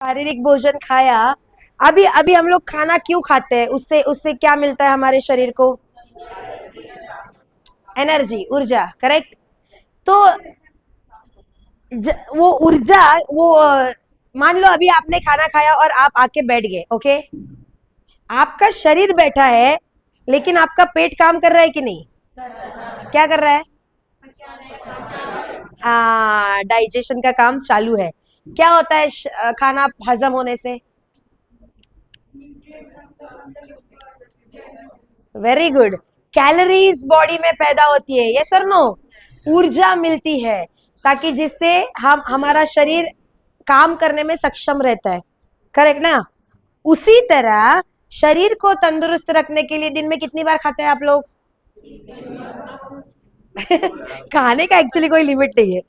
शारीरिक भोजन खाया। अभी अभी हम लोग खाना क्यों खाते हैं? उससे उससे क्या मिलता है हमारे शरीर को? एनर्जी, ऊर्जा, करेक्ट। तो वो ऊर्जा, वो मान लो अभी आपने खाना खाया और आप आके बैठ गए, ओके। आपका शरीर बैठा है, लेकिन आपका पेट काम कर रहा है कि नहीं? क्या कर रहा है? डाइजेशन का काम चालू है। क्या होता है खाना हजम होने से? Very good. कैलोरीज बॉडी में पैदा होती है, यस और नो? ऊर्जा मिलती है, ताकि जिससे हम हमारा शरीर काम करने में सक्षम रहता है, करेक्ट ना? उसी तरह शरीर को तंदुरुस्त रखने के लिए दिन में कितनी बार खाते हैं आप लोग? खाने का एक्चुअली कोई लिमिट नहीं है,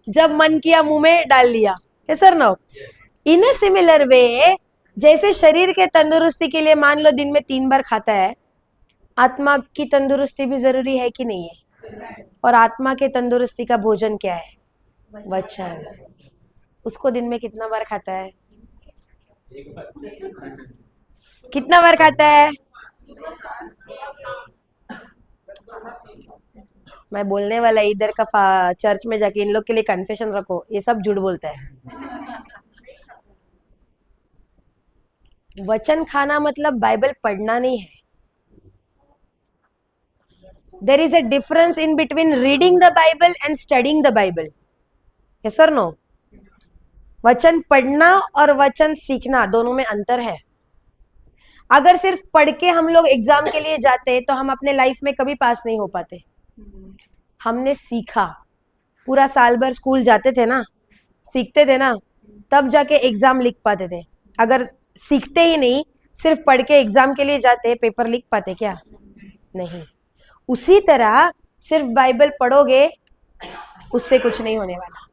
जब मन किया मुंह में डाल लिया, यस और no? In a similar way, जैसे शरीर के तंदुरुस्ती के लिए मान लो दिन में 3 बार खाता है, आत्मा की तंदुरुस्ती भी जरूरी है कि नहीं है? और आत्मा के तंदुरुस्ती का भोजन क्या है? वचन। उसको दिन में कितना बार खाता है? कितना बार खाता है? मैं बोलने वाला इधर का चर्च में जाके इन लोग के लिए कन्फेशन रखो, ये सब झूठ बोलता है। वचन खाना मतलब बाइबल पढ़ना नहीं है। There is a difference in between reading the Bible and studying the Bible, yes और नो? वचन पढ़ना और वचन सीखना दोनों में अंतर है। अगर सिर्फ पढ़ के हम लोग एग्जाम के लिए जाते तो हम अपने लाइफ में कभी पास नहीं हो पाते। हमने सीखा, पूरा साल भर स्कूल जाते थे ना, सीखते थे ना, तब जाके एग्जाम लिख पाते थे। अगर सीखते ही नहीं, सिर्फ पढ़ के एग्जाम के लिए जाते, पेपर लिख पाते क्या? नहीं। उसी तरह सिर्फ बाइबल पढ़ोगे, उससे कुछ नहीं होने वाला।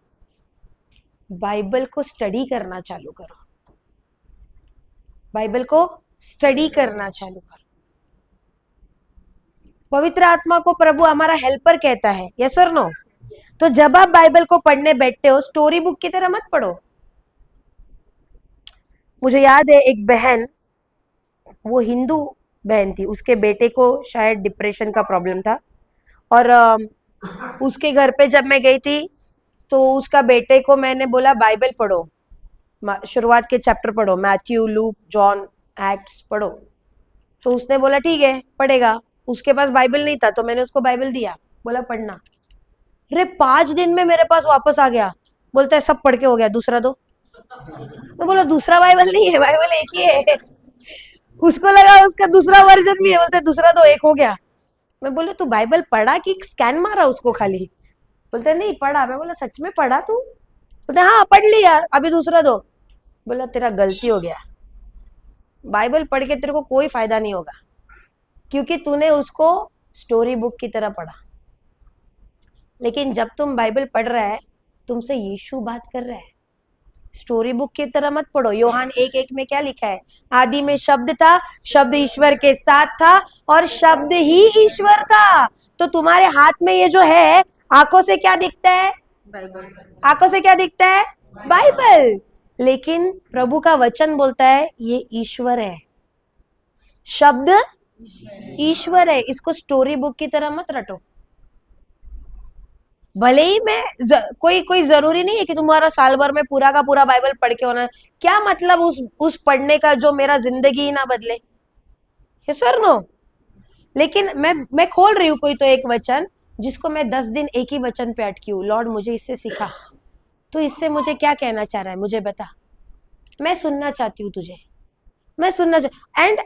बाइबल को स्टडी करना चालू करो, बाइबल को स्टडी करना चालू करो। पवित्र आत्मा को प्रभु हमारा हेल्पर कहता है, यस और नो? तो जब आप बाइबल को पढ़ने बैठते हो, स्टोरी बुक की तरह मत पढ़ो। मुझे याद है एक बहन, वो हिंदू बहन थी, उसके बेटे को शायद डिप्रेशन का प्रॉब्लम था, और उसके घर पे जब मैं गई थी तो उसका बेटे को मैंने बोला बाइबल पढ़ो, शुरुआत के चैप्टर पढ़ो, मैथ्यू, लूक, जॉन, एक्ट्स पढ़ो। तो उसने बोला ठीक है पढ़ेगा। उसके पास बाइबल नहीं था, तो मैंने उसको बाइबल दिया, बोला पढ़ना। अरे 5 दिन में मेरे पास वापस आ गया, बोलता है सब पढ़ के हो गया, दूसरा दो। मैं बोला दूसरा बाइबल नहीं है, बाइबल एक ही है। उसको लगा उसका दूसरा वर्जन भी है, बोलते दूसरा दो, एक हो गया। मैं बोले तू बाइबल पढ़ा कि स्कैन मारा उसको खाली? बोलते नहीं पढ़ा। मैं बोला सच में पढ़ा तू? बोलते हाँ पढ़ लिया, अभी दूसरा दो। बोला तेरा गलती हो गया, बाइबल पढ़ के तेरे को कोई फायदा नहीं होगा, क्योंकि तूने उसको स्टोरी बुक की तरह पढ़ा। लेकिन जब तुम बाइबल पढ़ रहा है, तुमसे यीशु बात कर रहा है, स्टोरी बुक की तरह मत पढ़ो। योहान 1:1 में क्या लिखा है? आदि में शब्द था, शब्द ईश्वर के साथ था, और शब्द ही ईश्वर था। तो तुम्हारे हाथ में ये जो है, आंखों से क्या दिखता है? आंखों से क्या दिखता है? बाइबल। लेकिन प्रभु का वचन बोलता है ये ईश्वर है, शब्द ईश्वर है। इसको स्टोरी बुक की तरह मत रटो। भले ही कोई कोई जरूरी नहीं है कि तुम्हारा साल भर में पूरा का पूरा बाइबल पढ़ के होना। क्या मतलब उस पढ़ने का जो मेरा जिंदगी ही ना बदले, ये सर नो? लेकिन मैं खोल रही हूँ कोई तो एक वचन, जिसको मैं 10 दिन एक ही वचन पे अटकी हूँ। लॉर्ड मुझे इससे सिखा, तो इससे मुझे क्या कहना चाह रहा है, मुझे बता। मैं सुनना चाहती हूँ तुझे, मैं सुनना एंड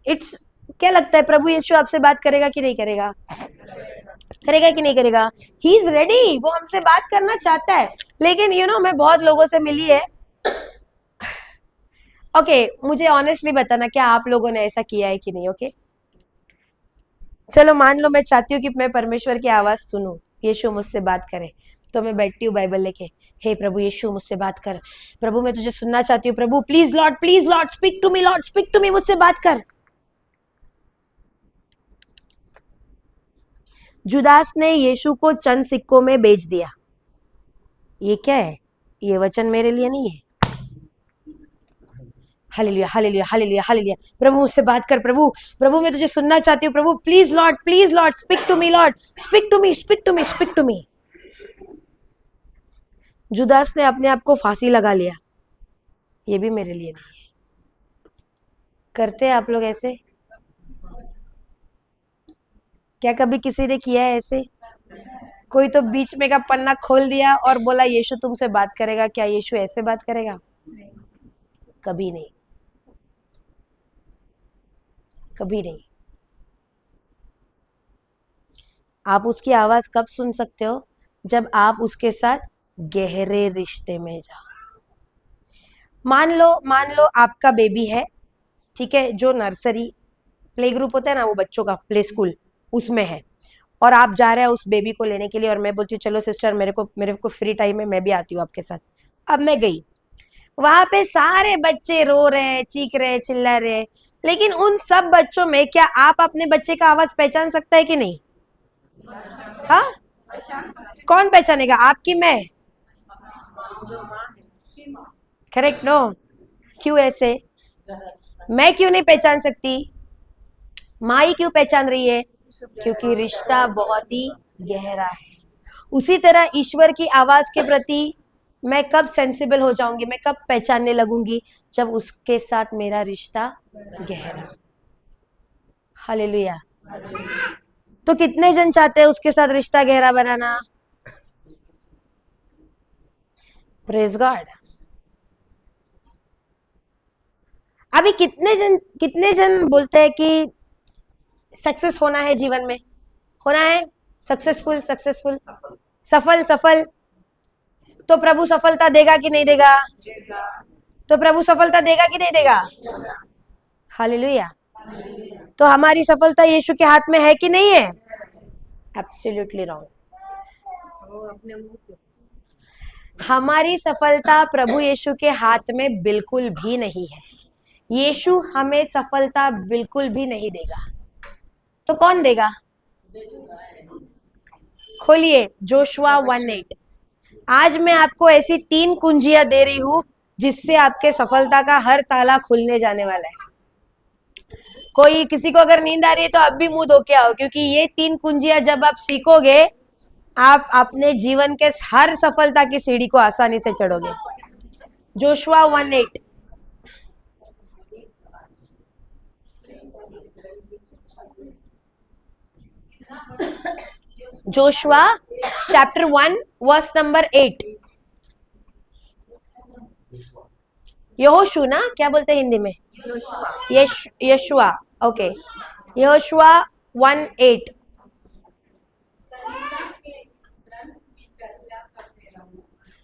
इट्स, क्या लगता है प्रभु यीशु आपसे बात करेगा कि नहीं करेगा? करेगा कि नहीं करेगा? ही इज रेडी, वो हमसे बात करना चाहता है। लेकिन मैं बहुत लोगों से मिली है। ओके मुझे ऑनेस्टली बताना, क्या आप लोगों ने ऐसा किया है कि नहीं? ओके चलो मान लो मैं चाहती हूँ कि मैं परमेश्वर की आवाज सुनूं, यीशु मुझसे बात करे, तो मैं बैठती हूँ बाइबल लेके, हे प्रभु यीशु मुझसे बात कर, प्रभु मैं तुझे सुनना चाहती हूँ, प्रभु please lord speak to me, lord speak to me, मुझसे बात कर। जुदास ने यीशु को चंद सिक्कों में बेच दिया। ये क्या है? ये वचन मेरे लिए नहीं है। Hallelujah hallelujah hallelujah hallelujah. प्रभु मुझसे बात कर प्रभु, प्रभु मैं तुझे सुनना चाहती हूँ प्रभु, please lord speak to me lord, speak to me speak to me speak to me. Judas ने अपने आप को फांसी लगा लिया, ये भी मेरे लिए नहीं है। करते हैं आप लोग ऐसे? क्या कभी किसी ने किया है ऐसे? कोई तो बीच में का पन्ना खोल दिया और बोला यीशु तुमसे बात करेगा। क्या यीशु ऐसे बात करेगा? कभी नहीं, कभी नहीं। आप उसकी आवाज कब सुन सकते हो? जब आप उसके साथ गहरे रिश्ते में जाओ। मान लो आपका बेबी है, ठीक है, जो नर्सरी प्ले ग्रुप होता है ना, वो बच्चों का प्ले स्कूल, उसमें है, और आप जा रहे हैं उस बेबी को लेने के लिए, और मैं बोलती हूँ चलो सिस्टर मेरे को फ्री टाइम है, मैं भी आती हूँ आपके साथ। अब मैं गई, वहां पे सारे बच्चे रो रहे हैं, चीख रहे हैं, चिल्ला रहे हैं, लेकिन उन सब बच्चों में क्या आप अपने बच्चे का आवाज पहचान सकता है कि नहीं? हाँ, कौन पहचानेगा? आपकी मैं? Correct no? क्यों ऐसे? मैं क्यों नहीं पहचान सकती? माँ ही क्यों पहचान रही है? क्योंकि रिश्ता बहुत ही गहरा है। उसी तरह ईश्वर की आवाज के प्रति मैं कब सेंसिबल हो जाऊंगी, मैं कब पहचानने लगूंगी? जब उसके साथ मेरा रिश्ता गहरा। हालेलुया। तो कितने जन चाहते हैं उसके साथ रिश्ता गहरा बनाना? Praise God. अभी कितने जन बोलते हैं कि सक्सेस होना है जीवन में, होना है सक्सेसफुल सक्सेसफुल, सफल सफल। तो प्रभु सफलता देगा कि नहीं देगा? तो प्रभु सफलता देगा कि नहीं देगा? हालेलुया। तो हमारी सफलता यीशु के हाथ में है कि नहीं है? Absolutely wrong. हमारी सफलता प्रभु यीशु के हाथ में बिल्कुल भी नहीं है। यीशु हमें सफलता बिल्कुल भी नहीं देगा। तो कौन देगा? खोलिए जोशुआ 1:8। आज मैं आपको ऐसी 3 कुंजियां दे रही हूं जिससे आपके सफलता का हर ताला खुलने जाने वाला है। कोई किसी को अगर नींद आ रही है तो अब भी मुंह धो के आओ, क्योंकि ये 3 कुंजियां जब आप सीखोगे, आप अपने जीवन के हर सफलता की सीढ़ी को आसानी से चढ़ोगे। Joshua 1:8। Joshua chapter 1 verse number 8। यहोशू ना, क्या बोलते हैं हिंदी में? यशुआ। ओके, यहोशुआ 1:8।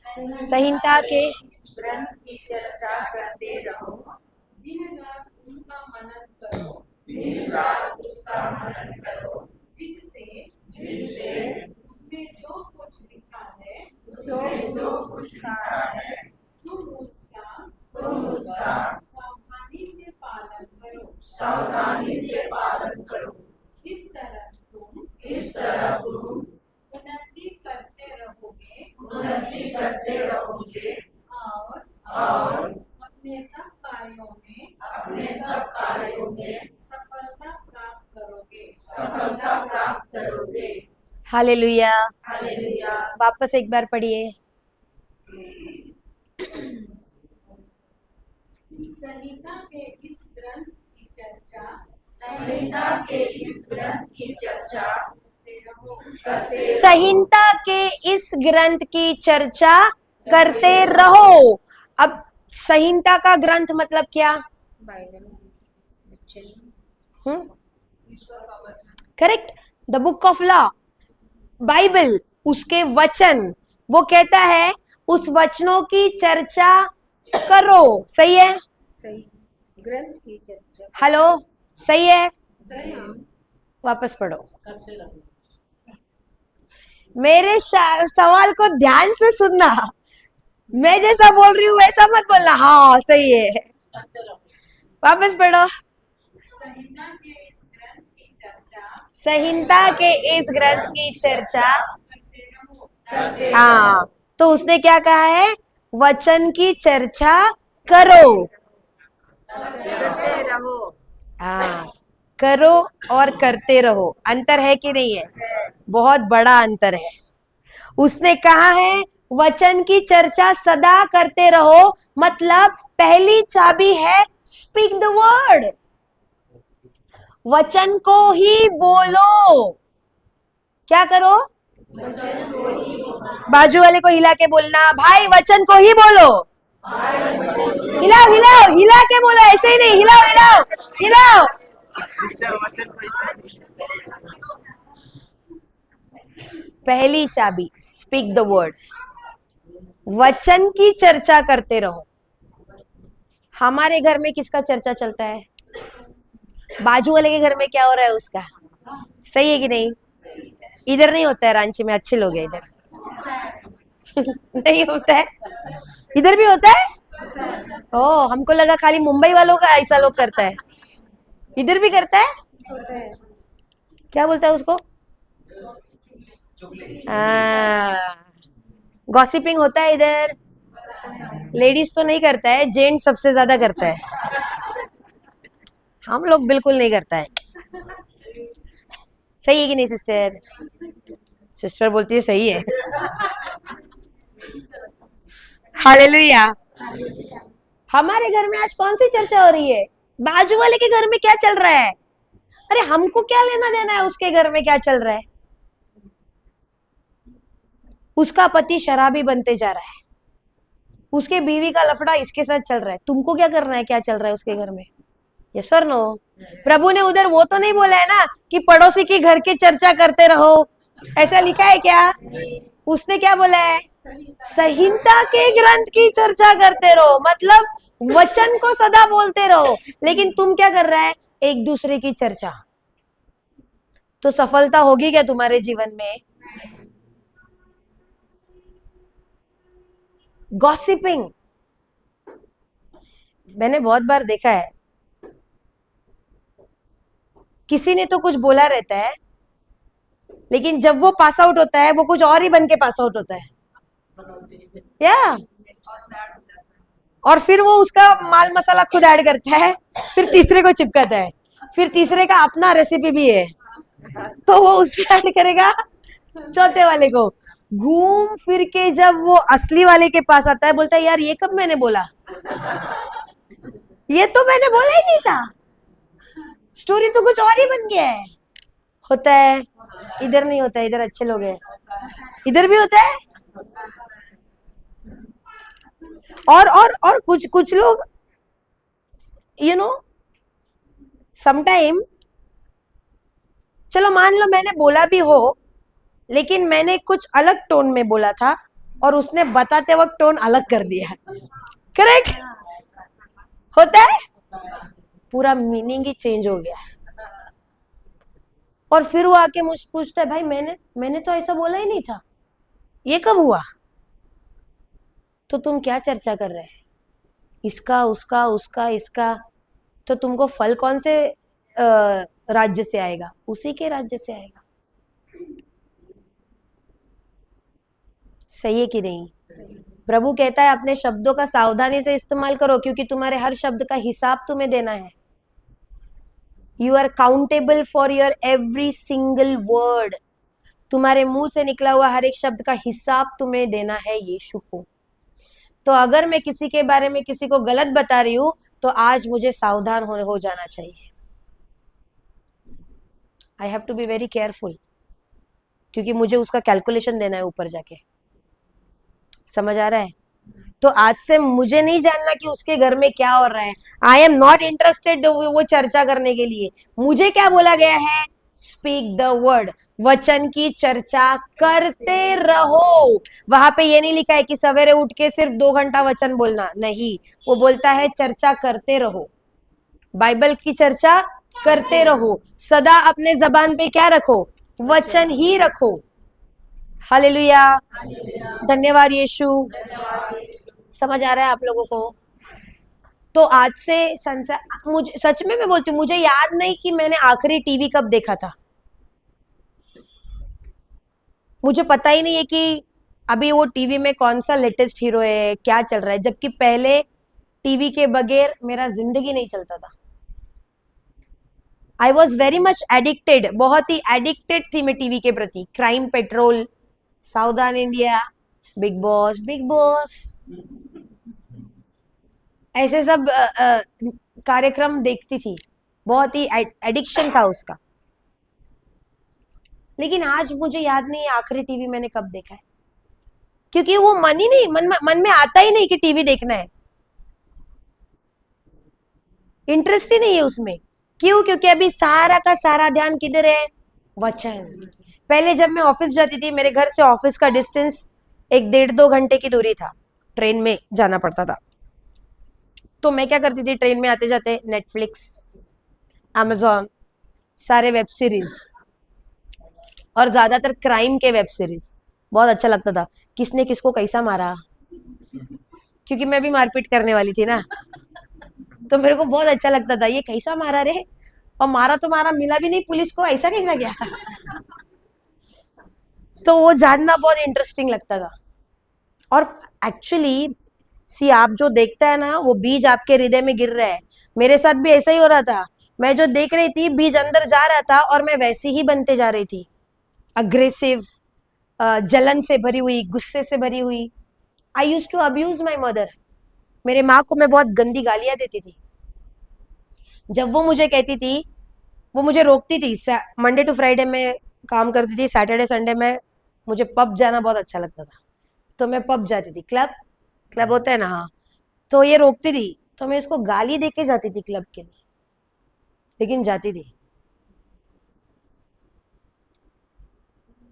संहिता के ग्रंथ की चर्चा करते रहो, दिन रात उसका मनन करो, जिससे उसमें जो कुछ लिखा है तुम उसका सावधानी से पालन करो। इस तरह तुम उन्नति करते रहोगे और अपने सब कार्यों में सफलता प्राप्त करोगे। हालेलुया। हालेलुया। वापस एक बार पढ़िए। संहिता के इस ग्रंथ की चर्चा संहिता के इस ग्रंथ की चर्चा करते रहो। अब संहिता का ग्रंथ मतलब क्या? Correct, the book of law, Bible, उसके वचन। वो कहता है उस वचनों की चर्चा करो। सही है? ग्रंथ की चर्चा। हेलो, सही है? सही। वापस पढ़ो। मेरे सवाल को ध्यान से सुनना। मैं जैसा बोल रही हूँ वैसा मत बोलना। हाँ सही है, वापस पढ़ो। संहिता के इस ग्रंथ की चर्चा। हाँ, तो उसने क्या कहा है? वचन की चर्चा करो। करते रहो। हाँ, करो और करते रहो, अंतर है कि नहीं है? बहुत बड़ा अंतर है। उसने कहा है वचन की चर्चा सदा करते रहो, मतलब पहली चाबी है स्पीक द वर्ड, वचन को ही बोलो। क्या करो? बाजू वाले को हिला के बोलना, भाई वचन को ही बोलो। हिलाओ हिलाओ, हिला के बोलो, ऐसे ही नहीं, हिलाओ हिलाओ हिलाओ। पहली चाबी स्पीक द वर्ड, वचन की चर्चा करते रहो। हमारे घर में किसका चर्चा चलता है? बाजू वाले के घर में क्या हो रहा है उसका? सही है कि नहीं? इधर नहीं होता है, रांची में अच्छे लोग हैं इधर। नहीं होता है, इधर भी होता है। ओ, हमको लगा खाली मुंबई वालों का ऐसा लोग करता है, इधर भी करता है। क्या बोलता है उसको? गॉसिपिंग होता है इधर। लेडीज तो नहीं करता है, जेंट्स सबसे ज्यादा करता है, हम लोग बिल्कुल नहीं करता है। सही है कि नहीं सिस्टर? सिस्टर बोलती है सही है। हालेलुया। हमारे घर में आज कौन सी चर्चा हो रही है? बाजू वाले के घर में क्या चल रहा है? अरे हमको क्या लेना देना है उसके घर में क्या चल रहा है? उसका पति शराबी बनते जा रहा है, उसके बीवी का लफड़ा इसके साथ चल रहा है, तुमको क्या करना है क्या चल रहा है उसके घर में? यस और नो? प्रभु ने उधर वो तो नहीं बोला है ना कि पड़ोसी के घर की चर्चा करते रहो, ऐसा लिखा है क्या? उसने क्या बोला है? संहिता के ग्रंथ की चर्चा करते रहो, मतलब वचन को सदा बोलते रहो। लेकिन तुम क्या कर रहा है? एक दूसरे की चर्चा। तो सफलता होगी क्या तुम्हारे जीवन में? गॉसिपिंग मैंने बहुत बार देखा है, किसी ने तो कुछ बोला रहता है, लेकिन जब वो पास आउट होता है वो कुछ और ही बन के पास आउट होता है, या और फिर वो उसका माल मसाला खुद ऐड करता है, फिर तीसरे को चिपकाता है, फिर तीसरे का अपना रेसिपी भी है तो वो उसमें ऐड करेगा चौथे वाले को। घूम फिर के जब वो असली वाले के पास आता है, बोलता है यार ये कब मैंने बोला, ये तो मैंने बोला ही नहीं था, स्टोरी तो कुछ और ही बन गया है। होता है, इधर नहीं होता है, इधर अच्छे लोग हैं, इधर भी होता है। और कुछ कुछ लोग समटाइम, चलो मान लो मैंने बोला भी हो, लेकिन मैंने कुछ अलग टोन में बोला था और उसने बताते वक्त टोन अलग कर दिया। करेक्ट? होता है, पूरा मीनिंग ही चेंज हो गया। और फिर वो आके मुझसे पूछता है भाई मैंने तो ऐसा बोला ही नहीं था, ये कब हुआ? तो तुम क्या चर्चा कर रहे हैं? इसका उसका उसका इसका, तो तुमको फल कौन से राज्य से आएगा? उसी के राज्य से आएगा। सही है कि नहीं? प्रभु कहता है अपने शब्दों का सावधानी से इस्तेमाल करो, क्योंकि तुम्हारे हर शब्द का हिसाब तुम्हें देना है। You are countable for your every single word. तुम्हारे मुंह से निकला हुआ हर एक शब्द का हिसाब तुम्हें देना है यीशु को। तो अगर मैं किसी के बारे में किसी को गलत बता रही हूं, तो आज मुझे सावधान हो जाना चाहिए। I have to be very careful, क्योंकि मुझे उसका कैलकुलेशन देना है ऊपर जाके। समझ आ रहा है? तो आज से मुझे नहीं जानना कि उसके घर में क्या हो रहा है। आई एम नॉट इंटरेस्टेड वो चर्चा करने के लिए। मुझे क्या बोला गया है? स्पीक द वर्ड, वचन की चर्चा करते रहो। वहां पे ये नहीं लिखा है कि सवेरे उठ के सिर्फ 2 घंटा वचन बोलना, नहीं, वो बोलता है चर्चा करते रहो, बाइबल की चर्चा करते रहो, सदा अपने जबान पे क्या रखो? वचन ही रखो। हालेलुया, धन्यवाद यीशु। समझ आ रहा है आप लोगों को? तो आज से संसार, मुझे सच में मैं बोलती हूँ, मुझे याद नहीं कि मैंने आखिरी टीवी कब देखा था। मुझे पता ही नहीं है कि अभी वो टीवी में कौन सा लेटेस्ट हीरो है, क्या चल रहा है, जबकि पहले टीवी के बगैर मेरा जिंदगी नहीं चलता था। I was very much addicted, बहुत ही एडिक्टेड थी मैं टीवी के प्रति। क्राइम पेट्रोल, सावधान India, big boss, big boss, ऐसे सब कार्यक्रम देखती थी, बहुत ही एडिक्शन था उसका। लेकिन आज मुझे याद नहीं है आखिरी टीवी मैंने कब देखा है, क्योंकि वो मन ही नहीं, मन में आता ही नहीं कि टीवी देखना है, इंटरेस्ट ही नहीं है उसमें। क्यों? क्योंकि अभी सारा का सारा ध्यान किधर है? वचन। पहले जब मैं ऑफिस जाती थी, मेरे घर से ऑफिस का डिस्टेंस 1-1.5-2 घंटे की दूरी था, ट्रेन में जाना पड़ता था। तो मैं क्या करती थी, ट्रेन में आते जाते नेटफ्लिक्स, अमेजॉन, सारे वेब सीरीज, और ज्यादातर क्राइम के वेब सीरीज बहुत अच्छा लगता था। किसने किसको कैसा मारा, क्योंकि मैं भी मारपीट करने वाली थी ना, तो मेरे को बहुत अच्छा लगता था, ये कैसा मारा रे, और मारा तो मारा, मिला भी नहीं पुलिस को, ऐसा कैसा गया। तो वो जानना बहुत इंटरेस्टिंग लगता था। और एक्चुअली सी, आप जो देखता है ना, वो बीज आपके हृदय में गिर रहा है। मेरे साथ भी ऐसा ही हो रहा था। मैं जो देख रही थी, बीज अंदर जा रहा था और मैं वैसी ही बनते जा रही थी, अग्रेसिव, जलन से भरी हुई, गुस्से से भरी हुई। I used to abuse my mother. मेरे माँ को मैं बहुत गंदी गालियां देती थी। जब वो मुझे कहती थी, वो मुझे रोकती थी, मंडे टू फ्राइडे में काम करती थी, सैटरडे संडे में मुझे पब जाना बहुत अच्छा लगता था, तो मैं पब जाती थी, क्लब, क्लब होता है ना, हाँ। तो ये रोकती थी, तो मैं इसको गाली देके जाती थी क्लब के लिए, लेकिन जाती थी।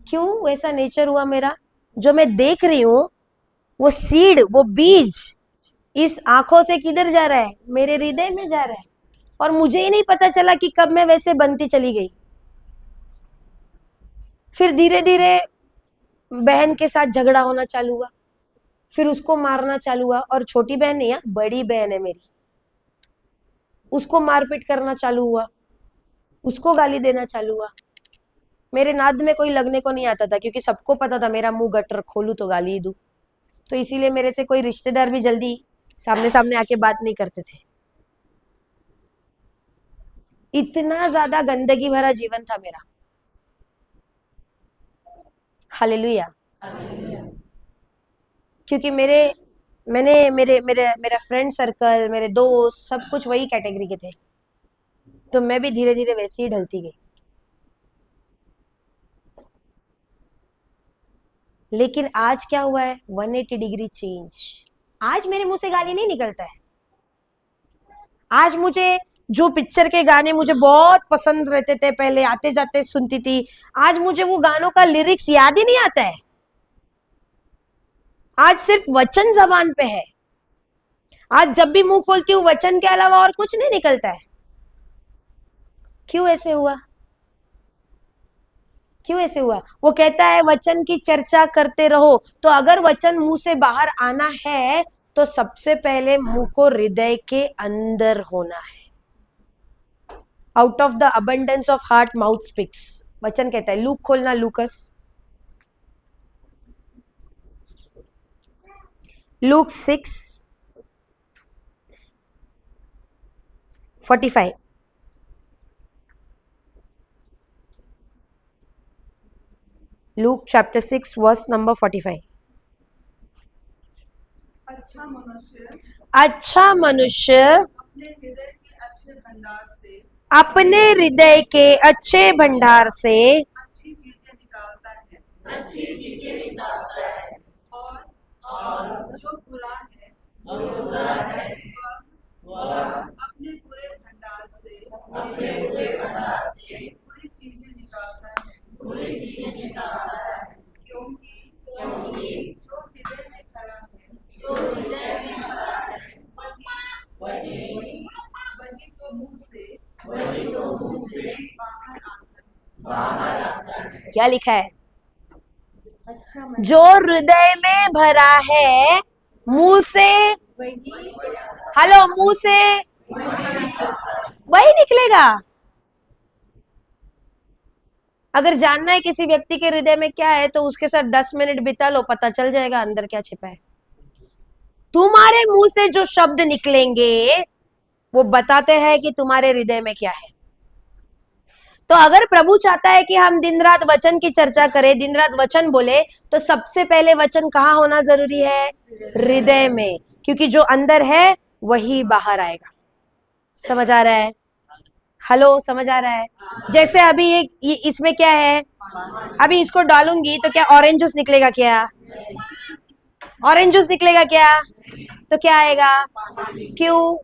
क्यों वैसा नेचर हुआ मेरा? जो मैं देख रही हूँ, वो सीड, वो बीज इस आंखों से किधर जा रहा है? मेरे हृदय में जा रहा है, और मुझे ही नहीं पता चला कि कब मैं वैसे बनती चली गई। फिर धीरे धीरे बहन के साथ झगड़ा होना चालू हुआ, फिर उसको मारना चालू हुआ, और छोटी बहन नहीं है, बड़ी बहन है मेरी, उसको मारपीट करना चालू हुआ, उसको गाली देना चालू हुआ। मेरे नाद में कोई लगने को नहीं आता था, क्योंकि सबको पता था मेरा मुंह गटर खोलू तो गाली दूं। तो इसीलिए मेरे से कोई रिश्तेदार भी जल्दी सामने सामने आके बात नहीं करते थे। इतना ज्यादा गंदगी भरा जीवन था मेरा। हालेलुया। क्योंकि मेरा फ्रेंड सर्कल, मेरे दोस्त, सब कुछ वही कैटेगरी के थे, तो मैं भी धीरे धीरे वैसे ही ढलती गई। लेकिन आज क्या हुआ है? 180 डिग्री चेंज। आज मेरे मुंह से गाली नहीं निकलता है। आज मुझे जो पिक्चर के गाने मुझे बहुत पसंद रहते थे, पहले आते जाते सुनती थी, आज मुझे वो गानों का लिरिक्स याद ही नहीं आता है। आज सिर्फ वचन जबान पे है। आज जब भी मुंह खोलती हूँ, वचन के अलावा और कुछ नहीं निकलता है। क्यों ऐसे हुआ? क्यों ऐसे हुआ? वो कहता है वचन की चर्चा करते रहो। तो अगर वचन मुंह से बाहर आना है, तो सबसे पहले मुंह को हृदय के अंदर होना है। Out of the abundance of heart mouth speaks, वचन कहता है। लूक खोलना, लूकस, look 6:45। Luke chapter 6 verse number 45। अच्छा मनुष्य अच्छा मनुष्य अपने हृदय के अच्छे भंडार से अपने हृदय के अच्छे भंडार से अच्छी चीजें निकालता है, और जो बुरा है वह अपने बुरे भंडार से बुरी चीजें निकालता है, क्योंकि जो हृदय में भरा है वही तो मुंह से बाहर आता है। क्या लिखा है? जो हृदय में भरा है, मुंह से, हेलो, मुंह से वही निकलेगा। अगर जानना है किसी व्यक्ति के हृदय में क्या है, तो उसके साथ 10 मिनट बिता लो, पता चल जाएगा अंदर क्या छिपा है। तुम्हारे मुंह से जो शब्द निकलेंगे वो बताते हैं कि तुम्हारे हृदय में क्या है। तो अगर प्रभु चाहता है कि हम दिन रात वचन की चर्चा करें, दिन रात वचन बोले, तो सबसे पहले वचन कहाँ होना जरूरी है? हृदय में, क्योंकि जो अंदर है वही बाहर आएगा। समझ आ रहा है? हेलो, समझ आ रहा है? जैसे अभी इसमें क्या है, अभी इसको डालूंगी तो क्या ऑरेंज जूस निकलेगा? क्या ऑरेंज जूस निकलेगा? क्या तो क्या आएगा? क्यों?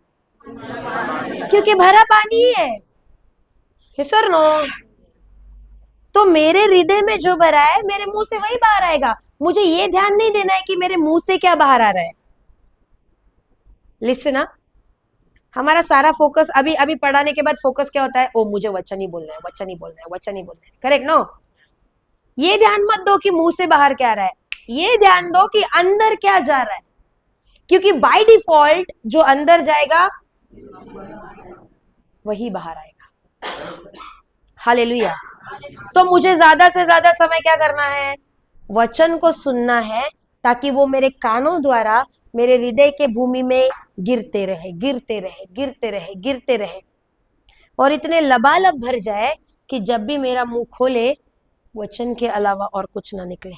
क्योंकि भरा पानी ही है। सर नो, तो मेरे हृदय में जो भरा है मेरे मुंह से वही बाहर आएगा। मुझे ये ध्यान नहीं देना है कि मेरे मुंह से क्या बाहर आ रहा है। लिसन ना, हमारा सारा फोकस अभी अभी पढ़ाने के बाद फोकस क्या होता है? ओ मुझे वचन ही बोलना है, वचन ही बोलना है, वचन ही बोलना है। Correct no? ये ध्यान मत दो कि मुंह से बाहर क्या आ रहा है, ये ध्यान दो कि अंदर क्या जा रहा है, क्योंकि बाय डिफॉल्ट जो अंदर जाएगा वही बाहर आएगा। हालेलुया। तो मुझे ज्यादा से ज्यादा समय क्या करना है? वचन को सुनना है, ताकि वो मेरे कानों द्वारा मेरे हृदय के भूमि में गिरते रहे, गिरते रहे, गिरते रहे, गिरते रहे, और इतने लबालब भर जाए कि जब भी मेरा मुंह खोले वचन के अलावा और कुछ ना निकले।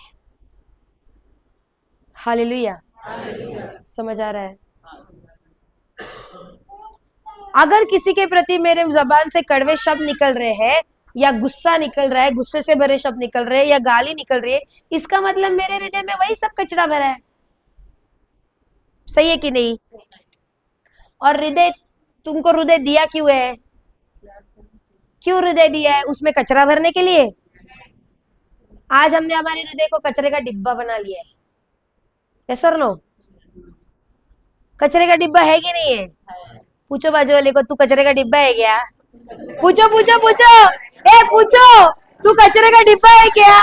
हालेलुया। समझ आ रहा है? अगर किसी के प्रति मेरे जबान से कड़वे शब्द निकल रहे हैं, या गुस्सा निकल रहा है, गुस्से से भरे शब्द निकल रहे हैं, या गाली निकल रही है, इसका मतलब मेरे हृदय में वही सब कचरा भरा है। सही है कि नहीं? और हृदय, तुमको हृदय दिया क्यों है? क्यों हृदय दिया है? उसमें कचरा भरने के लिए? आज हमने हमारे हृदय को कचरे का डिब्बा बना लिया है। यस और नो? कचरे का डिब्बा है कि नहीं है? पूछो बाजू वाले को, तू कचरे का डिब्बा है क्या? पूछो पूछो पूछो, ए पूछो, तू कचरे का डिब्बा है क्या?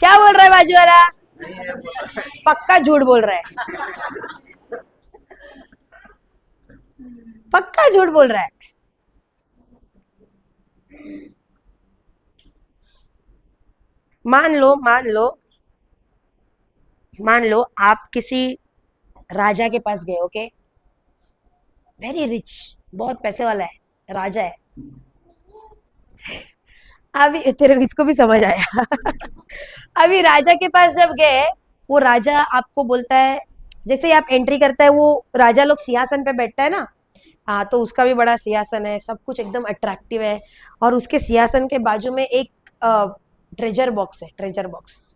क्या बोल रहा है बाजू वाला? पक्का झूठ बोल रहा है, पक्का झूठ बोल रहा है। मान लो मान लो मान लो आप किसी राजा के पास गए, ओके, वेरी रिच, बहुत पैसे वाला है, राजा है। अभी तेरे को इसको भी समझ आया। अभी राजा के पास जब गए, वो राजा आपको बोलता है, जैसे ही आप एंट्री करता है, वो राजा लोग सिंहासन पे बैठता है ना, हाँ, तो उसका भी बड़ा सिंहासन है, सब कुछ एकदम अट्रैक्टिव है, और उसके सिंहासन के बाजू में एक ट्रेजर बॉक्स है, ट्रेजर बॉक्स,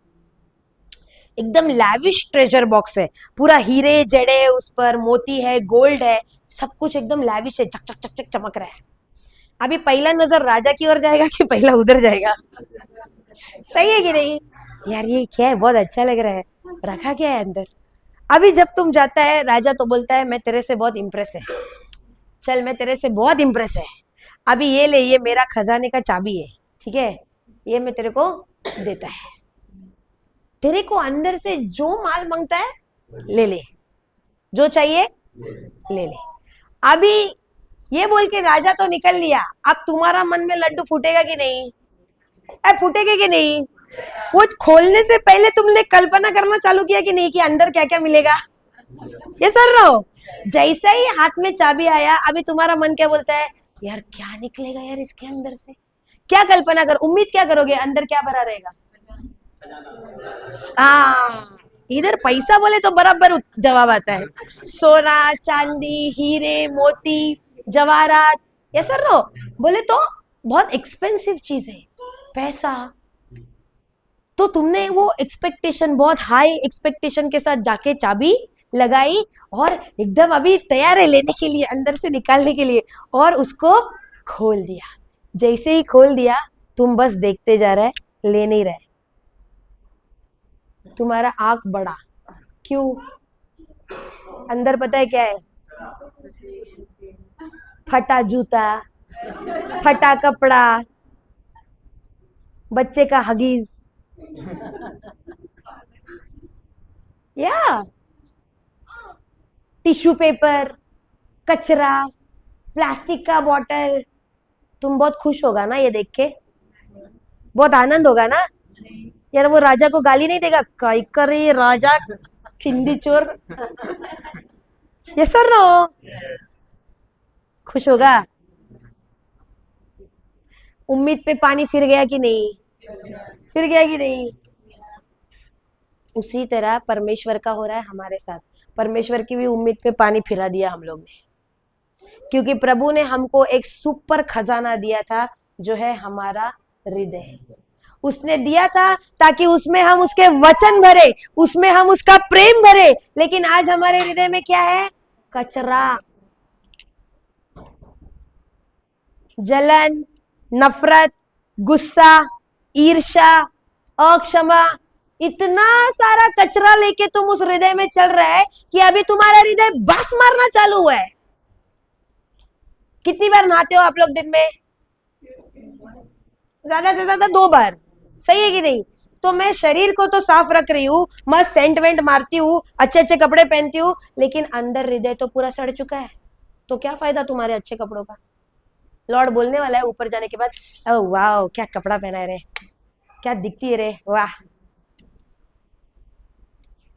एकदम लैविश ट्रेजर बॉक्स है, पूरा हीरे जड़े है, उस पर मोती है, गोल्ड है, सब कुछ एकदम लैविश है, चक चक चक चक चमक रहा है। अभी पहला नजर राजा की ओर जाएगा कि पहला उधर जाएगा? सही है कि नहीं? यार ये क्या है, बहुत अच्छा लग रहा है, रखा क्या है अंदर? अभी जब तुम जाता है, राजा तो बोलता है मैं तेरे से बहुत इम्प्रेस है, चल मैं तेरे से बहुत इम्प्रेस है, अभी ये ले, ये मेरा खजाने का चाबी है, ठीक है, ये मैं तेरे को देता है, तेरे को अंदर से जो माल मांगता है ले ले, जो चाहिए ले ले। अभी ये बोल के राजा तो निकल लिया, अब तुम्हारा मन में लड्डू फूटेगा कि नहीं? फूटेगा कि नहीं? वो खोलने से पहले तुमने कल्पना करना चालू किया कि नहीं कि अंदर क्या क्या मिलेगा? ये सर रहो, जैसा ही हाथ में चाबी आया, अभी तुम्हारा मन क्या बोलता है? यार क्या निकलेगा यार इसके अंदर से? क्या कल्पना कर, उम्मीद क्या करोगे, अंदर क्या भरा रहेगा? हाँ, इधर पैसा बोले तो बराबर जवाब आता है, सोना चांदी हीरे मोती जवाहरात, ये सर नो बोले तो बहुत एक्सपेंसिव चीज है पैसा। तो तुमने वो एक्सपेक्टेशन, बहुत हाई एक्सपेक्टेशन के साथ जाके चाबी लगाई, और एकदम अभी तैयार है लेने के लिए, अंदर से निकालने के लिए, और उसको खोल दिया। जैसे ही खोल दिया, तुम बस देखते जा रहे, ले नहीं रहे, तुम्हारा आंख बड़ा, क्यों? अंदर पता है क्या है? फटा जूता, फटा कपड़ा, बच्चे का हगीज, या टिश्यू पेपर, कचरा, प्लास्टिक का बॉटल। तुम बहुत खुश होगा ना ये देख के, बहुत आनंद होगा ना? यार वो राजा को गाली नहीं देगा, काय करे राजा खिंदी चोर, ये सर नो, खुश होगा? उम्मीद पे पानी फिर गया कि नहीं? फिर गया कि नहीं? उसी तरह परमेश्वर का हो रहा है हमारे साथ। परमेश्वर की भी उम्मीद पे पानी फिरा दिया हम लोग ने, क्योंकि प्रभु ने हमको एक सुपर खजाना दिया था जो है हमारा हृदय। उसने दिया था ताकि उसमें हम उसके वचन भरे, उसमें हम उसका प्रेम भरे, लेकिन आज हमारे हृदय में क्या है? कचरा, जलन, नफरत, गुस्सा, ईर्ष्या, अक्षमा, इतना सारा कचरा लेके तुम उस हृदय में चल रहा है कि अभी तुम्हारा हृदय बस मारना चालू हुआ है। कितनी बार नहाते हो आप लोग दिन में? ज्यादा से ज्यादा 2 बार, सही है कि नहीं? तो मैं शरीर को तो साफ रख रही हूँ, मस्त सेंट वेंट मारती हूँ, अच्छे अच्छे कपड़े पहनती हूँ, लेकिन अंदर हृदय तो पूरा सड़ चुका है। तो क्या फायदा तुम्हारे अच्छे कपड़ों का? लॉर्ड बोलने वाला है ऊपर जाने के बाद, ओ वाह क्या कपड़ा पहना है रे, क्या दिखती है रे, वाह।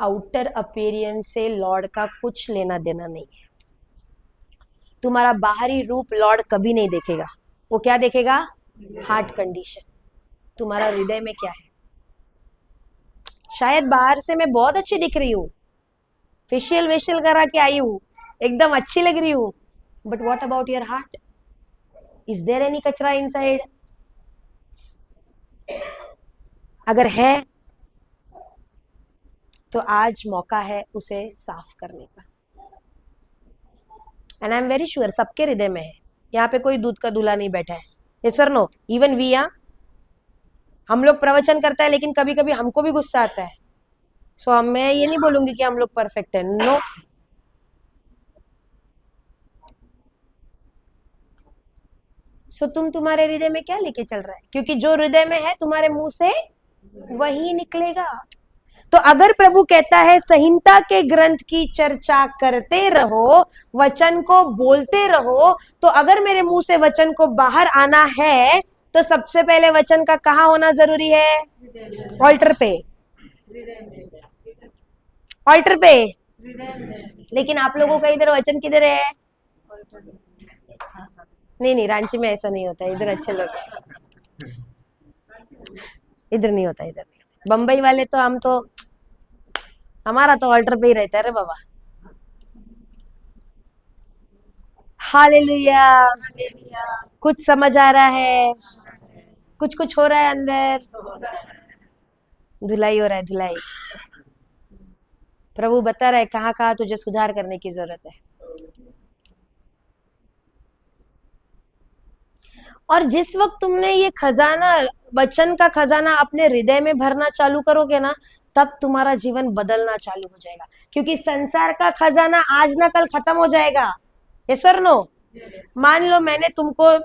आउटर अपीयरेंस से लॉर्ड का कुछ लेना देना नहीं है। तुम्हारा बाहरी रूप लॉर्ड कभी नहीं देखेगा। वो क्या देखेगा? हार्ट कंडीशन, तुम्हारा हृदय में क्या है। शायद बाहर से मैं बहुत अच्छी दिख रही हूँ, फेशियल वेशियल करा के आई हूँ, एकदम अच्छी लग रही हूँ, but what about your heart? Is there any कचरा इनसाइड? अगर है तो आज मौका है उसे साफ करने का। And I am very sure सबके हृदय में है। यहाँ पे कोई दूध का दूल्हा नहीं बैठा है, यस और नो? इवन वी, हम लोग प्रवचन करता है लेकिन कभी कभी हमको भी गुस्सा आता है। सो मैं ये नहीं बोलूंगी कि हम लोग परफेक्ट है, नो। सो तुम्हारे हृदय में क्या लेके चल रहा है? क्योंकि जो हृदय में है तुम्हारे मुंह से वही निकलेगा। तो अगर प्रभु कहता है संहिता के ग्रंथ की चर्चा करते रहो, वचन को बोलते रहो, तो अगर मेरे मुंह से वचन को बाहर आना है तो सबसे पहले वचन का कहाँ होना जरूरी है? ऑल्टर पे, ऑल्टर पे। लेकिन आप लोगों का इधर वचन किधर है? नहीं नहीं, रांची में ऐसा नहीं होता, इधर अच्छे लोग हैं। इधर नहीं होता, इधर नहीं होता। बम्बई वाले तो हम तो, हमारा तो ऑल्टर पे ही रहता है रे बाबा। हालेलुया। कुछ समझ आ रहा है? कुछ कुछ हो रहा है अंदर? धुलाई हो रहा है, धुलाई। प्रभु बता रहा है कहाँ कहाँ तुझे सुधार करने की जरूरत है। और जिस वक्त तुमने ये खजाना, वचन का खजाना अपने हृदय में भरना चालू करोगे ना, तब तुम्हारा जीवन बदलना चालू हो जाएगा। क्योंकि संसार का खजाना आज ना कल खत्म हो जाएगा, यस सर नो? मान लो मैंने तुमको,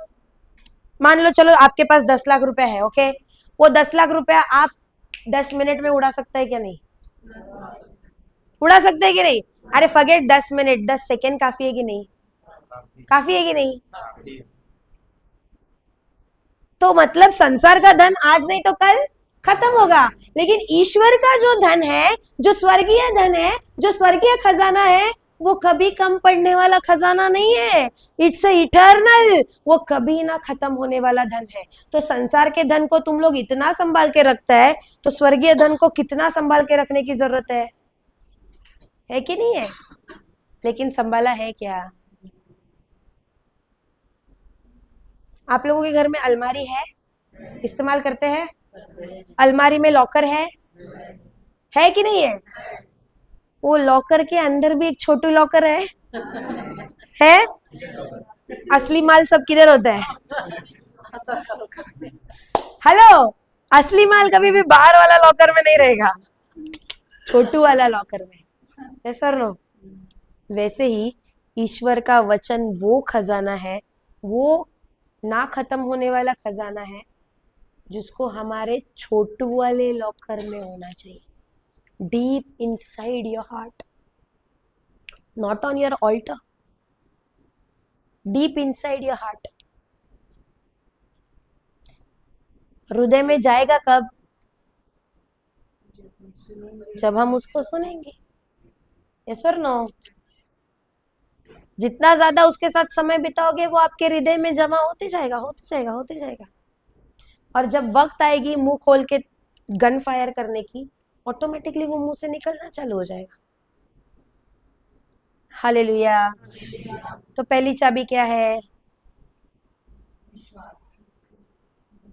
मान लो चलो आपके पास 10 लाख रुपए है, ओके? वो 10 लाख रुपया आप 10 मिनट में उड़ा सकता है क्या? नहीं उड़ा सकते है कि नहीं? अरे फॉरगेट 10 मिनट, 10 सेकेंड काफी है कि नहीं? काफी है कि नहीं? तो मतलब संसार का धन आज नहीं तो कल खत्म होगा, लेकिन ईश्वर का जो धन है, जो स्वर्गीय धन है, जो स्वर्गीय खजाना है, वो कभी कम पड़ने वाला खजाना नहीं है। इट्स इटर्नल, वो कभी ना खत्म होने वाला धन है। तो संसार के धन को तुम लोग इतना संभाल के रखता है, तो स्वर्गीय धन को कितना संभाल के रखने की जरूरत है कि नहीं है? लेकिन संभाला है क्या? आप लोगों के घर में अलमारी है? इस्तेमाल करते हैं? अलमारी में लॉकर है कि नहीं है? वो लॉकर के अंदर भी एक छोटू लॉकर है? असली माल सब किधर होता है? हेलो, असली माल कभी भी बाहर वाला लॉकर में नहीं रहेगा, छोटू वाला लॉकर में, है सर नो? वैसे ही ईश्वर का वचन वो खजाना है, वो ना खत्म होने वाला खजाना है, जिसको हमारे छोटू वाले लॉकर में होना चाहिए, deep inside your heart, not on your altar, deep inside your heart. हृदय में जाएगा कब? जब हम उसको सुनेंगे। यस और नो? जितना ज्यादा उसके साथ समय बिताओगे वो आपके हृदय में जमा होते जाएगा, होते जाएगा, होते जाएगा। और जब वक्त आएगी मुंह खोल के गन फायर करने की, ऑटोमेटिकली वो मुंह से निकलना चालू हो जाएगा। हालेलुया। तो पहली चाबी क्या है?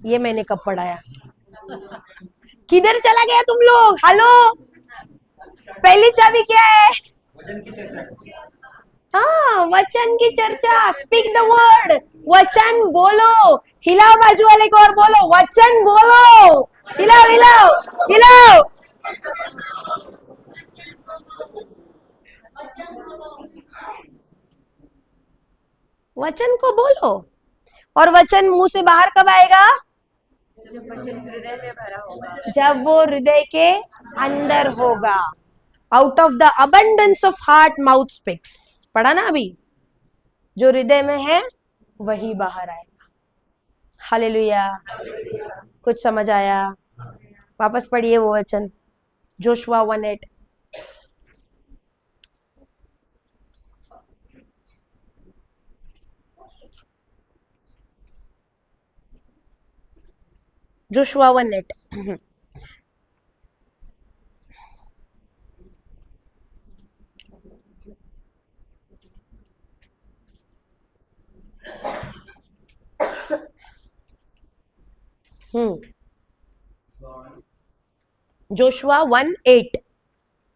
ये मैंने कब पढ़ाया? किधर चला गया तुम लोग? हेलो, पहली चाबी क्या है? हाँ, वचन की चर्चा। Speak the word. वचन बोलो। हिलाओ बाजू वाले को और बोलो, वचन बोलो। हिलाओ हिलाओ हिलाओ। वचन को बोलो। और वचन मुंह से बाहर कब आएगा? जब वचन हृदय में भरा होगा। जब वो हृदय के अंदर होगा। Out of the abundance of heart mouth speaks. पढ़ा ना अभी? जो हृदय में है वही बाहर आएगा। हालेलुया। कुछ समझ आया? वापस पढ़िए वो वचन, जोशुआ 1:8। जोशुआ 1:8। जोशुआ 1:8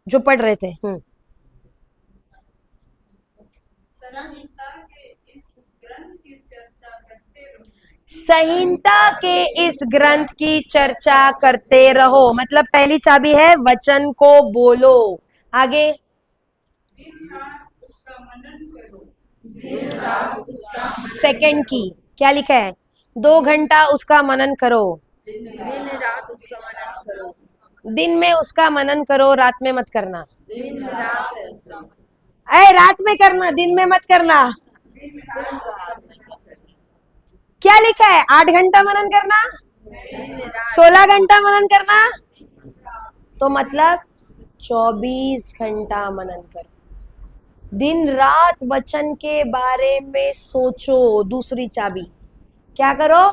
जो पढ़ रहे थे। संहिता के इस ग्रंथ की चर्चा करते रहो। मतलब पहली चाबी है वचन को बोलो। आगे सेकंड की क्या लिखा है? 2 घंटा उसका मनन करो। दिन रात उसका मनन करो। दिन में उसका मनन करो, रात में मत करना। दिन रात अरे रात में करना, दिन में मत करना। क्या लिखा है? 8 घंटा मनन करना, 16 घंटा मनन करना। तो मतलब 24 घंटा मनन करो। दिन रात वचन के बारे में सोचो। दूसरी चाबी क्या करो?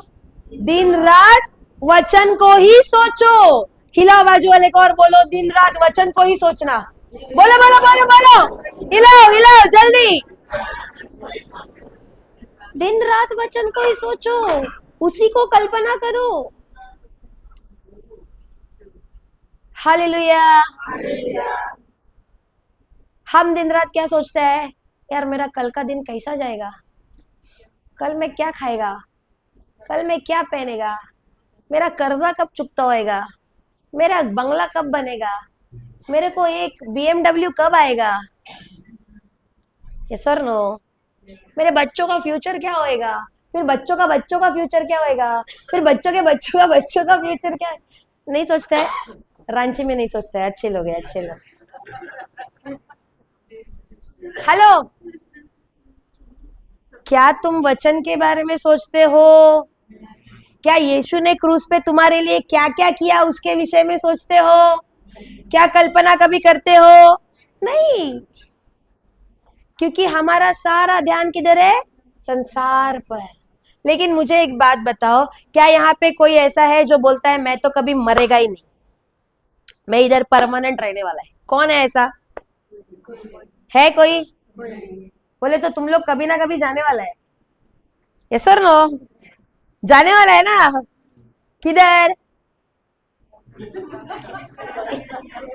दिन रात वचन को ही सोचो। हिलाओ बाजू वाले को और बोलो, दिन रात वचन को ही सोचना। बोलो बोलो बोलो बोलो, हिलाओ हिलाओ जल्दी। दिन रात वचन को ही सोचो, उसी को कल्पना करो। हालेलुया। हम दिन रात क्या सोचते हैं? यार मेरा कल का दिन कैसा जाएगा, कल मैं क्या खाएगा, कल मैं क्या पहनेगा, मेरा कर्जा कब चुकता होएगा, मेरा बंगला कब बनेगा, मेरे को एक BMW कब आएगा। यस और नो? मेरे बच्चों का फ्यूचर क्या होएगा, फिर बच्चों का फ्यूचर क्या होएगा, फिर बच्चों का फ्यूचर क्या। नहीं सोचते है? रांची में नहीं सोचते है। अच्छे लोग हैं, अच्छे लोग। हेलो, क्या तुम वचन के बारे में सोचते हो? क्या यीशु ने क्रूस पे तुम्हारे लिए क्या क्या किया उसके विषय में सोचते हो? क्या कल्पना कभी करते हो? नहीं, क्योंकि हमारा सारा ध्यान किधर है? संसार पर। लेकिन मुझे एक बात बताओ, क्या यहाँ पे कोई ऐसा है जो बोलता है मैं तो कभी मरेगा ही नहीं, मैं इधर परमानेंट रहने वाला है? कौन है ऐसा? है कोई? बोले तो तुम लोग कभी ना कभी जाने वाला है। यस और नो? जाने वाला है ना? किधर?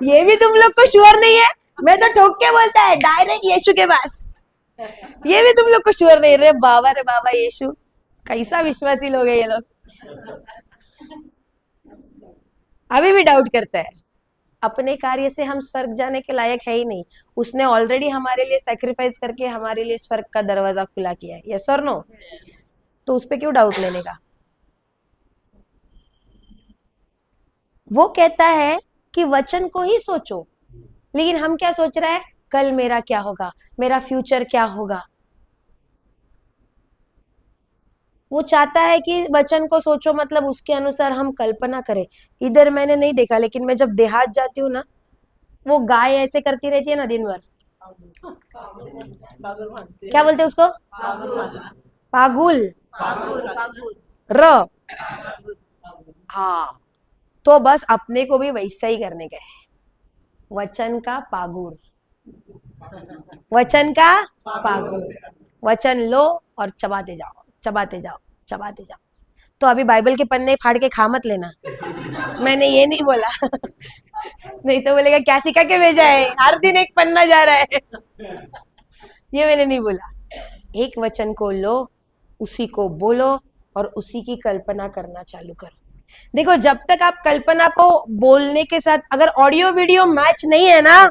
ये भी तुम लोग को श्योर नहीं है? मैं तो ठोक के बोलता है डायरेक्ट यीशु के पास। ये भी तुम लोग को श्योर नहीं? रे बाबा यीशु, कैसा विश्वासी लोग है ये लोग। अभी भी डाउट करते हैं। अपने कार्य से हम स्वर्ग जाने के लायक है ही नहीं। उसने ऑलरेडी हमारे लिए सैक्रिफाइस करके हमारे लिए स्वर्ग का दरवाजा खुला किया है। यस और नो? तो उस पर क्यों डाउट लेने का? वो कहता है कि वचन को ही सोचो, लेकिन हम क्या सोच रहे हैं? कल मेरा क्या होगा, मेरा फ्यूचर क्या होगा। वो चाहता है कि वचन को सोचो, मतलब उसके अनुसार हम कल्पना करें। इधर मैंने नहीं देखा, लेकिन मैं जब देहात जाती हूँ ना, वो गाय ऐसे करती रहती है ना दिन भर, क्या बोलते हैं उसको? पागुल। र। हाँ, तो बस अपने को भी वैसा ही करने का है, वचन का पागुर, वचन का पागुर। वचन लो और चबाते जाओ, चबाते जाओ, चबाते जाओ। तो अभी बाइबल के पन्ने फाड़ के खा मत लेना, मैंने ये नहीं बोला। नहीं तो बोलेगा क्या सिखा के भेजा है, हर दिन एक पन्ना जा रहा है। ये मैंने नहीं बोला। एक वचन को लो, उसी को बोलो और उसी की कल्पना करना चालू करो। देखो, जब तक आप कल्पना को बोलने के साथ, अगर ऑडियो वीडियो मैच नहीं है ना,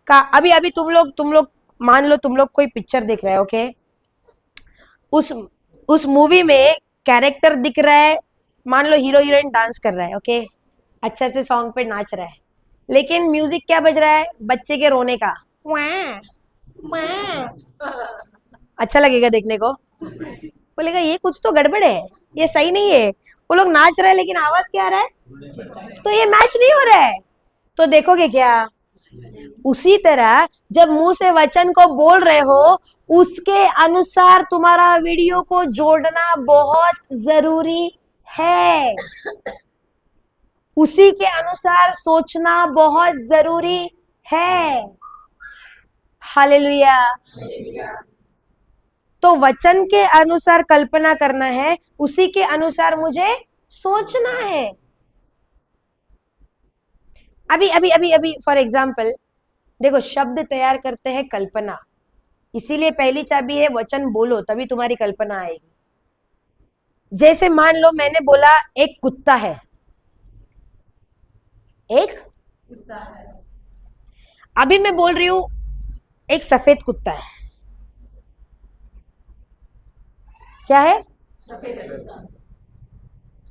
का अभी अभी तुम लोग मान लो तुम लोग कोई पिक्चर देख रहे हो, ओके, उस मूवी में कैरेक्टर दिख रहा है, मान लो हीरो हीरोइन डांस कर रहा है, ओके, अच्छे से सॉन्ग पे नाच रहा है, लेकिन म्यूजिक क्या बज रहा है? बच्चे के रोने का, वाह वाह। अच्छा लगेगा देखने को? बोलेगा ये कुछ तो गड़बड़ है, ये सही नहीं है। वो लोग नाच रहे हैं लेकिन आवाज क्या आ रहा है? तो ये मैच नहीं हो रहा है, तो देखोगे क्या? उसी तरह जब मुंह से वचन को बोल रहे हो, उसके अनुसार तुम्हारा वीडियो को जोड़ना बहुत जरूरी है, उसी के अनुसार सोचना बहुत जरूरी है। हालेलुया। तो वचन के अनुसार कल्पना करना है, उसी के अनुसार मुझे सोचना है। अभी अभी अभी अभी फॉर एग्जाम्पल देखो, शब्द तैयार करते हैं कल्पना, इसीलिए पहली चाबी है वचन बोलो, तभी तुम्हारी कल्पना आएगी। जैसे मान लो मैंने बोला एक कुत्ता है, एक, अभी मैं बोल रही हूं एक सफेद कुत्ता है, क्या है?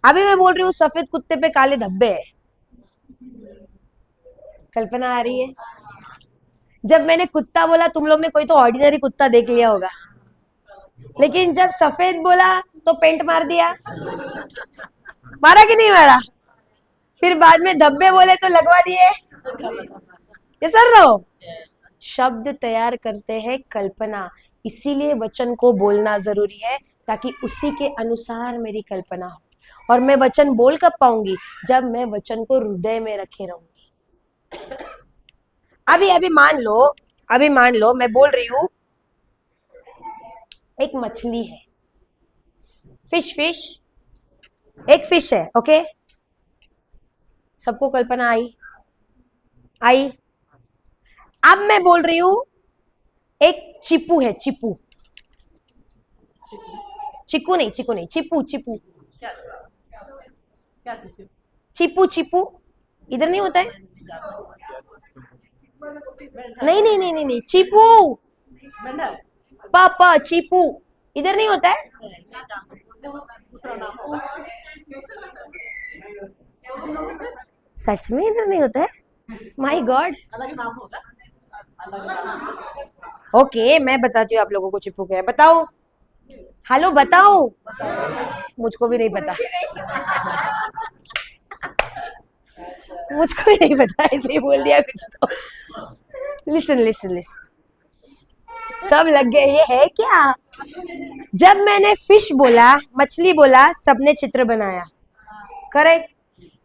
अभी मैं बोल रही हूँ सफेद कुत्ते पे काले धब्बे है, कल्पना आ रही है? जब मैंने कुत्ता बोला, तुम लोग ने कोई तो ऑर्डिनरी कुत्ता देख लिया होगा, लेकिन जब सफेद बोला तो पेंट मार दिया, मारा कि नहीं मारा? फिर बाद में धब्बे बोले तो लगवा दिए, ये सर रो। शब्द तैयार करते हैं कल्पना, इसीलिए वचन को बोलना जरूरी है, ताकि उसी के अनुसार मेरी कल्पना हो। और मैं वचन बोल कब पाऊंगी? जब मैं वचन को हृदय में रखे रहूंगी। अभी मान लो मैं बोल रही हूं एक मछली है, फिश फिश, एक फिश है, ओके, सबको कल्पना आई? आई। अब मैं बोल रही हूं एक चिपू है, चिपू, चिकू नहीं, चिकू नहीं, चिपू चिपू, चिपू चिपू, इधर नहीं होता है? नहीं नहीं नहीं नहीं नहीं, चिपू, पापा चिपू, इधर नहीं होता है? सच में इधर नहीं होता है? My God. ओके, मैं बताती हूँ आप लोगों को चिपू क्या है, बताओ, हेलो बताओ, मुझको भी नहीं पता, मुझको भी नहीं पता, इसलिए बोल दिया कुछ तो। लिसन लिसन लिसन, सब लग गए, ये है क्या? जब मैंने फिश बोला, मछली बोला, सबने चित्र बनाया, करेक्ट,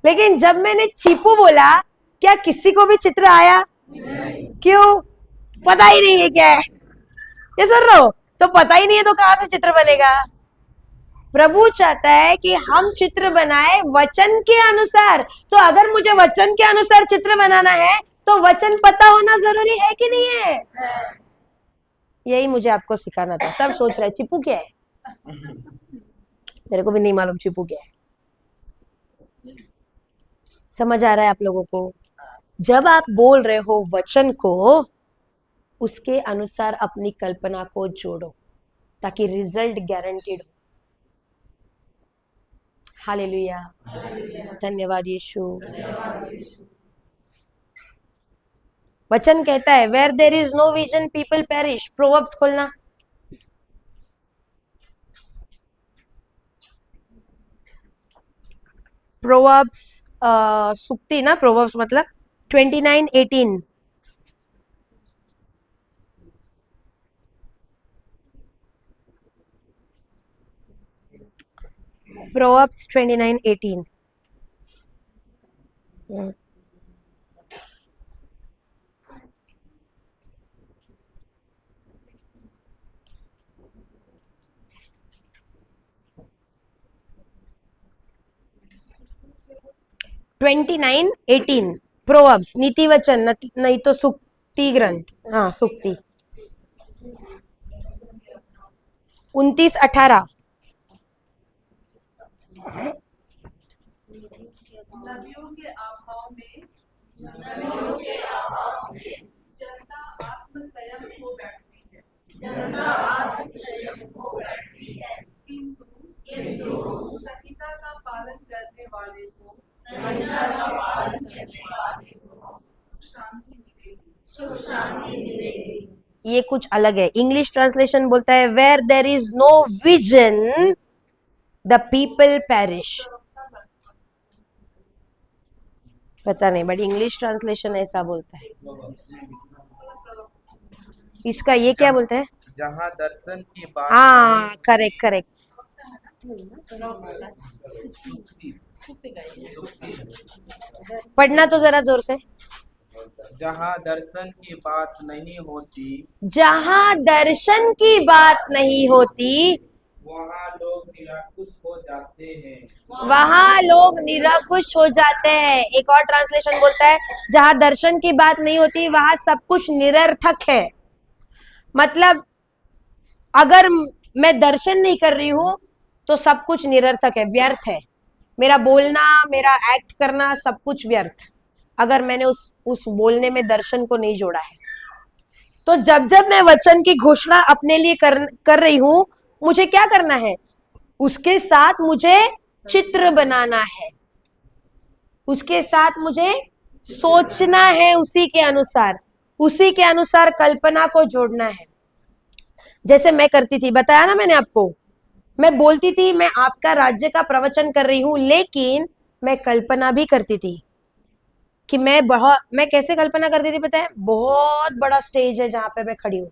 लेकिन जब मैंने चीपू बोला, क्या किसी को भी चित्र आया? क्यों? पता ही नहीं है क्या है, ये सुन रहे हो? तो पता ही नहीं है तो कहां से चित्र बनेगा? प्रभु चाहता है कि हम चित्र बनाए वचन के अनुसार, तो अगर मुझे वचन के अनुसार चित्र बनाना है तो वचन पता होना जरूरी है कि नहीं है? यही मुझे आपको सिखाना था। सब सोच रहे चिपू क्या है, मेरे को भी नहीं मालूम चिपू क्या है। समझ आ रहा है आप लोगों को? जब आप बोल रहे हो वचन को, उसके अनुसार अपनी कल्पना को जोड़ो, ताकि रिजल्ट गारंटीड हो। हालेलुया, धन्यवाद यीशु। वचन कहता है where there is no vision people perish. Proverbs खोलना, प्रोवर्ब्स सुक्ति ना, प्रोवर्ब्स मतलब 29:18. प्रोवर्ब्स 29:18. 29:18 प्रोवर्ब्स, नीति वचन, नहीं तो सुक्ति ग्रंथ. हाँ, सुक्ति. 29:18. नबियों के अभाव में जनता आत्मसंयम हो बैठती है, किंतु संहिता का पालन करने वाले को सुख शांति मिलेगी. ये कुछ अलग है. इंग्लिश ट्रांसलेशन बोलता है where there is no vision the people perish. पता नहीं, बट इंग्लिश ट्रांसलेशन ऐसा बोलता है. इसका ये क्या बोलता है? जहाँ दर्शन की बात. हाँ, करेक्ट करेक्ट. पढ़ना तो जरा जोर से. जहाँ दर्शन की बात नहीं होती, जहाँ दर्शन की बात नहीं होती, वहाँ लोग निराकुश हो जाते हैं. वहाँ लोग निराकुश हो जाते हैं. एक और ट्रांसलेशन बोलता है जहाँ दर्शन की बात नहीं होती वहाँ सब कुछ निरर्थक है. मतलब अगर मैं दर्शन नहीं कर रही हूँ तो सब कुछ निरर्थक है, व्यर्थ है. मेरा बोलना, मेरा एक्ट करना, सब कुछ व्यर्थ, अगर मैंने उस बोलने में दर्शन को नहीं जोड़ा है. तो जब जब मैं वचन की घोषणा अपने लिए कर रही हूं, मुझे क्या करना है? उसके साथ मुझे चित्र बनाना है, उसके साथ मुझे सोचना है, उसी के अनुसार कल्पना को जोड़ना है. जैसे मैं करती थी, बताया ना मैंने आपको, मैं बोलती थी मैं आपका राज्य का प्रवचन कर रही हूं, लेकिन मैं कल्पना भी करती थी कि मैं कैसे कल्पना करती थी पता है? बहुत बड़ा स्टेज है जहां पे मैं खड़ी हूँ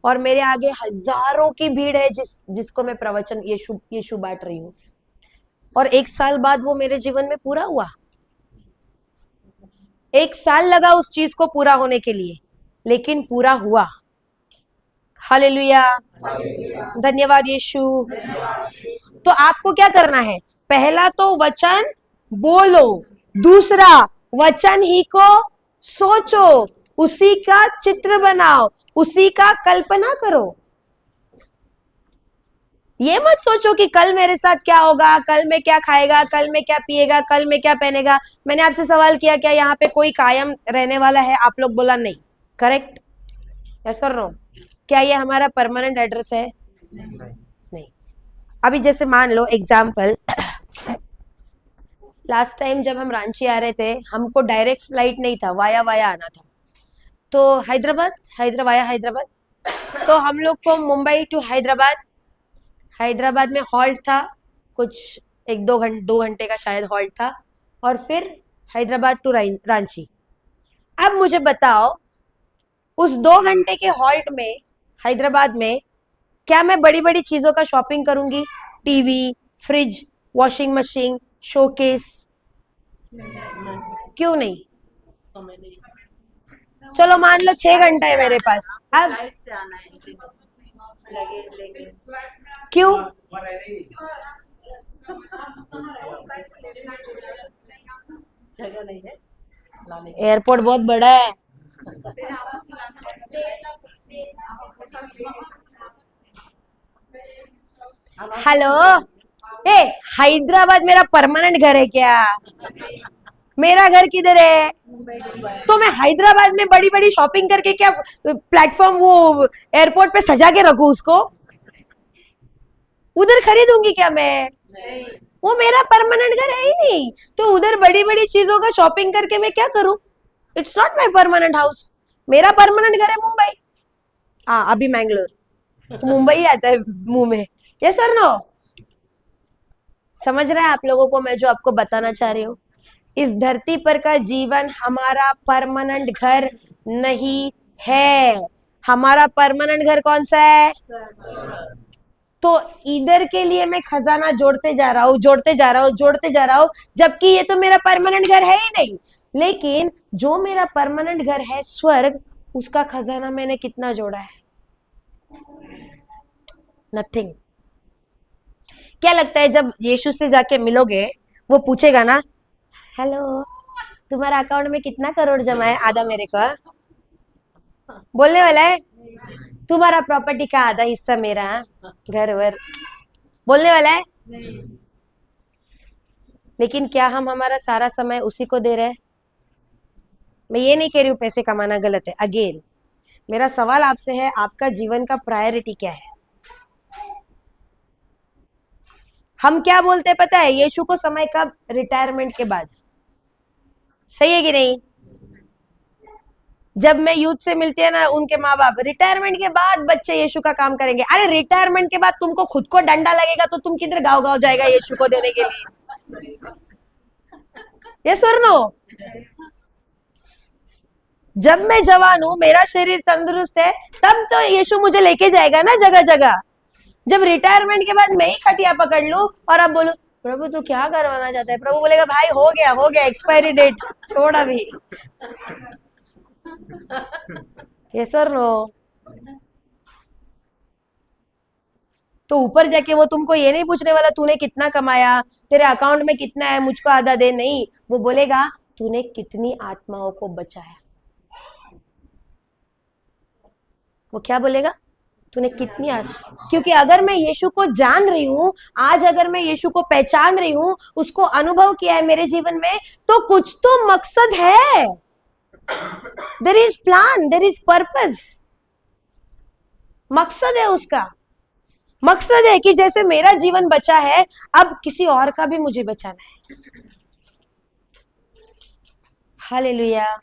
और मेरे आगे हजारों की भीड़ है जिसको मैं प्रवचन यीशु बांट रही हूँ. और 1 साल बाद वो मेरे जीवन में पूरा हुआ. 1 साल लगा उस चीज को पूरा होने के लिए, लेकिन पूरा हुआ. हालेलुया, धन्यवाद यीशु. तो आपको क्या करना है? पहला तो वचन बोलो, दूसरा वचन ही को सोचो, उसी का चित्र बनाओ, उसी का कल्पना करो. ये मत सोचो कि कल मेरे साथ क्या होगा, कल मैं क्या खाएगा, कल मैं क्या पिएगा, कल मैं क्या पहनेगा. मैंने आपसे सवाल किया क्या यहाँ पे कोई कायम रहने वाला है? आप लोग बोला नहीं. करेक्ट? यस और नो? क्या ये हमारा परमानेंट एड्रेस है? नहीं. अभी जैसे मान लो एग्जाम्पल, लास्ट टाइम जब हम रांची आ रहे थे, हमको डायरेक्ट फ्लाइट नहीं था, वाया आना था. तो हैदराबाद, तो हम लोग को मुंबई टू हैदराबाद में हॉल्ट था, कुछ 2 घंटे का शायद हॉल्ट था, और फिर हैदराबाद टू रांची. अब मुझे बताओ, उस 2 घंटे के हॉल्ट में हैदराबाद में क्या मैं बड़ी बड़ी चीजों का शॉपिंग करूंगी? TV, fridge, washing machine, showcase? क्यों नहीं? चलो मान लो 6 घंटा है मेरे पास. अब फ्लाइट से आना है, लगेज लेके. क्यों? जगह नहीं है. एयरपोर्ट बहुत बड़ा है. फिर आपको खिलाना है. हेलो, ए हैदराबाद मेरा परमानेंट घर है क्या? मेरा घर किधर है? तो मैं हैदराबाद में बड़ी बड़ी शॉपिंग करके क्या प्लेटफॉर्म वो एयरपोर्ट पे सजा के रखूं उसको? उधर खरीदूंगी क्या मैं? वो मेरा परमानेंट घर है ही नहीं, तो उधर बड़ी बड़ी चीजों का शॉपिंग करके मैं क्या करूं? It's not my permanent house. मेरा परमानेंट घर है मुंबई. हाँ, अभी मैंगलोर, मुंबई आता है मुंह में. यस और नो? समझ रहा है आप लोगों को मैं जो आपको बताना चाह रही हूँ? इस धरती पर का जीवन हमारा परमानेंट घर नहीं है। हमारा परमानेंट घर कौन सा है? तो इधर के लिए मैं खजाना जोड़ते जा रहा हूँ, जोड़ते जा रहा हूँ, जोड़ते जा रहा हूँ, जबकि ये तो मेरा परमानेंट घर है ही नहीं। लेकिन जो मेरा परमानेंट घर है स्वर्ग, उसका खजाना मैंने कितना जोड़ा है? नथिंग। क्या लगता है जब यीशु से जाके मिलोगे, वो पूछेगा ना, हेलो तुम्हारा अकाउंट में कितना करोड़ जमा है? आधा मेरे को। बोलने वाला है तुम्हारा प्रॉपर्टी का आधा हिस्सा मेरा, घर वर। बोलने वाला है? लेकिन क्या हम हमारा सारा समय उसी को दे रहे हैं? मैं ये नहीं कह रही हूँ पैसे कमाना गलत है। अगेन मेरा सवाल आपसे है, आपका जीवन का प्रायोरिटी क्या है? हम क्या बोलते हैं पता है? यीशु को समय कब? रिटायरमेंट के बाद। सही है कि नहीं? जब मैं यूथ से मिलती है ना, उनके माँ बाप रिटायरमेंट के बाद बच्चे यीशु का काम करेंगे। अरे रिटायरमेंट के बाद तुमको खुद को डंडा लगेगा तो तुम किधर गाँव गाँव जाएगा यीशु को देने के लिए? यस और नो? जब मैं जवान हूं, मेरा शरीर तंदुरुस्त है, तब तो यीशु मुझे लेके जाएगा ना जगह जगह। जब रिटायरमेंट के बाद मैं ही खटिया पकड़ लूं और अब बोलूं प्रभु तू क्या करवाना चाहता है, प्रभु बोलेगा भाई हो गया एक्सपायरी डेट छोड़ अभी। यस और नो? तो ऊपर जाके वो तुमको ये नहीं पूछने वाला तूने कितना कमाया, तेरे अकाउंट में कितना है, मुझको आधा दे। नहीं, वो बोलेगा तूने कितनी आत्माओं को बचाया। वो क्या बोलेगा? तूने कितनी क्योंकि अगर मैं यीशु को जान रही हूं, आज अगर मैं यीशु को पहचान रही हूं, उसको अनुभव किया है मेरे जीवन में, तो कुछ तो मकसद है। There is plan, there is purpose. मकसद है उसका। मकसद है कि जैसे मेरा जीवन बचा है, अब किसी और का भी मुझे बचाना है। हालेलुया।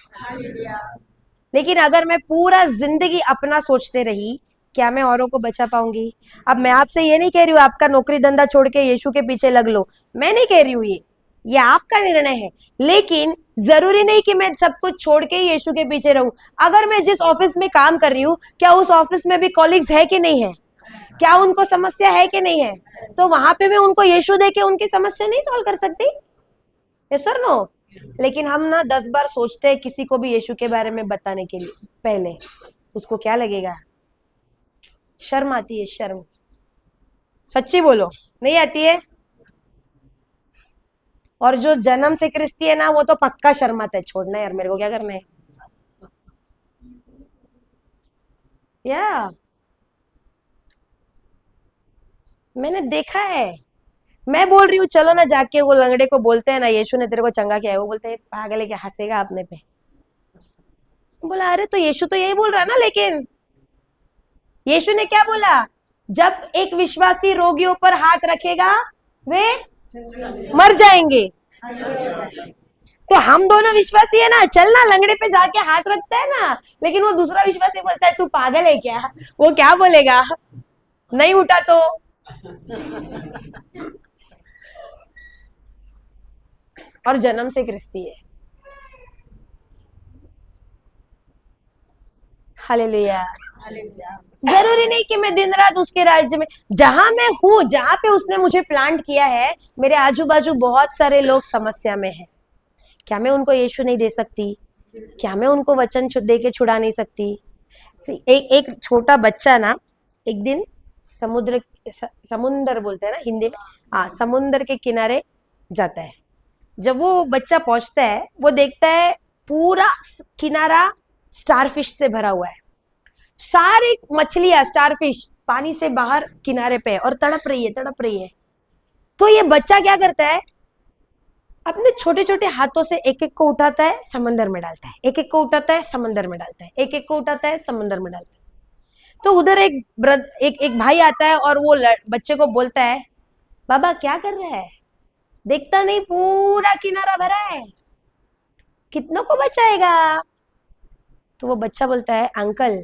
लेकिन अगर मैं पूरा जिंदगी अपना सोचते रही, क्या मैं औरों को बचा पाऊंगी? अब मैं आपसे ये नहीं कह रही हूँ आपका नौकरी धंधा छोड़ के यीशु के पीछे लग लो, मैं नहीं कह रही हूँ, ये आपका निर्णय है। लेकिन जरूरी नहीं कि मैं सब कुछ छोड़ के ही यीशु के पीछे रहूं। अगर मैं जिस ऑफिस में काम कर रही हूँ, क्या उस ऑफिस में भी कॉलीग्स है कि नहीं है? क्या उनको समस्या है कि नहीं है? तो वहां पे मैं उनको यीशु दे के उनकी समस्या नहीं सॉल्व कर सकती? यस और नो? लेकिन हम ना 10 बार सोचते हैं किसी को भी यीशु के बारे में बताने के लिए पहले। उसको क्या लगेगा? शर्म आती है, शर्म। सच्ची बोलो, नहीं आती है? और जो जन्म से क्रिस्ती है ना, वो तो पक्का शर्माता है। छोड़ना यार, मेरे को क्या करना है। या मैंने देखा है। मैं बोल रही हूँ चलो ना जाके वो लंगड़े को बोलते हैं ना यीशु ने तेरे को चंगा किया है, वो बोलते हैं पागल है क्या, हंसेगा अपने पे। बोला अरे तो यीशु तो यही बोल रहा ना। लेकिन यीशु ने क्या बोला? जब एक विश्वासी रोगियों पर हाथ रखेगा वे मर जाएंगे। तो हम दोनों विश्वासी है ना, चल ना लंगड़े पे जाके हाथ रखता है ना। लेकिन वो दूसरा विश्वासी बोलता है तू पागल है क्या? वो क्या बोलेगा? नहीं उठा तो? और जन्म से क्रिस्ती है। हालेलुया। जरूरी नहीं कि मैं दिन रात उसके राज्य में, जहां मैं हूं, जहां पे उसने मुझे प्लांट किया है, मेरे आजू बाजू बहुत सारे लोग समस्या में हैं। क्या मैं उनको यीशु नहीं दे सकती? क्या मैं उनको वचन दे के छुड़ा नहीं सकती? एक छोटा बच्चा ना एक दिन समुंदर बोलते हैं ना हिंदी में, हाँ, समुंदर के किनारे जाता है। जब वो बच्चा पहुंचता है, वो देखता है पूरा किनारा स्टारफिश से भरा हुआ है। सारी मछलियां स्टारफिश पानी से बाहर किनारे पे है और तड़प रही है, तड़प रही है। तो ये बच्चा क्या करता है? अपने छोटे छोटे हाथों से एक एक को उठाता है, समंदर में डालता है, एक एक को उठाता है, समंदर में डालता है, एक एक को उठाता है, समंदर में डालता है। तो उधर एक भाई आता है और वो बच्चे को बोलता है बाबा क्या कर रहा है? देखता नहीं पूरा किनारा भरा है, कितनों को बचाएगा? तो वो बच्चा बोलता है अंकल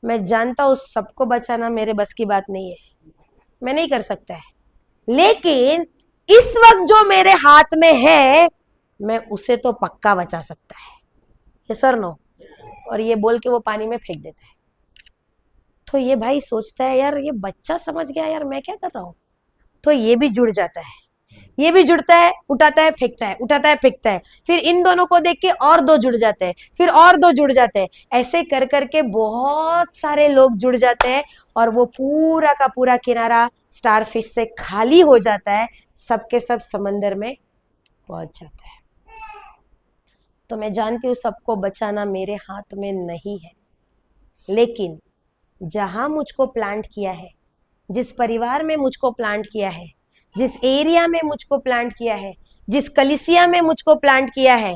मैं जानता हूँ सबको बचाना मेरे बस की बात नहीं है, मैं नहीं कर सकता है, लेकिन इस वक्त जो मेरे हाथ में है मैं उसे तो पक्का बचा सकता है, ये सर नो। और ये बोल के वो पानी में फेंक देता है। तो ये भाई सोचता है यार ये बच्चा समझ गया यार मैं क्या कर रहा हूं, तो ये भी जुड़ जाता है, ये भी जुड़ता है, उठाता है फेंकता है, उठाता है फेंकता है। फिर इन दोनों को देख के और दो जुड़ जाते हैं, फिर और दो जुड़ जाते हैं। ऐसे कर करके बहुत सारे लोग जुड़ जाते हैं और वो पूरा का पूरा किनारा स्टारफिश से खाली हो जाता है, सबके सब समंदर में पहुंच जाता है। तो मैं जानती हूँ सबको बचाना मेरे हाथ में नहीं है, लेकिन जहां मुझको प्लांट किया है, जिस परिवार में मुझको प्लांट किया है, जिस एरिया में मुझको प्लांट किया है, जिस कलिसिया में मुझको प्लांट किया है,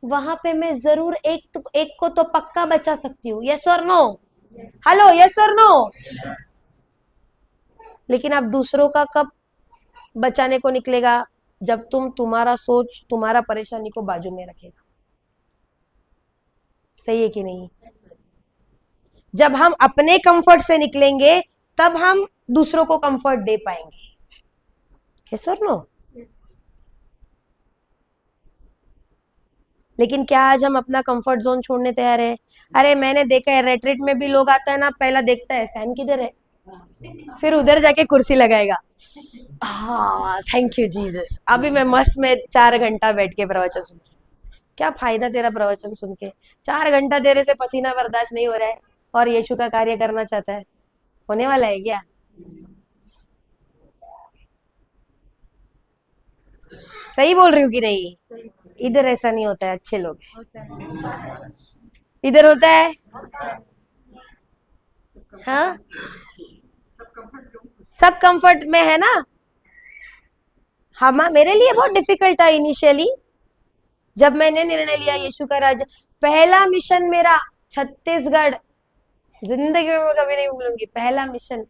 वहां पे मैं जरूर एक को तो पक्का बचा सकती हूँ। यस और नो? हेलो, यस और नो? लेकिन अब दूसरों का कब बचाने को निकलेगा? जब तुम्हारा सोच तुम्हारा परेशानी को बाजू में रखेगा। सही है कि नहीं? जब हम अपने कंफर्ट से निकलेंगे तब हम दूसरों को कंफर्ट दे पाएंगे। यस और नो? लेकिन क्या आज हम अपना कंफर्ट जोन छोड़ने तैयार है? अरे मैंने देखा है रेट्रीट में भी लोग आता है ना, पहला देखता है फैन किधर है, फिर उधर जाके कुर्सी लगाएगा। हाँ थैंक यू जीसस, अभी मैं मस्त में 4 घंटा बैठ के प्रवचन सुन। क्या फायदा तेरा प्रवचन सुन के? 4 घंटा तेरे से पसीना बर्दाश्त नहीं हो रहा है और यीशु का कार्य करना चाहता है, होने वाला है क्या? सही बोल रही हूँ कि नहीं? इधर ऐसा नहीं होता है, अच्छे लोग हैं। इधर होता है हाँ, सब कंफर्ट में है ना। हम मेरे लिए बहुत डिफिकल्ट था इनिशियली, जब मैंने निर्णय लिया यीशु का राज्य। पहला मिशन मेरा छत्तीसगढ़, जिंदगी में मैं कभी नहीं भूलूंगी। पहला मिशन,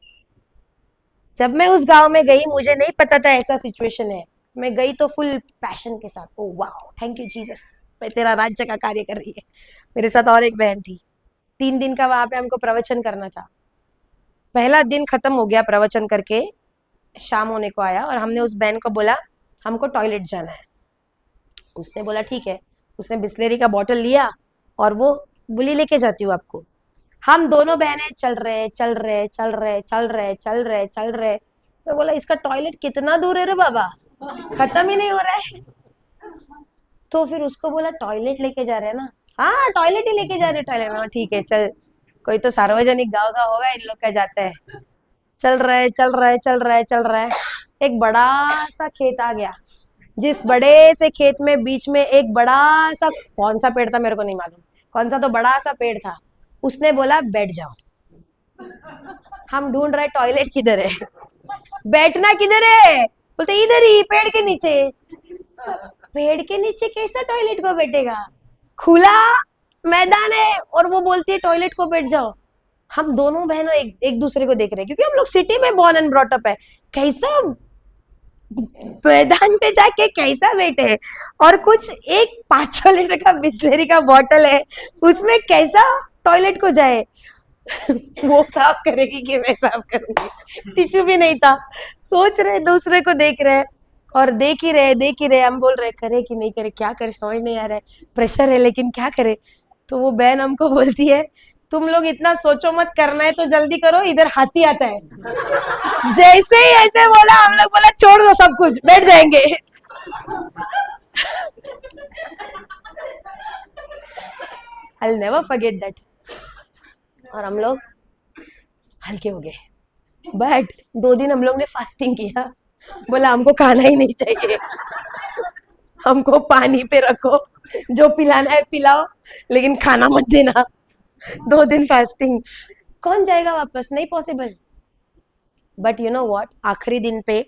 जब मैं उस गांव में गई, मुझे नहीं पता था ऐसा सिचुएशन है। मैं गई तो फुल पैशन के साथ, ओ वाह थैंक यू जीसस, मैं तेरा राज्य का कार्य कर रही है। मेरे साथ और एक बहन थी, 3 दिन का वहां पे हमको प्रवचन करना था। पहला दिन खत्म हो गया प्रवचन करके, शाम होने को आया और हमने उस बहन को बोला हमको टॉयलेट जाना है। उसने बोला ठीक है। उसने बिस्लेरी का बॉटल लिया और वो बोली लेके जाती हूँ आपको। हम दोनों बहनें चल रहे चल रहे चल रहे चल रहे चल रहे चल रहे। तो बोला इसका टॉयलेट कितना दूर है रे बाबा, खत्म ही नहीं हो रहा है। तो फिर उसको बोला टॉयलेट लेके जा रहे हैं ना? हाँ टॉयलेट ही लेके जा रहे, टॉयलेट में। ठीक है चल, कोई तो सार्वजनिक गाँव का होगा, इन लोग का जाता है। चल रहे चल रहे चल रहे चल रहे, एक बड़ा सा खेत आ गया। जिस बड़े से खेत में बीच में एक बड़ा सा, कौन सा पेड़ था मेरे को नहीं मालूम, कौन सा तो बड़ा सा पेड़ था। उसने बोला बैठ जाओ। हम ढूंढ रहे टॉयलेट किधर है, बैठना किधर है? बोलते इधर ही पेड़ के नीचे। पेड़ के नीचे कैसा टॉयलेट को बैठेगा? खुला मैदान है और वो बोलती है टॉयलेट को बैठ जाओ। हम दोनों बहनों एक दूसरे को देख रहे हैं, क्योंकि हम लोग सिटी में बॉर्न एंड ब्रॉट अप है। कैसा मैदान पे जाके कैसा बैठे, और कुछ एक 500 लीटर का बिस्लेरी का बॉटल है, उसमें कैसा टॉयलेट को जाए? वो साफ करेगी कि मैं साफ करूंगी? टिश्यू भी नहीं था। सोच रहे, दूसरे को देख रहे और देख ही रहे। हम बोल रहे करे कि नहीं करे, क्या करे समझ नहीं आ रहा है, प्रेशर है लेकिन क्या करे। तो वो बहन हमको बोलती है तुम लोग इतना सोचो मत, करना है तो जल्दी करो, इधर हाथी आता है। जैसे ही ऐसे बोला, हम लोग बोला छोड़ दो सब कुछ, बैठ जाएंगे। I'll never forget that। और हम लोग हल्के हो गए। बट 2 दिन हम लोग ने फास्टिंग किया, बोला हमको खाना ही नहीं चाहिए, हमको पानी पे रखो, जो पिलाना है पिलाओ, लेकिन खाना मत देना। 2 दिन फास्टिंग, कौन जाएगा वापस? नहीं possible. But you know what, आखिरी दिन पे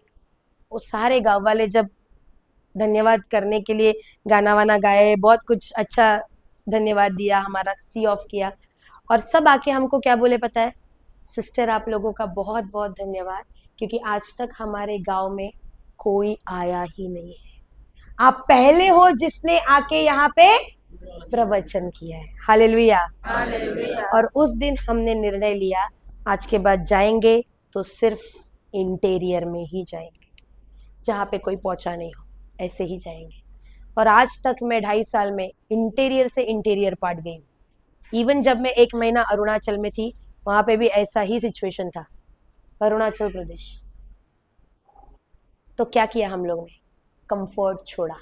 वो सारे गांव वाले जब धन्यवाद करने के लिए गाना वाना गाए, बहुत कुछ अच्छा धन्यवाद दिया, हमारा सी ऑफ किया, और सब आके हमको क्या बोले पता है? सिस्टर आप लोगों का बहुत बहुत धन्यवाद, क्योंकि आज तक हमारे गांव में कोई आया ही नहीं है, आप पहले हो जिसने आके यहाँ पे प्रवचन किया है। हालेलुया। और उस दिन हमने निर्णय लिया आज के बाद जाएंगे तो सिर्फ इंटीरियर में ही जाएंगे, जहाँ पे कोई पहुंचा नहीं हो, ऐसे ही जाएंगे। और आज तक मैं 2.5 साल में इंटीरियर से इंटीरियर पार्ट गई हूँ। इवन जब मैं 1 महीना अरुणाचल में थी, वहां पे भी ऐसा ही सिचुएशन था, अरुणाचल प्रदेश। तो क्या किया हम लोग ने? कंफर्ट छोड़ा।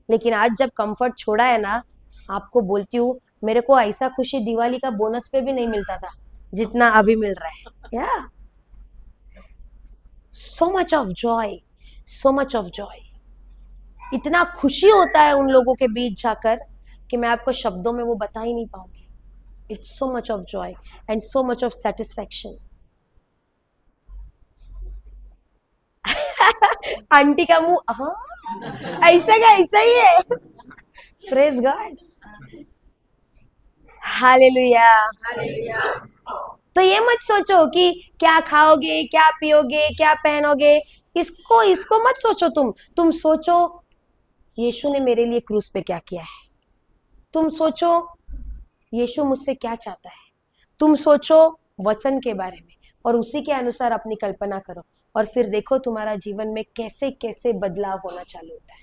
लेकिन आज जब कंफर्ट छोड़ा है ना, आपको बोलती हूँ, मेरे को ऐसा खुशी दिवाली का बोनस पे भी नहीं मिलता था जितना अभी मिल रहा है। या so much of Joy, so much of Joy. इतना खुशी होता है उन लोगों के बीच जाकर कि मैं आपको शब्दों में वो बता ही नहीं पाऊंगी। It's so much of Joy and so much of satisfaction. Aunty का मुंह, हाँ ऐसा का ऐसा ही है। Praise God, hallelujah. तो ये मत सोचो कि क्या खाओगे, क्या पियोगे, क्या पहनोगे, इसको इसको मत सोचो। तुम सोचो यीशु ने मेरे लिए क्रूस पे क्या किया है। तुम सोचो यीशु मुझसे क्या चाहता है। तुम सोचो वचन के बारे में और उसी के अनुसार अपनी कल्पना करो, और फिर देखो तुम्हारा जीवन में कैसे कैसे बदलाव होना चालू होता है।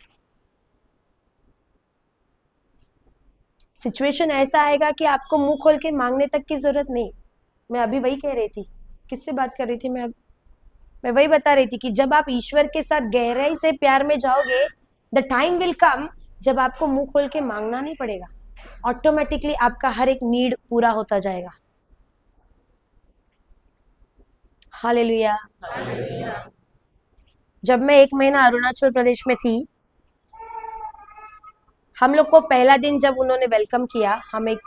सिचुएशन ऐसा आएगा कि आपको मुंह खोल के मांगने तक की जरूरत नहीं। मैं अभी वही कह रही थी, किससे बात कर रही थी मैं वही बता रही थी कि जब आप ईश्वर के साथ गहराई से प्यार में जाओगे, द टाइम विल कम जब आपको मुंह खोल के मांगना नहीं पड़ेगा। ऑटोमेटिकली आपका हर एक नीड पूरा होता जाएगा। हालेलुया। जब मैं 1 महीना अरुणाचल प्रदेश में थी, हम लोग को पहला दिन जब उन्होंने वेलकम किया, हम एक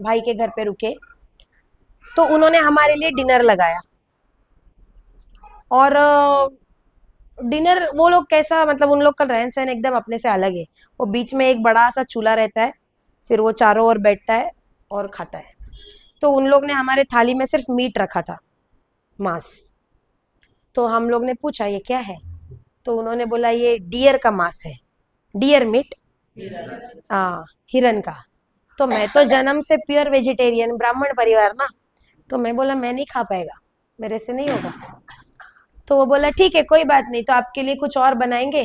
भाई के घर पे रुके, तो उन्होंने हमारे लिए डिनर लगाया। और डिनर वो लोग कैसा, मतलब उन लोग का रहन सहन एकदम अपने से अलग है। वो बीच में एक बड़ा सा चूल्हा रहता है, फिर वो चारों ओर बैठता है और खाता है। तो उन लोग ने हमारे थाली में सिर्फ मीट रखा था, मांस। तो हम लोग ने पूछा ये क्या है, तो उन्होंने बोला ये डियर का मांस है, डियर मीट, हाँ हिरन का। तो मैं तो जन्म से प्योर वेजिटेरियन, ब्राह्मण परिवार ना, तो मैं बोला मैं नहीं खा पाएगा, मेरे से नहीं होगा। तो वो बोला ठीक है कोई बात नहीं, तो आपके लिए कुछ और बनाएंगे।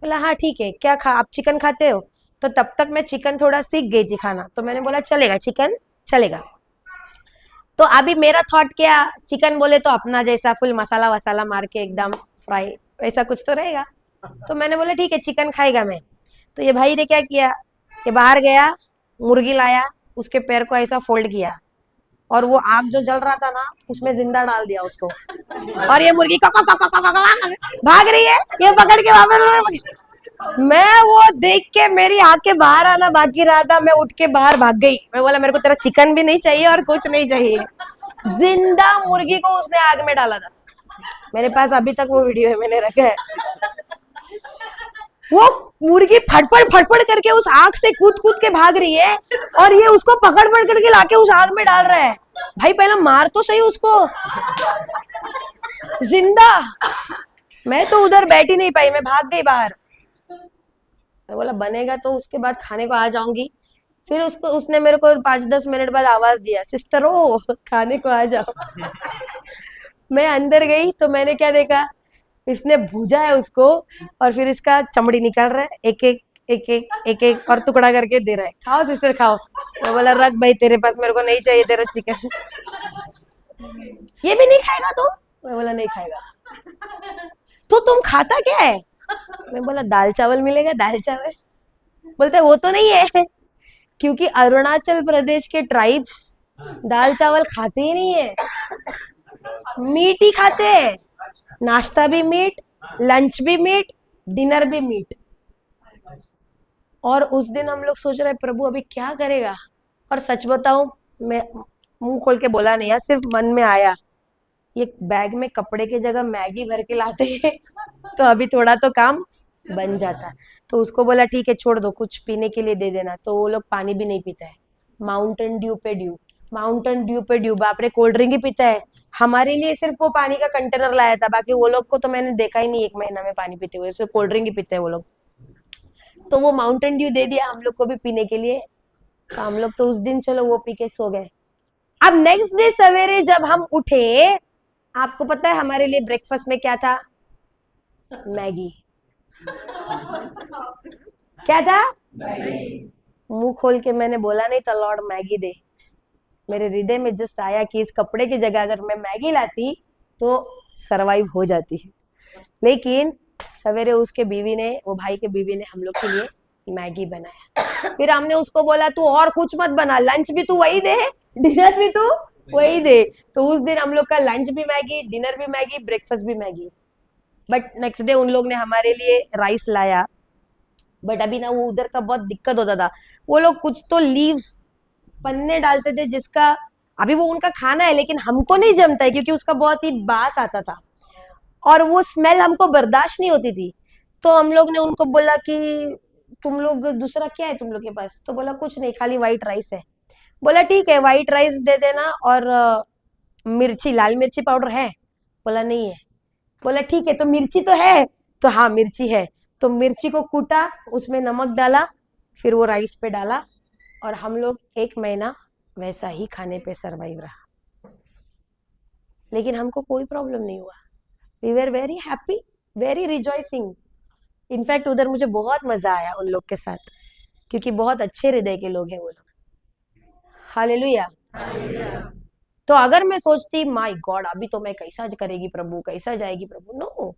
बोला हाँ ठीक है, क्या खा, आप चिकन खाते हो? तो तब तक मैं चिकन थोड़ा सीख गई थी खाना, तो मैंने बोला चलेगा, चिकन चलेगा। तो अभी मेरा थॉट क्या, चिकन बोले तो अपना जैसा फुल मसाला वसाला मार के एकदम फ्राई वैसा कुछ तो रहेगा। तो मैंने बोला ठीक है चिकन खाएगा मैं। तो ये भाई ने क्या किया, ये बाहर गया, मुर्गी लाया, उसके पैर को ऐसा फोल्ड किया, और वो आग जो जल रहा था ना उसमें जिंदा डाल दिया उसको। और ये मुर्गी भाग रही है, ये पकड़ के वापस। मैं वो देख के मेरी आंखें बाहर आना बाकी रहा था, मैं उठ के बाहर भाग गई। मैं बोला मेरे को तेरा चिकन भी नहीं चाहिए और कुछ नहीं चाहिए। जिंदा मुर्गी को उसने आग में डाला था। मेरे पास अभी तक वो वीडियो है, मैंने रखा है। वो मुर्गी फटफट फटफट करके उस आग से कूद कूद के भाग रही है, और ये उसको पकड़ पकड़ करके लाके उस आग में डाल रहा है। भाई पहले मार तो सही उसको, जिंदा। मैं तो उधर बैठ ही नहीं पाई, मैं भाग गई बाहर। मैं बोला बनेगा तो उसके बाद खाने को आ जाऊंगी। फिर उसने मेरे को 5-10 मिनट बाद आवाज दिया, सिस्टरो खाने को आ जाओ। मैं अंदर गई तो मैंने क्या देखा, इसने भूजा है उसको, और फिर इसका चमड़ी निकाल रहा है, एक एक एक एक एक एक और टुकड़ा करके दे रहा है, खाओ सिस्टर खाओ। मैं बोला रख भाई तेरे पास, मेरे को नहीं चाहिए तेरा चिकन। ये भी नहीं खाएगा तो? मैं बोला नहीं खाएगा। तो तुम खाता क्या है? मैं बोला दाल चावल मिलेगा, दाल चावल। बोलते वो तो नहीं है, क्योंकि अरुणाचल प्रदेश के ट्राइब्स दाल चावल खाते ही नहीं है, मीट ही खाते हैं। नाश्ता भी मीट, लंच भी मीट, डिनर भी मीट। और उस दिन हम लोग सोच रहे प्रभु अभी क्या करेगा। और सच बताऊं, मैं मुंह खोल के बोला नहीं यार, सिर्फ मन में आया ये बैग में कपड़े की जगह मैगी भर के लाते हैं तो अभी थोड़ा तो काम बन जाता। तो उसको बोला ठीक है छोड़ दो, कुछ पीने के लिए दे देना। तो वो लोग पानी भी नहीं पीता है, माउंटेन ड्यू पे ड्यू, माउंटेन ड्यू पे ड्यू। बाप रे, कोल्ड ड्रिंक ही पीता है। हमारे लिए सिर्फ वो पानी का कंटेनर लाया था, बाकी वो लोग को तो मैंने देखा ही नहीं 1 महीना में पानी पीते हुए, सिर्फ कोल्ड ड्रिंक ही पीते हैं वो लोग। तो वो माउंटेन ड्यू दे दिया हम लोग को भी पीने के लिए। तो हम लोग तो उस दिन चलो वो पी के सो गए। अब नेक्स्ट डे सवेरे जब हम उठे, आपको पता है हमारे लिए ब्रेकफास्ट में क्या था? मैगी। क्या था? मुंह खोल के मैंने बोला नहीं था लॉर्ड मैगी दे। मेरे हृदय में जस्ट आया कि इस कपड़े की जगह अगर मैं मैगी लाती तो सरवाइव हो जाती। लेकिन सवेरे उसके बीवी ने, वो भाई के बीवी ने हम लोग के लिए मैगी बनाया। फिर हमने उसको बोला तू और कुछ मत बना, लंच भी तू वही दे, डिनर भी तू वही दे। तो उस दिन हम लोग का लंच भी मैगी, डिनर भी मैगी, ब्रेकफास्ट भी मैगी। बट नेक्स्ट डे उन लोग ने हमारे लिए राइस लाया। बट अभी ना वो उधर का बहुत दिक्कत होता था, वो लोग कुछ तो लीव्स पन्ने डालते थे जिसका, अभी वो उनका खाना है लेकिन हमको नहीं जमता है क्योंकि उसका बहुत ही बास आता था और वो स्मेल हमको बर्दाश्त नहीं होती थी। तो हम लोग ने उनको बोला कि तुम लोग दूसरा क्या है तुम लोग के पास? तो बोला कुछ नहीं, खाली व्हाइट राइस है। बोला ठीक है व्हाइट राइस दे देना और मिर्ची, लाल मिर्ची पाउडर है? बोला नहीं है। बोला ठीक है तो मिर्ची तो है? तो हाँ मिर्ची है। तो मिर्ची को कूटा, उसमें नमक डाला, फिर वो राइस पे डाला और हम लोग 1 महीना वैसा ही खाने पे सरवाइव रहा। लेकिन हमको कोई प्रॉब्लम नहीं हुआ। We were very happy, very rejoicing. In fact उधर मुझे बहुत मजा आया उन लोग के साथ क्योंकि बहुत अच्छे हृदय के लोग हैं वो लोग। हालेलुया। तो अगर मैं सोचती माय गॉड अभी तो मैं कैसा करेगी प्रभु, कैसा जाएगी प्रभु, नो,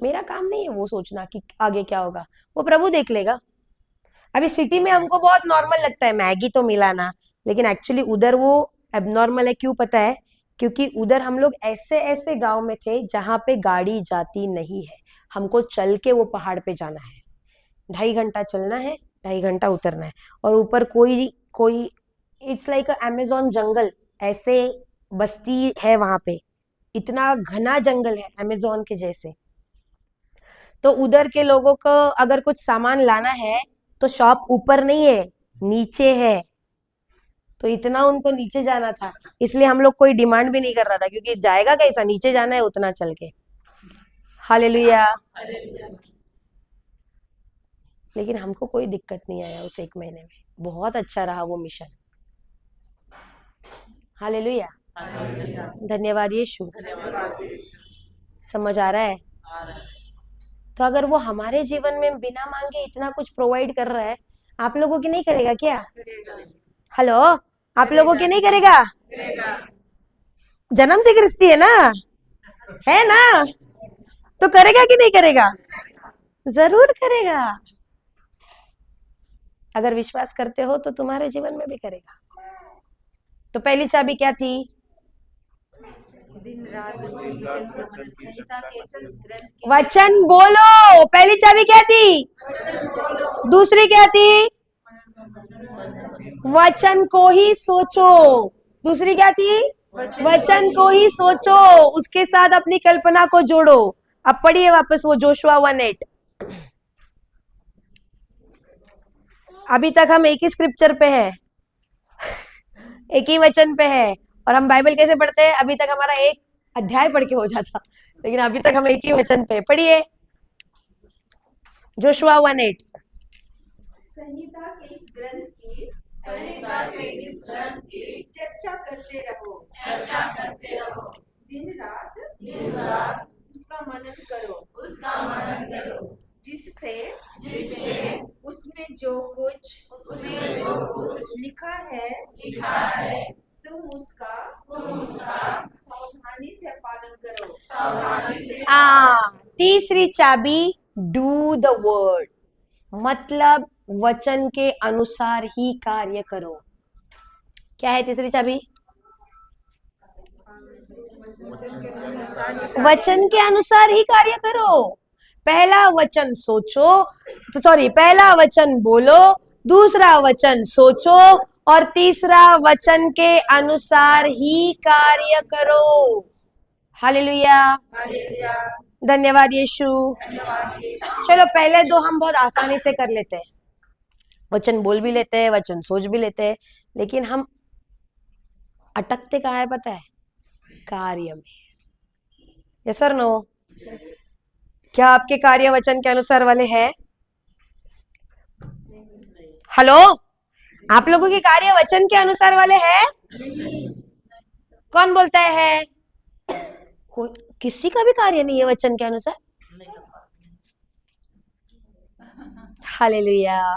मेरा काम नहीं है वो सोचना कि आगे क्या होगा, वो प्रभु देख लेगा। अभी सिटी में हमको बहुत नॉर्मल लगता है मैगी तो मिलाना, लेकिन एक्चुअली उधर वो एबनॉर्मल है। क्यों पता है? क्योंकि उधर हम लोग ऐसे ऐसे गांव में थे जहां पे गाड़ी जाती नहीं है, हमको चल के वो पहाड़ पे जाना है, 2.5 घंटा चलना है, 2.5 घंटा उतरना है। और ऊपर कोई कोई, इट्स लाइक अमेजोन जंगल, ऐसे बस्ती है वहां पे, इतना घना जंगल है अमेजोन के जैसे। तो उधर के लोगों को अगर कुछ सामान लाना है तो शॉप ऊपर नहीं है, नीचे है। तो इतना उनको नीचे जाना था, इसलिए हम लोग कोई डिमांड भी नहीं कर रहा था क्योंकि जाएगा कैसा, नीचे जाना है उतना चल के। हालेलुया। लेकिन हमको कोई दिक्कत नहीं आया उस 1 महीने में, बहुत अच्छा रहा वो मिशन। हालेलुया। धन्यवाद यीशु। समझ आ रहा है? तो अगर वो हमारे जीवन में बिना मांगे इतना कुछ प्रोवाइड कर रहा है, आप लोगों की नहीं करेगा क्या? हेलो, आप लोगों की नहीं करेगा? जन्म से क्रिस्ती है ना? तो करेगा कि नहीं करेगा? जरूर करेगा। अगर विश्वास करते हो तो तुम्हारे जीवन में भी करेगा। तो पहली चाबी क्या थी? दिन रात वचन को मनन, संहिता के ग्रंथ के वचन बोलो। पहली चाबी क्या थी? दूसरी क्या थी? वचन को ही सोचो। दूसरी क्या थी? वचन को ही सोचो, उसके साथ अपनी कल्पना को जोड़ो। अब पढ़िए वापस वो जोशुआ 1:8। अभी तक हम एक ही स्क्रिप्चर पे है, एक ही वचन पे है। और हम बाइबल कैसे पढ़ते हैं? अभी तक हमारा एक अध्याय पढ़ के हो जाता, लेकिन अभी तक हम एक ही वचन पे। पढ़िए जोशुआ 1:8। संहिता के इस ग्रंथ की चर्चा करते रहो, दिन रात उसका मनन करो, जिससे उसमें जो कुछ लिखा है तुम उसका सावधानी से पालन करो। तीसरी चाबी डू द वर्ड, मतलब वचन के अनुसार ही कार्य करो। क्या है तीसरी चाबी? वचन के अनुसार ही कार्य करो। पहला वचन सोचो, पहला वचन बोलो, दूसरा वचन सोचो और तीसरा वचन के अनुसार ही कार्य करो। हालेलुया। धन्यवाद यीशु। चलो पहले दो हम बहुत आसानी से कर लेते हैं, वचन बोल भी लेते हैं, वचन सोच भी लेते हैं, लेकिन हम अटकते कहाँ है पता है? कार्य में। यस और नो? क्या आपके कार्य वचन के अनुसार वाले हैं? हेलो, आप लोगों के कार्य वचन के अनुसार वाले हैं? कौन बोलता है? किसी का भी कार्य नहीं है वचन के अनुसार। हालेलुया।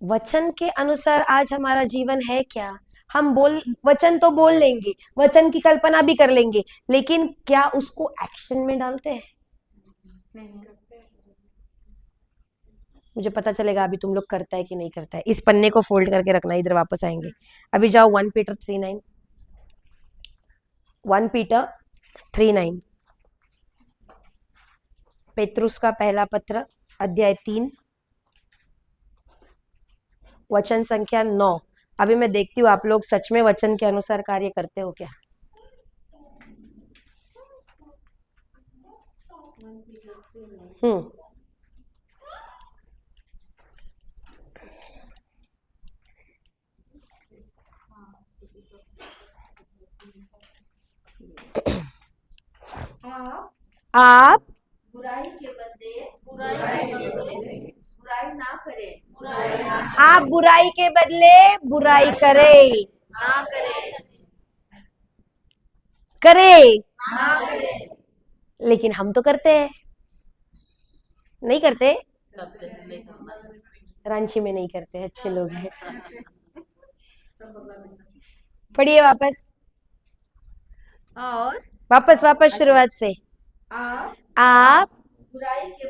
वचन के अनुसार आज हमारा जीवन है क्या? हम वचन तो बोल लेंगे, वचन की कल्पना भी कर लेंगे, लेकिन क्या उसको एक्शन में डालते हैं? मुझे पता चलेगा अभी तुम लोग करता है कि नहीं करता है। इस पन्ने को फोल्ड करके रखना, इधर वापस आएंगे। अभी जाओ 1 पीटर 3:9, 1 पीटर 3:9, पेतरुस का पहला पत्र अध्याय 3 वचन संख्या 9। अभी मैं देखती हूँ आप लोग सच में वचन के अनुसार कार्य करते हो क्या। आप बुराई के बदले बुराई ना करें, आप बुराई के बदले बुराई ना करें। लेकिन हम तो करते हैं, नहीं करते? रांची में नहीं करते, अच्छे लोग हैं। पढ़िए वापस, और वापस शुरुआत से। आप बुराई के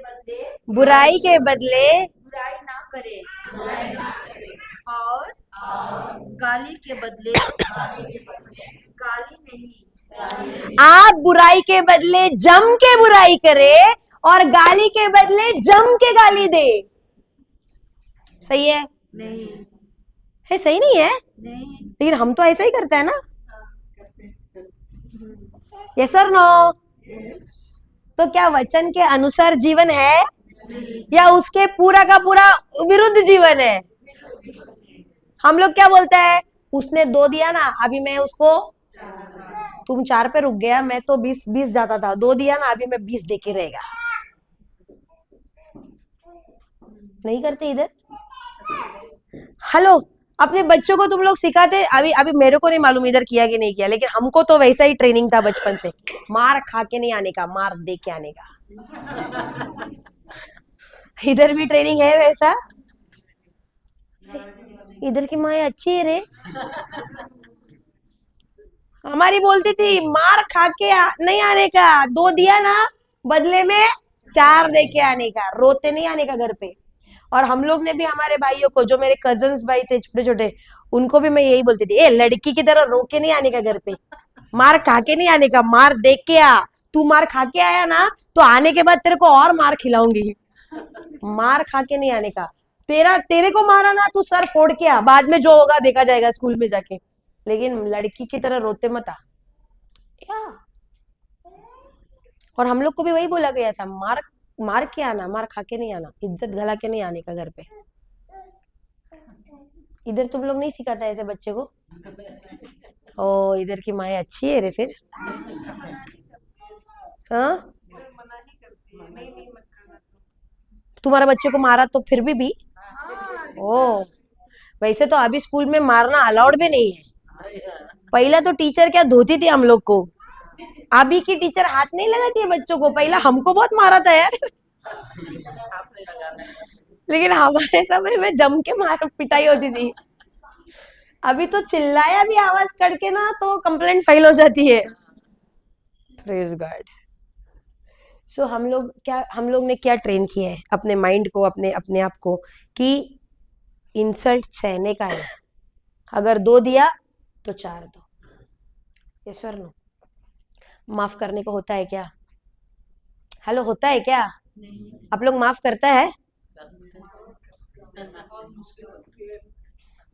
बदले बुराई ना करें, और गाली के बदले गाली नहीं। आप बुराई के बदले जम के बुराई करे और गाली के बदले जम के गाली दे। सही है? नहीं है, सही नहीं है? नहीं। लेकिन हम तो ऐसा ही करते हैं ना। यस और नो? तो क्या वचन के अनुसार जीवन है या उसके पूरा का पूरा विरुद्ध जीवन है? हम लोग क्या बोलते हैं, उसने 2 दिया ना, अभी मैं उसको, तुम 4 पे रुक गया, मैं तो 20 जाता था, 2 दिया ना, अभी मैं 20 देके रहेगा। नहीं करते इधर? हेलो, अपने बच्चों को तुम लोग सिखाते? अभी मेरे को नहीं मालूम इधर किया कि नहीं किया, लेकिन हमको तो वैसा ही ट्रेनिंग था बचपन से, मार खा के नहीं आने का, मार दे के आने का। इधर भी ट्रेनिंग है वैसा? इधर की माँ अच्छी है रे। हमारी बोलती थी मार खा के नहीं आने का, 2 दिया ना बदले में 4 दे के आने का, रोते नहीं आने का घर पे। और हम लोग ने भी हमारे भाइयों को, जो मेरे कजन्स भाई थे छोटे छोटे, उनको भी मैं यही बोलती थी, ए लड़की की तरह रो के नहीं आने का घर पे, मार खा के नहीं आने का, मार देख के आ। तू मार खा के आया ना तो आने के बाद तेरे को और मार खिलाऊंगी। मार खा के नहीं आने का। तेरे को मारा ना, तू सर फोड़ के आ, बाद में जो होगा देखा जाएगा स्कूल में जाके, लेकिन लड़की की तरह रोते मत आ। और हम लोग को भी वही बोला गया था, मार के आना, मार खा के नहीं आना, इज्जत गला के नहीं आने का घर पे। इधर तुम लोग नहीं सिखाता ऐसे बच्चे को? ओ, इधर की माँ अच्छी है रे फिर। हाँ, तुम्हारे बच्चे को मारा तो फिर भी? ओ, वैसे तो अभी स्कूल में मारना अलाउड भी नहीं है। पहला तो टीचर क्या धोती थी हम लोग को, अभी की टीचर हाथ नहीं लगाती है बच्चों को। पहला हमको बहुत मारा था यार, लेकिन हमारे समय में जम के मार पिटाई होती थी। अभी तो चिल्लाया भी आवाज करके ना तो कंप्लेंट फाइल हो जाती है। Praise God. सो हम लोग ने क्या ट्रेन किया है अपने माइंड को, अपने आप को, कि इंसल्ट सहने का है। अगर 2 दिया तो 4 दो। यस और नो? माफ करने को होता है क्या? हेलो, होता है क्या? आप लोग माफ करता है?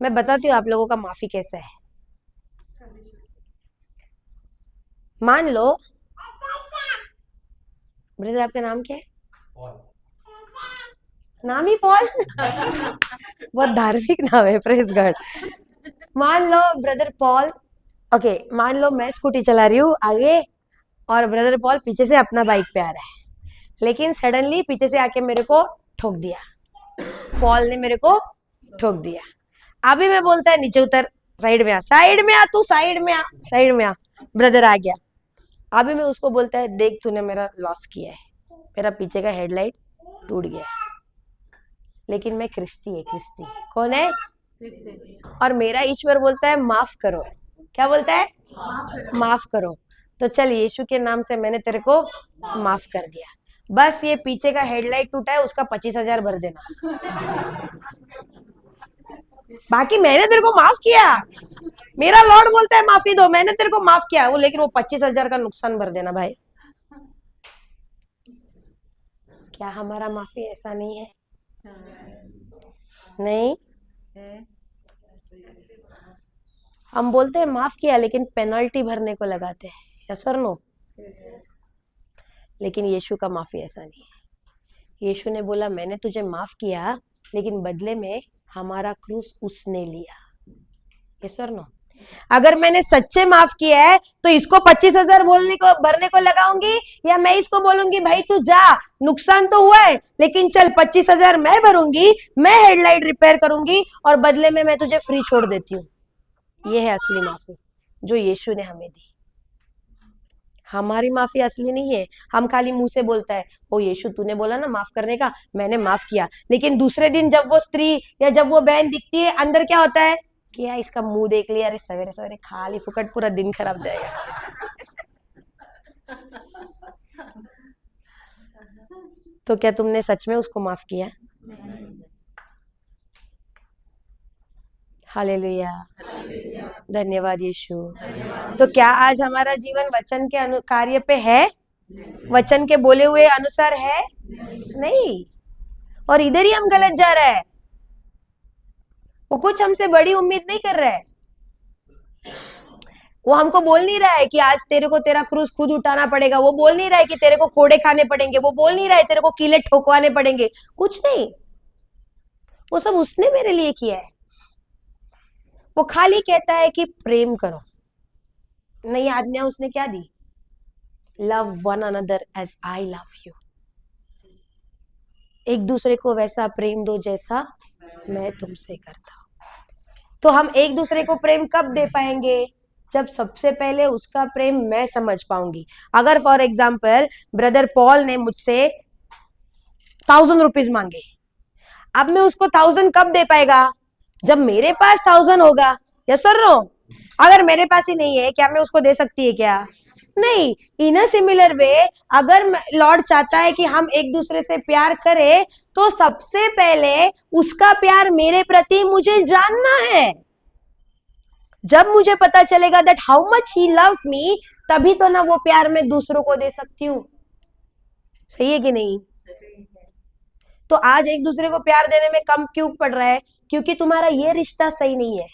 मैं बताती हूँ आप लोगों का माफी कैसा है। मान लो, ब्रदर आपका नाम क्या है? नाम ही पॉल। बहुत धार्मिक नाम है, प्रेज गॉड। मान लो ब्रदर पॉल, ओके, मान लो मैं स्कूटी चला रही हूँ आगे और ब्रदर पॉल पीछे से अपना बाइक पे आ रहा है, लेकिन सडनली पीछे से आके मेरे को ठोक दिया। पॉल ने मेरे को ठोक दिया। अभी मैं बोलता है नीचे उतर, साइड में आ, साइड में आ, तू साइड में आ, साइड में आ। ब्रदर आ गया। अभी मैं उसको बोलता है, देख तूने मेरा लॉस किया है, मेरा पीछे का हेडलाइट टूट गया है, लेकिन मैं क्रिस्ती है, क्रिस्ती कौन है? और मेरा ईश्वर बोलता है माफ करो। क्या बोलता है? माफ करो। तो चल यीशु के नाम से मैंने तेरे को माफ कर दिया, बस ये पीछे का हेडलाइट टूटा है, उसका 25,000 भर देना, बाकी मैंने तेरे को माफ किया। मेरा लॉर्ड बोलता है माफी दो, मैंने तेरे को माफ किया वो, लेकिन वो 25,000 का नुकसान भर देना भाई। क्या हमारा माफी ऐसा नहीं है? नहीं, हम बोलते हैं माफ किया, लेकिन पेनल्टी भरने को लगाते हैं। यस और नो? लेकिन यीशु का माफी ऐसा नहीं है। यीशु ने बोला मैंने तुझे माफ किया, लेकिन बदले में हमारा क्रूस उसने लिया। यस और नो? अगर मैंने सच्चे माफ किया है तो इसको 25,000 बोलने को भरने को लगाऊंगी, या मैं इसको बोलूंगी भाई तू जा, नुकसान तो हुआ है लेकिन चल 25,000 मैं भरूंगी, मैं हेडलाइट रिपेयर करूंगी और बदले में मैं तुझे फ्री छोड़ देती हूँ। ये है असली माफी जो यीशु ने हमें दी। हमारी माफी असली नहीं है। हम खाली मुंह से बोलता है ओ यीशु तूने बोला ना माफ करने का, मैंने माफ किया, लेकिन दूसरे दिन जब वो स्त्री या जब वो बहन दिखती है, अंदर क्या होता है? क्या इसका मुंह देख लिया, अरे सवेरे सवेरे खाली फुकट पूरा दिन खराब जाएगा। तो क्या तुमने सच में उसको माफ किया? हालेलुया, धन्यवाद यीशु। तो क्या आज हमारा जीवन वचन के कार्य पे है? वचन के बोले हुए अनुसार है? नहीं। और इधर ही हम गलत जा रहे हैं। वो कुछ हमसे बड़ी उम्मीद नहीं कर रहा है। वो हमको बोल नहीं रहा है कि आज तेरे को तेरा क्रूस खुद उठाना पड़ेगा, वो बोल नहीं रहा है कि तेरे को कोड़े खाने पड़ेंगे, वो बोल नहीं रहा है तेरे को कीले ठोकवाने पड़ेंगे, कुछ नहीं। वो सब उसने मेरे लिए किया है। वो खाली कहता है कि प्रेम करो। नई आज्ञा उसने क्या दी? Love one another as I love you. एक दूसरे को वैसा प्रेम दो जैसा मैं तुमसे करता हूं। तो हम एक दूसरे को प्रेम कब दे पाएंगे? जब सबसे पहले उसका प्रेम मैं समझ पाऊंगी। अगर फॉर एग्जाम्पल ब्रदर पॉल ने मुझसे 1,000 रुपीज मांगे, अब मैं उसको 1,000 कब दे पाएगा? जब मेरे पास 1,000 होगा। यस और नो? अगर मेरे पास ही नहीं है, क्या मैं उसको दे सकती है क्या? नहीं। इन अ सिमिलर वे, अगर लॉर्ड चाहता है कि हम एक दूसरे से प्यार करें, तो सबसे पहले उसका प्यार मेरे प्रति मुझे जानना है। जब मुझे पता चलेगा that how much he loves me, तभी तो ना वो प्यार मैं दूसरों को दे सकती हूँ। सही है कि नहीं? तो आज एक दूसरे को प्यार देने में कम क्यों पड़ रहा है? क्योंकि तुम्हारा ये रिश्ता सही नहीं है।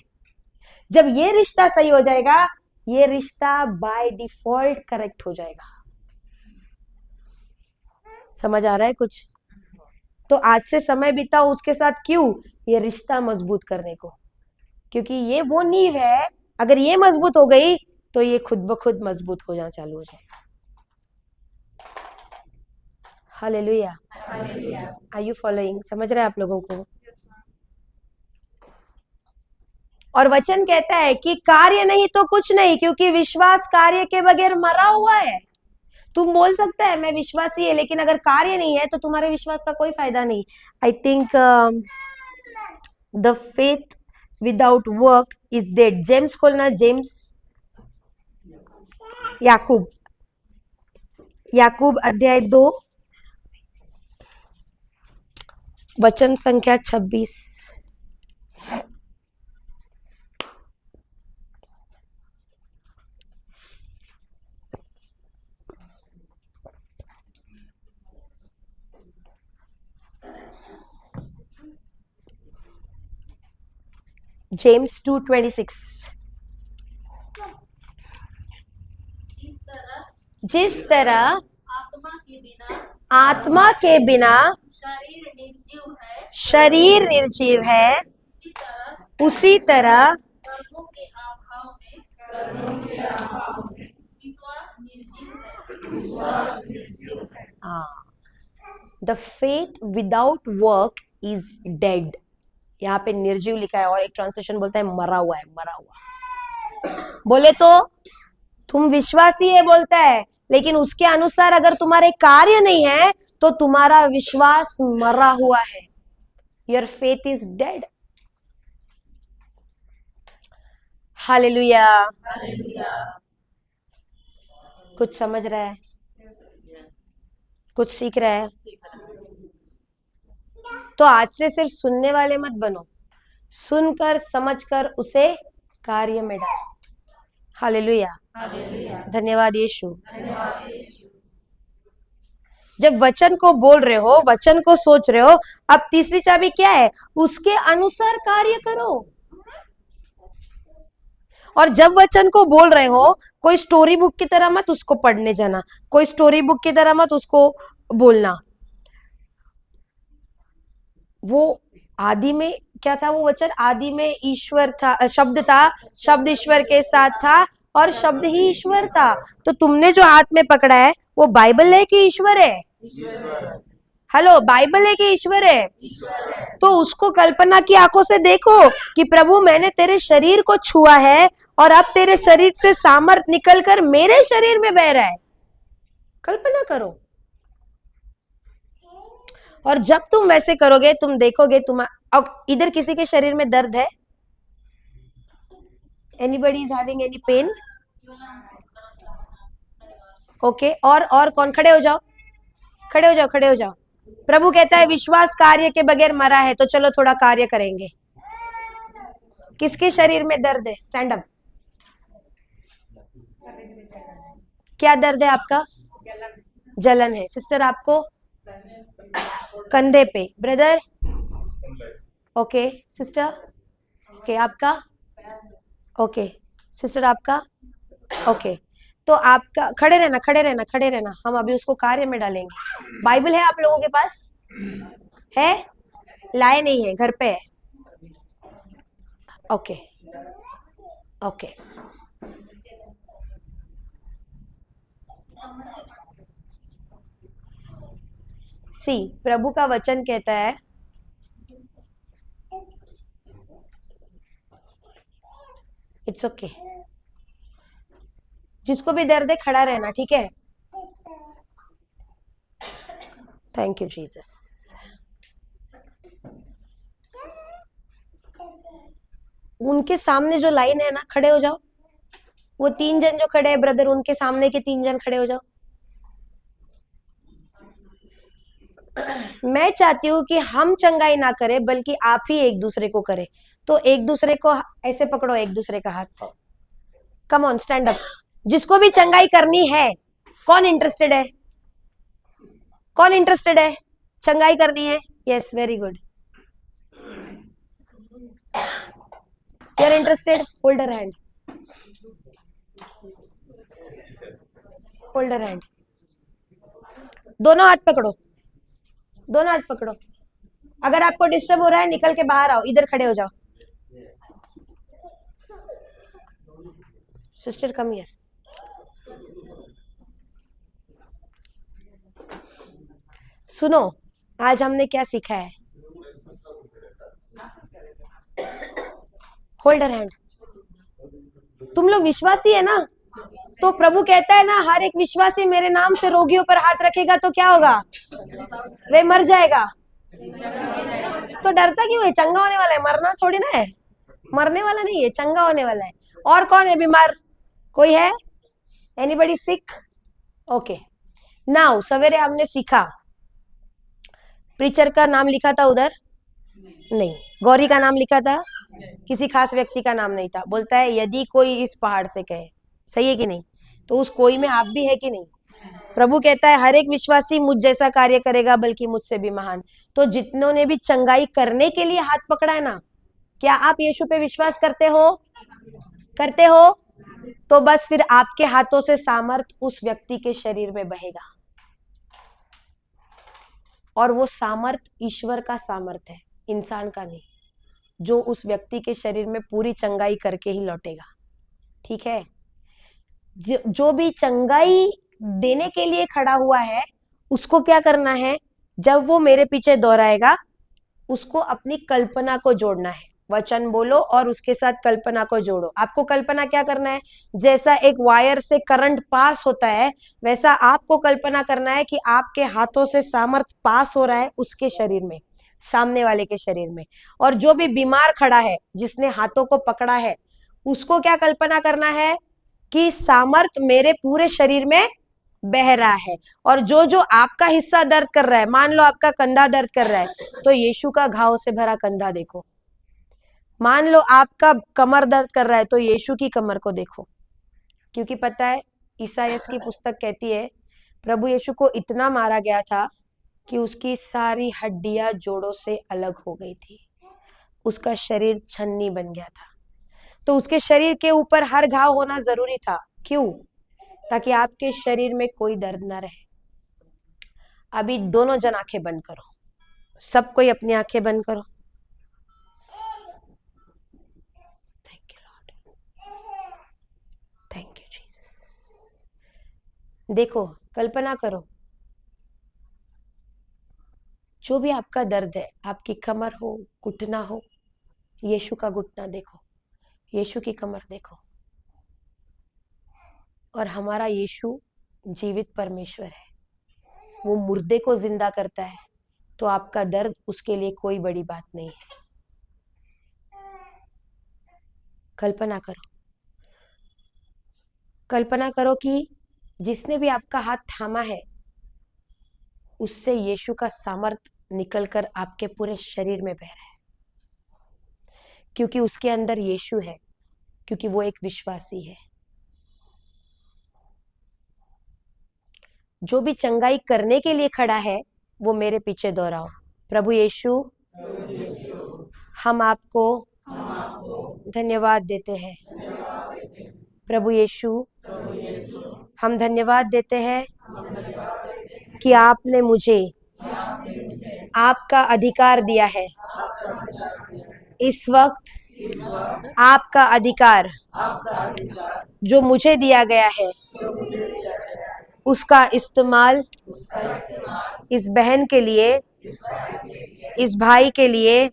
जब ये रिश्ता सही हो जाएगा, ये रिश्ता बाय डिफॉल्ट करेक्ट हो जाएगा। समझ आ रहा है कुछ? तो आज से समय बिताओ उसके साथ। क्यों? ये रिश्ता मजबूत करने को। क्योंकि ये वो नींव है, अगर ये मजबूत हो गई तो ये खुद ब खुद मजबूत हो जाना चालू हो जाएगा। हालेलुया। Are you following? समझ रहे हैं आप लोगों को? और वचन कहता है कि कार्य नहीं तो कुछ नहीं, क्योंकि विश्वास कार्य के बगैर मरा हुआ है। तुम बोल सकते हैं मैं विश्वासी है, लेकिन अगर कार्य नहीं है तो तुम्हारे विश्वास का कोई फायदा नहीं। I think the faith without work is dead. James खोलना, जेम्स, याकूब, याकूब अध्याय 2 वचन संख्या 26। James 2:26। जिस तरह आत्मा के बिना शरीर निर्जीव है, उसी तरह the faith without work is dead. यहाँ पे निर्जीव लिखा है और एक ट्रांसलेशन बोलता है मरा हुआ है, मरा हुआ। बोले तो तुम विश्वासी है बोलता है, लेकिन उसके अनुसार अगर तुम्हारे कार्य नहीं है तो तुम्हारा विश्वास मरा हुआ है। Your faith is dead. Hallelujah. कुछ समझ रहा है? कुछ सीख रहा है? तो आज से सिर्फ सुनने वाले मत बनो, सुनकर समझकर उसे कार्य में डालो। हालेलुया। धन्यवाद यीशु। जब वचन को बोल रहे हो, वचन को सोच रहे हो, अब तीसरी चाबी क्या है? उसके अनुसार कार्य करो। और जब वचन को बोल रहे हो, कोई स्टोरी बुक की तरह मत उसको पढ़ने जाना, कोई स्टोरी बुक की तरह मत उसको बोलना। वो आदि में क्या था? वो वचन आदि में ईश्वर था, शब्द था, शब्द ईश्वर के साथ था और शब्द ही ईश्वर था। तो तुमने जो हाथ में पकड़ा है वो बाइबल है कि ईश्वर है? हेलो, बाइबल है कि ईश्वर है? तो उसको कल्पना की आंखों से देखो कि प्रभु मैंने तेरे शरीर को छुआ है और अब तेरे शरीर से सामर्थ निकलकर मेरे शरीर में बह रहा है। कल्पना करो। और जब तुम वैसे करोगे, तुम देखोगे तुम। अब इधर किसी के शरीर में दर्द है? Anybody is having any pain? Okay. और कौन? खड़े हो जाओ, खड़े हो जाओ, खड़े हो जाओ। प्रभु कहता है विश्वास कार्य के बगैर मरा है, तो चलो थोड़ा कार्य करेंगे। किसके शरीर में दर्द है? Stand up. क्या दर्द है आपका? जलन है। सिस्टर आपको? कंधे पे। ब्रदर? ओके। सिस्टर? ओके। आपका? ओके। सिस्टर आपका? ओके। तो आपका खड़े रहना, खड़े रहना, खड़े रहना। हम अभी उसको कार्य में डालेंगे। बाइबल है आप लोगों के पास? है? लाए नहीं है, घर पे है। Okay okay. सी, प्रभु का वचन कहता है इट्स ओके। जिसको भी दर्द है खड़ा रहना, ठीक है? Thank you Jesus. उनके सामने जो लाइन है ना, खड़े हो जाओ। वो 3 जन जो खड़े हैं ब्रदर, उनके सामने के 3 जन खड़े हो जाओ। मैं चाहती हूँ कि हम चंगाई ना करें, बल्कि आप ही एक दूसरे को करें। तो एक दूसरे को ऐसे पकड़ो, एक दूसरे का हाथ। Come on, stand up. जिसको भी चंगाई करनी है, कौन इंटरेस्टेड है? कौन इंटरेस्टेड है? चंगाई करनी है? Yes, very good. You are interested? Hold her hand, hold her hand. दोनों हाथ पकड़ो, दोनों हाथ पकड़ो। अगर आपको डिस्टर्ब हो रहा है, निकल के बाहर आओ, इधर खड़े हो जाओ। Sister come here. सुनो, आज हमने क्या सीखा है? Hold her hand. तुम लोग विश्वासी है ना? तो प्रभु कहता है ना, हर एक विश्वासी मेरे नाम से रोगियों पर हाथ रखेगा तो क्या होगा? वे मर जाएगा। तो डरता क्यों है? चंगा होने वाला है, मरना थोड़ी ना है। मरने वाला नहीं है, चंगा होने वाला है। और कौन है बीमार? कोई है? एनीबडी सिक? ओके। नाउ सवेरे हमने सीखा, प्रीचर का नाम लिखा था उधर? नहीं। गौरी का नाम लिखा था? किसी खास व्यक्ति का नाम नहीं था। बोलता है यदि कोई इस पहाड़ से कहे, सही है कि नहीं? तो उस कोई में आप भी है कि नहीं? प्रभु कहता है हर एक विश्वासी मुझ जैसा कार्य करेगा, बल्कि मुझसे भी महान। तो जितनों ने भी चंगाई करने के लिए हाथ पकड़ा है ना, क्या आप यीशु पे विश्वास करते हो? करते हो? तो बस फिर आपके हाथों से सामर्थ उस व्यक्ति के शरीर में बहेगा, और वो सामर्थ ईश्वर का सामर्थ है, इंसान का नहीं, जो उस व्यक्ति के शरीर में पूरी चंगाई करके ही लौटेगा। ठीक है? जो भी चंगाई देने के लिए खड़ा हुआ है, उसको क्या करना है? जब वो मेरे पीछे दोहराएगा, उसको अपनी कल्पना को जोड़ना है। वचन बोलो और उसके साथ कल्पना को जोड़ो। आपको कल्पना क्या करना है? जैसा एक वायर से करंट पास होता है, वैसा आपको कल्पना करना है कि आपके हाथों से सामर्थ पास हो रहा है उसके शरीर में, सामने वाले के शरीर में। और जो भी बीमार खड़ा है, जिसने हाथों को पकड़ा है, उसको क्या कल्पना करना है कि सामर्थ मेरे पूरे शरीर में बह रहा है। और जो जो आपका हिस्सा दर्द कर रहा है, मान लो आपका कंधा दर्द कर रहा है, तो यीशु का घाव से भरा कंधा देखो। मान लो आपका कमर दर्द कर रहा है, तो यीशु की कमर को देखो। क्योंकि पता है, ईसाइयास की पुस्तक कहती है प्रभु यीशु को इतना मारा गया था कि उसकी सारी हड्डियां जोड़ों से अलग हो गई थी, उसका शरीर छन्नी बन गया था। तो उसके शरीर के ऊपर हर घाव होना जरूरी था। क्यों? ताकि आपके शरीर में कोई दर्द ना रहे। अभी दोनों जन आंखें बंद करो, सब कोई अपनी आंखें बंद करो। Thank you Lord, thank you Jesus. देखो, कल्पना करो, जो भी आपका दर्द है, आपकी कमर हो, घुटना हो, यीशु का घुटना देखो, यीशु की कमर देखो। और हमारा यीशु जीवित परमेश्वर है, वो मुर्दे को जिंदा करता है। तो आपका दर्द उसके लिए कोई बड़ी बात नहीं है। कल्पना करो, कल्पना करो कि जिसने भी आपका हाथ थामा है, उससे यीशु का सामर्थ निकलकर आपके पूरे शरीर में बह रहा है। क्योंकि उसके अंदर यीशु है, क्योंकि वो एक विश्वासी है। जो भी चंगाई करने के लिए खड़ा है, वो मेरे पीछे दोहराओ। प्रभु यीशु, हम आपको धन्यवाद देते हैं। प्रभु यीशु, हम धन्यवाद देते हैं कि आपने मुझे आपका अधिकार दिया है। इस वक्त आपका अधिकार जो मुझे दिया गया है, उसका इस्तेमाल इस बहन के लिए, इस भाई के लिए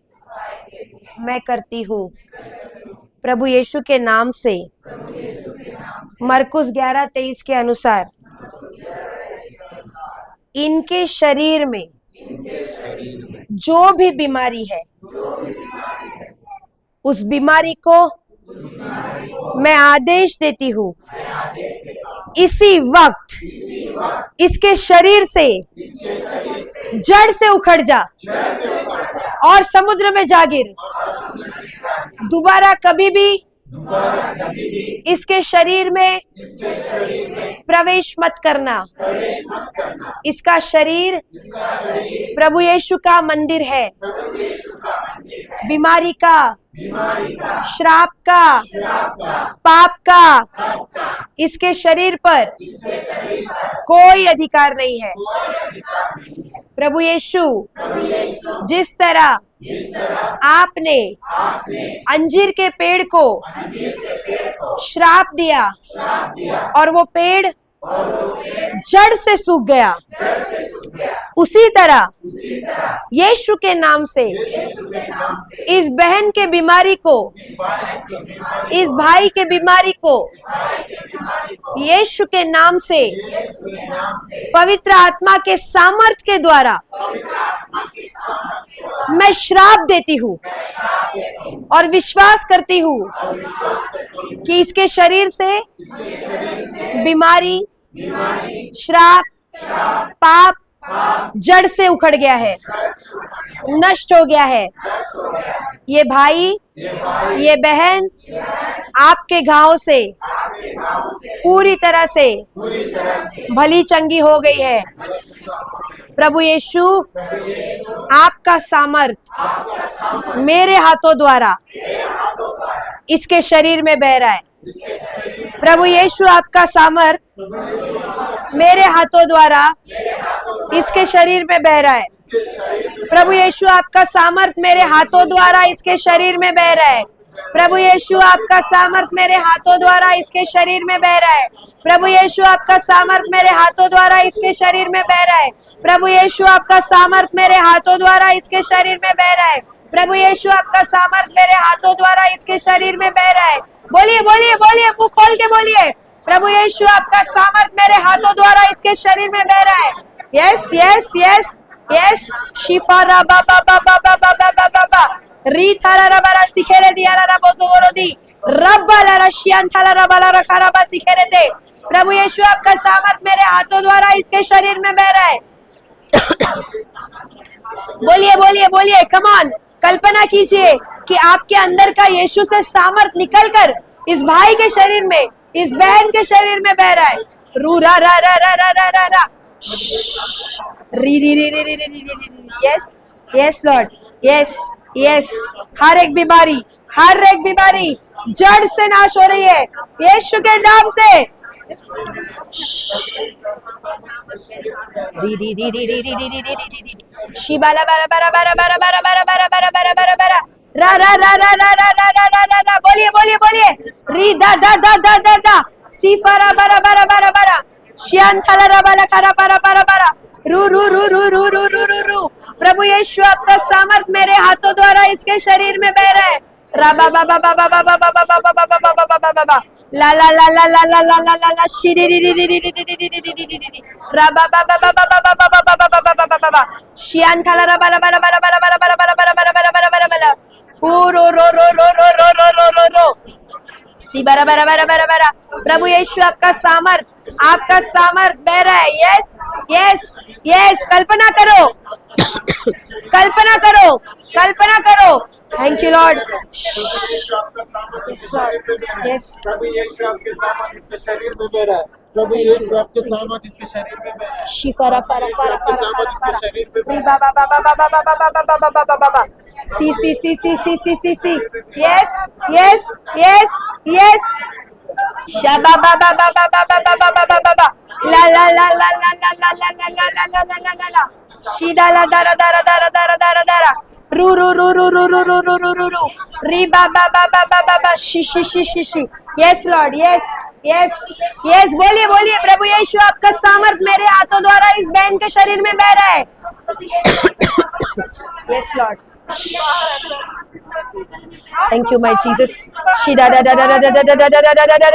मैं करती हूँ। प्रभु यीशु के नाम से, मरकुस 11:23 के अनुसार इनके शरीर में जो भी बीमारी है, उस बीमारी को मैं आदेश देती हूँ, इसी वक्त इसके शरीर से जड़ से उखड़ जा और समुद्र में जा गिर। दोबारा कभी भी इसके शरीर में प्रवेश मत करना। इसका शरीर प्रभु यीशु का मंदिर है। बीमारी का, श्राप का, पाप का इसके शरीर पर कोई अधिकार नहीं है। प्रभु यीशु, जिस तरह आपने अंजीर के पेड़ को श्राप दिया और वो पेड़ जड़ से सूख गया, उसी तरह यीशु के नाम से इस बहन के बीमारी को, इस भाई के बीमारी को यीशु के नाम से पवित्र आत्मा के सामर्थ के द्वारा मैं श्राप देती हूँ और विश्वास करती हूँ कि इसके शरीर से बीमारी, श्राप, पाप जड़ से उखड़ गया है, नष्ट हो गया है। ये भाई, ये बहन आपके घाव से पूरी तरह से भली चंगी हो गई है। प्रभु यीशु, आपका सामर्थ मेरे हाथों द्वारा इसके शरीर में बह रहा है। प्रभु यीशु, आपका सामर्थ मेरे हाथों द्वारा इसके शरीर में बह रहा है। प्रभु यीशु, आपका सामर्थ मेरे हाथों द्वारा इसके शरीर में बह रहा है। प्रभु यीशु आपका सामर्थ मेरे हाथों द्वारा इसके शरीर में बह रहा है। प्रभु यीशु आपका सामर्थ मेरे हाथों द्वारा इसके शरीर में बह रहा है। प्रभु यीशु आपका सामर्थ मेरे हाथों द्वारा इसके शरीर में बह रहा है। प्रभु यीशु आपका सामर्थ मेरे हाथों द्वारा इसके शरीर में बह रहा है। बोलिए बोलिए बोलिए, मुंह खोल के बोलिए, प्रभु यीशु आपका सामर्थ मेरे हाथों द्वारा इसके शरीर में बह रहा है। यस यस यस यस, शिफा रा बा बा बा बा बा बा बा बा बा बा, री थारा रा बारा सिखेरे दिया रा बोतो बोलो दी, रब्बा ला रा शियान थाला रा बाला रा खारा बा सिखेरे दे। प्रभु यीशु आपका सामर्थ मेरे हाथों द्वारा इसके शरीर में बह रहा है। बोलिए बोलिए बोलिए, कम ऑन, कल्पना कीजिए कि आपके अंदर का यीशु से सामर्थ निकलकर इस भाई के शरीर में, इस बहन के शरीर में बह रहा है। रू रा रा रा रा रा रा रा रा, री री री री री री री, yes yes lord, yes yes, हर एक बीमारी जड़ से नाश हो रही है यीशु के नाम से। री री री री री री री री री री, शिबाला बारा बारा बारा बारा बारा बारा बारा बारा बारा बारा बारा, रा रा रा रा रा रा रा रा रा रा रा, बोलिए बोलिए बोलिए, री दा दा दा दा दा दा, सीफारा बारा बारा बारा बारा, शियान थाला रा बाला कारा बारा बारा बारा, रू रू रू रू रू रू रू रू रू। प्रभु यीशु आपका सामर्थ मेरे हाथों द्वारा इसके शरीर में बह रहा है। रा बा बा बा बा बा बा बा बा बा बा बा बा बा बा बा बा, ला ला ला ला ला ला ला ला ला ला, शिरी री री री री री री री री री री री, रा बा बा बा बा बा बा बा बा बा बा बा बा बा बा बा, शियान थाला रा बाला बाला बाला बाला बाला बाला बाला बाला बाला बाला बाला बाला बाला, ओ रो रो रो रो रो रो रो रो रो रो, सी बारा बारा बारा बारा बारा। प्रभु यीशु आपका सामर्थ बह रहा है। यस यस यस, कल्पना करो, कल्पना करो, कल्पना करो। Thank you Lord. यस, प्रभु यीशु आपके सामर्थ इसके शरीर में बह रहा है। प्रभु यीशु आपके सामर्थ इसके शरीर में बह रहा है। शिफारा फारा फारा फारा फारा फारा, शरीर में री बा बा बा बा बा बा बा बा बा बा बा बा बा बा, सी सी सी सी सी सी सी सी, यस यस यस यस, शबा बा बा बा बा बा बा बा बा बा बा बा, ला ला ला ला ला ला ला ला ला ला ला ला ला ला ला ला, शीदा ला दारा दारा दारा दारा दारा दारा, रू रू रू रू रू रू रू रू रू रू रू, री बा बा बा बा बा बा बा, she she she she she. Yes lord, yes yes yes, बोलिए बोलिए, प्रभु यीशु आपका सामर्थ मेरे हाथों द्वारा इस बहन के शरीर में बह रहा है। Yes lord, thank you my Jesus. शिदा दा दा दा दा दा दा दा दा दा दा दा दा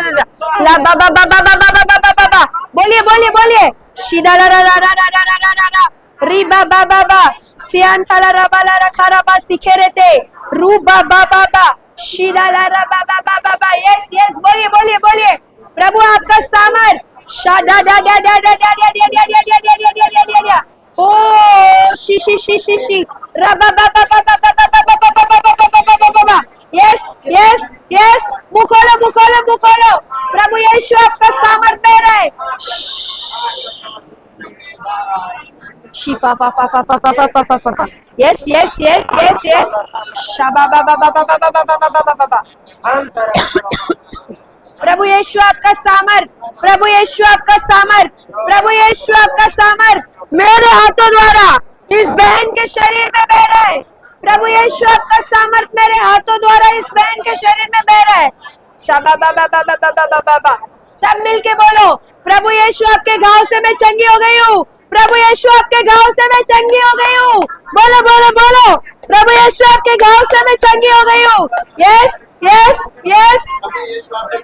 दा, ला बा बा बा बा बा बा बा बा बा बा, बोलिए बोलिए बोलिए, शिदा रा रा रा रा रा रा रा रा रा, री बा बा बा बा, सियान थाला रा बा ला रा खा रा बा सिखे रहते, रू बा बा बा बा, शिदा ला रा बा बा बा बा बा। यस यस, बोलिए बोलिए बोलिए, प्रभु आपका सामर्थ, शादा दा दा दा दा दा दा दा दा दा दा दा दा दा दा, oh she she she she she, रा बा बा बा बा बा बा बा बा बा बा बा बा बा बा बा। यस यस यस, मुंह खोलो मुंह खोलो मुंह खोलो, प्रभु यीशु आपका सामर्थ बह रहा है। शिफा फा फा फा फा फा फा फा फा फा, yes yes yes yes yes, शबा बा बा बा बा बा बा बा बा बा बा बा। प्रभु यीशु आपका सामर्थ, प्रभु यीशु आपका सामर्थ, प्रभु यीशु आपका सामर्थ मेरे हाथों द्वारा इस बहन के शरीर में बह रहा है। प्रभु यीशु आपका सामर्थ मेरे हाथों द्वारा इस बहन के शरीर में बह रहा है। शबा बा बा बा बा बा बा बा बा, सब मिलके बोलो, प्रभु यीशु आपके घाव से मैं चंगी हो गई हूँ। प्रभु यीशु आपके घाव से मैं चंगी हो गई हूँ। बोलो बोलो बोलो, प्रभु यीशु आपके घाव से मैं चंगी हो गई हूँ। यस यस यस,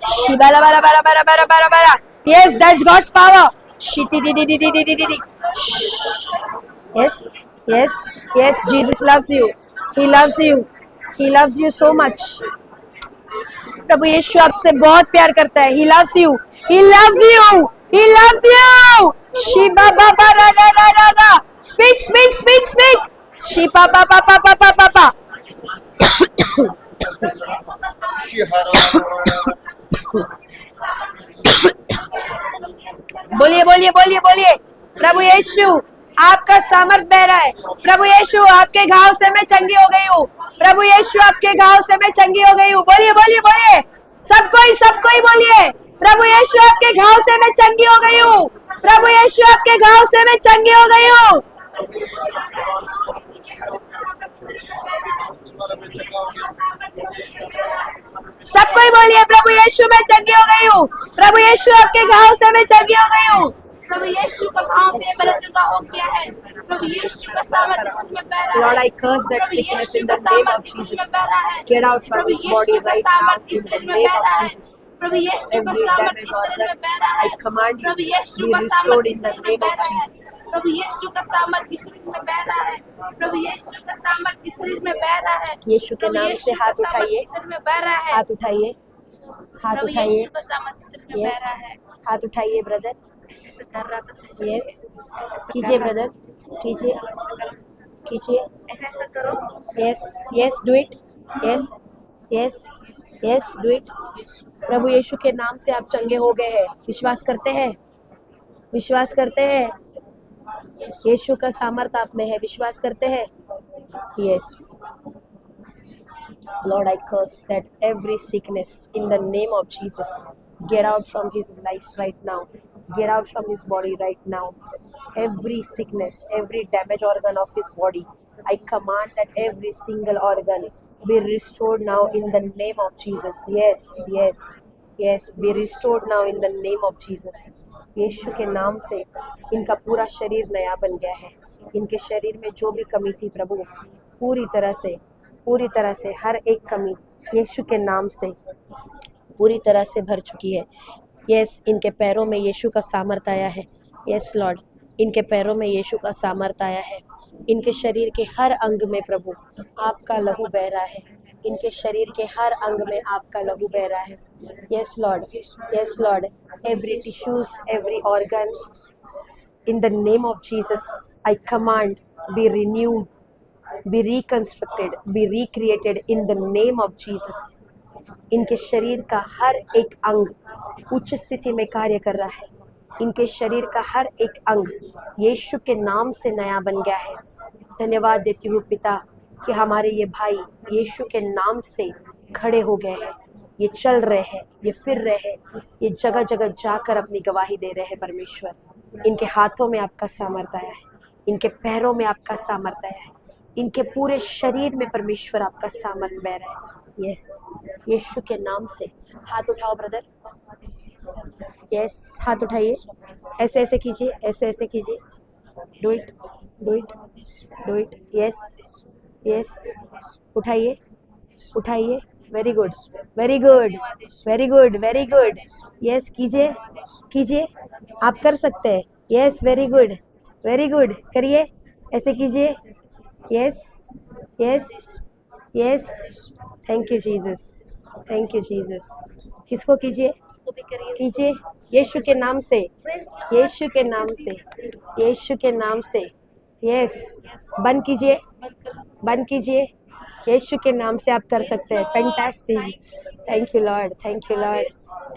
शिबाला बारा बारा बारा बारा बारा बारा, यस, दैट्स गॉड्स पावर। शिटी डी डी डी डी डी डी डी, yes yes yes, Jesus loves you, he loves you, he loves you so much. प्रभु यीशु आपसे बहुत प्यार करता है। He loves you, he loves you, he loves you. शिबा बा बा रा रा रा रा रा, स्पीक स्पीक स्पीक स्पीक, शिबा बा बा बा बा बा बा बा। बोलिए बोलिए बोलिए बोलिए, प्रभु यीशु आपका सामर्थ बह रहा है। प्रभु यीशु आपके घाव से मैं चंगी हो गई हूँ। प्रभु यीशु आपके घाव से मैं चंगी हो गई हूँ। बोलिए बोलिए बोलिए, सब कोई बोलिए, प्रभु यीशु आपके घाव से मैं चंगी हो गई हूँ। प्रभु यीशु आपके घाव से मैं चंगी हो गई हूँ। सब कोई बोलिए, प्रभु यीशु मैं चंगी हो गई हूँ। प्रभु यीशु आपके घाव से मैं चंगी हो गई हूँ। प्रभु यीशु का भाव से मेरा चंगा हो गया है। प्रभु यीशु का सामर्थ्य इस में बह रहा है। Lord, I curse that Prabhu sickness Yeshu in का the name of सामर्थ्य इस Jesus. में बह रहा है। Get out from Prabhu his body यीशु का right now सामर्थ्य in इस the में name बह of रहा है। Jesus. प्रभु यीशु का Every सामर्थ्य damaged इस में organ, बह रहा है। I command you Prabhu Yeshu be का restored सामर्थ्य in इस the में name बह of रहा है। Jesus. प्रभु यीशु का सामर्थ्य इस में बह रहा है। प्रभु यीशु का सामर्थ्य इस में बह रहा है। यीशु के प्रभु नाम से यीशु का हाथ सामर्थ्य उठाइए, इस में बह रहा है। हाथ उठाइए, हाथ प्रभु उठाइए। यीशु का सामर्थ्य इस में बह यस, रहा है। हाथ उठाइए ब्रदर। ऐसे कर रहा था सिस्टर। यस, ऐसे कीजिए कर रहा ब्रदर, था। कीजिए, कीजिए। ऐसे ऐसे करो। Yes, yes, do it. Yes, yes, yes, do it. प्रभु यीशु के नाम से आप चंगे हो गए हैं। विश्वास करते हैं, विश्वास करते हैं। यीशु का सामर्थ आप में है, विश्वास करते हैं। Yes, Lord, I curse that every sickness in the name of Jesus, get out from his life right now. Get out from his body right now. Every sickness, every damaged organ of his body, I command that every single organ be restored now in the name of Jesus. Yes, yes, yes, be restored now in the name of Jesus. यीशु के नाम से इनका पूरा शरीर नया बन गया है। इनके शरीर में जो भी कमी थी प्रभु, पूरी तरह से हर एक कमी यीशु के नाम से पूरी तरह से भर चुकी है। यस, इनके पैरों में यीशु का सामर्थ आया है। यस लॉर्ड, इनके पैरों में यीशु का सामर्थ आया है। इनके शरीर के हर अंग में प्रभु आपका लहू बह रहा है। इनके शरीर के हर अंग में आपका लहू बह रहा है। Yes lord, yes Lord, every tissues, every organ, in the name of Jesus, I command, be renewed, be reconstructed, be recreated in the name of Jesus. इनके शरीर का हर एक अंग उच्च स्थिति में कार्य कर रहा है। इनके शरीर का हर एक अंग यीशु के नाम से नया बन गया है। धन्यवाद देती हूँ पिता कि हमारे ये भाई यीशु के नाम से खड़े हो गए हैं। ये चल रहे हैं, ये फिर रहे हैं, ये जगह जगह जाकर अपनी गवाही दे रहे हैं। परमेश्वर, इनके हाथों में आपका सामर्थ आया है, इनके पैरों में आपका सामर्थ आया है, इनके पूरे शरीर में परमेश्वर आपका सामर्थ बह रहा है। यस, यीशु के नाम से हाथ उठाओ ब्रदर। यस, हाथ उठाइए, ऐसे ऐसे कीजिए, ऐसे ऐसे कीजिए। Do it, do it, do it. Yes, yes, उठाइए, उठाइए। Very good, very good, very good, very good. Yes, कीजिए, कीजिए, आप कर सकते हैं। Yes, very good, very good, करिए, ऐसे कीजिए। Yes, yes, yes, thank you Jesus, thank you Jesus. किसको कीजिए, कीजिए, यीशु के नाम से, यीशु के नाम से, यीशु के नाम से। यस, बंद कीजिए, बंद कीजिए। यीशु के नाम से आप कर सकते हैं। Fantastic, thank you Lord, thank you Lord,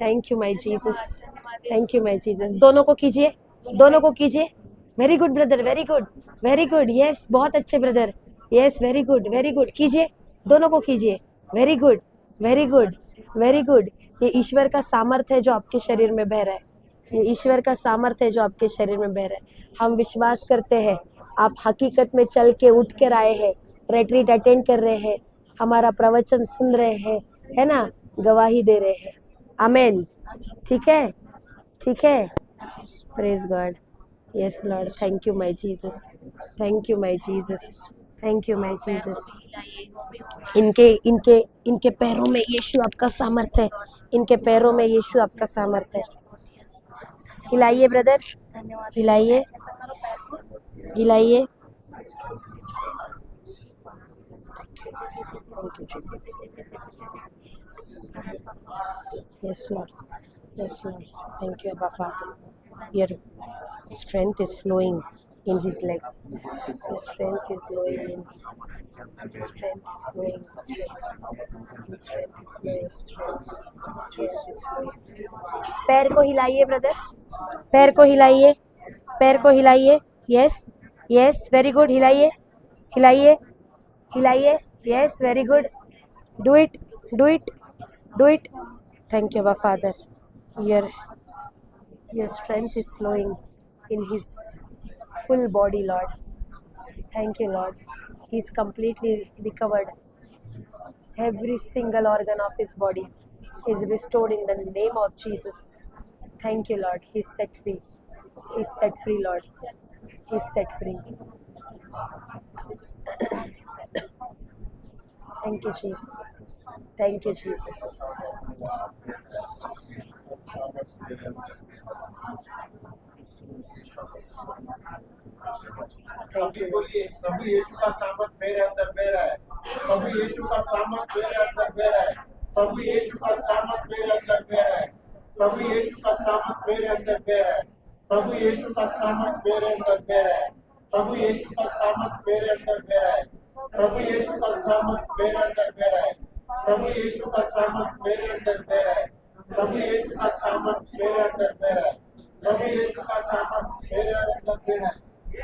thank you my Jesus, thank you my Jesus. दोनों को कीजिए, दोनों को कीजिए। Very good brother, very good, very good. Yes, बहुत अच्छे brother. Yes, very good, very good, कीजिए, दोनों को कीजिए। Very good, very good, very good. ये ईश्वर का सामर्थ है जो आपके शरीर में बह रहा है। ये ईश्वर का सामर्थ है जो आपके शरीर में बह रहा है। हम विश्वास करते हैं आप हकीकत में चल के उठ कर आए हैं, रेट्रीट अटेंड कर रहे हैं, हमारा प्रवचन सुन रहे हैं, है ना, गवाही दे रहे हैं। आमेन। ठीक है, ठीक है। Praise God. Yes lord, thank you my Jesus, thank you my Jesus, thank you my Jesus. इनके इनके इनके पैरों में यीशु आपका सामर्थ है। इनके पैरों में यीशु आपका सामर्थ है। हिलाइए brother, हिलाइए, हिलाइए। Thank you, Jesus. Yes, Lord. Yes, Lord. Thank you, Abba Father. Your strength is flowing in his legs. Your strength is flowing in his strength is flowing. His strength is flowing. Strength is flowing. पैर को हिलाइए brother, पैर को हिलाइए, पैर को हिलाइए। Yes, yes, very good. हिलाइए, हिलाइए, हिलाइए। Yes, very good. Do it, do it, do it. Thank you Abba Father. Your strength is flowing in his full body, Lord. Thank you, Lord. he is completely recovered. Every single organ of his body is restored in the name of Jesus. Thank you, Lord. He is set free. He is set free, Lord. He is set free. Thank you, Jesus. Thank you, Jesus. अभी बोलिए, प्रभु यीशु का सामर्थ मेरे अंदर बह रहा है। प्रभु यीशु का सामर्थ मेरे अंदर बह रहा है। प्रभु यीशु का सामर्थ मेरे अंदर बह रहा है। प्रभु यीशु का सामर्थ मेरे अंदर बह रहा है। प्रभु यीशु का सामर्थ मेरे अंदर बह रहा है। प्रभु यीशु का सामर्थ मेरे अंदर बह रहा है। प्रभु यीशु का सामर्थ मेरे अंदर बह रहा है। प्रभु यीशु का सामर्थ मेरे अंदर बह रहा है। प्रभु यीशु का सामर्थ मेरे अंदर बह रहा है। प्रभु यीशु का सामर्थ मेरे अंदर बह रहा है।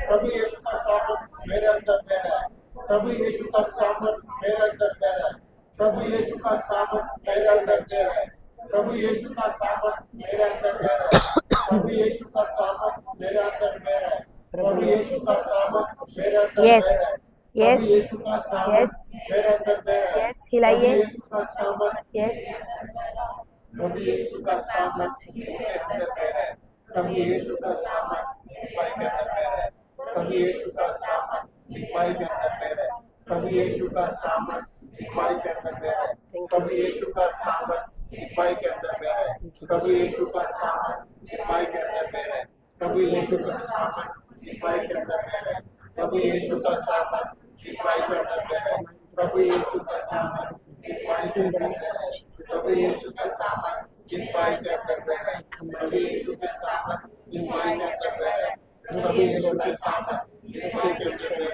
प्रभु यीशु का सामर्थ मेरे अंदर बह रहा है। प्रभु यीशु का सामर्थ मेरे अंदर बह रहा है। प्रभु यीशु का सामर्थ मेरे अंदर बह रहा है। प्रभु यीशु का सामर्थ मेरे अंदर बह रहा है। प्रभु यीशु का सामर्थ मेरे अंदर बह रहा है। प्रभु यीशु का सामर्थ मेरे अंदर बह Yes. रहा है। Yes. प्रभु यीशु का सामर्थ Yes. मेरे अंदर बह रहा है। Yes. हिलाइए. प्रभु यीशु का सामर्थ Yes. प्रभु यीशु का सामर्थ मेरे अंदर बह रहा है। प्रभु यीशु का सामर्थ इस भाई के अंदर बह रहा है। प्रभु यीशु का सामर्थ इस भाई के अंदर बह रहा है। प्रभु यीशु का सामर्थ इस भाई के अंदर बह रहा है। प्रभु यीशु का सामर्थ इस भाई के अंदर बह रहा है। प्रभु यीशु का सामर्थ इस भाई के अंदर बह रहा है। प्रभु यीशु का सामर्थ इस भाई के अंदर बह रहा है। प्रभु यीशु का सामर्थ इस भाई के अंदर बह रहा है। प्रभु यीशु का सामर्थ इस भाई के अंदर बह रहा है। प्रभु यीशु का सामर्थ इस भाई के अंदर बह रहा है। प्रभु यीशु का सामर्थ इस भाई के अंदर बह रहा है। प्रभु यीशु का सामर्थ इस भाई के अंदर बह रहा है।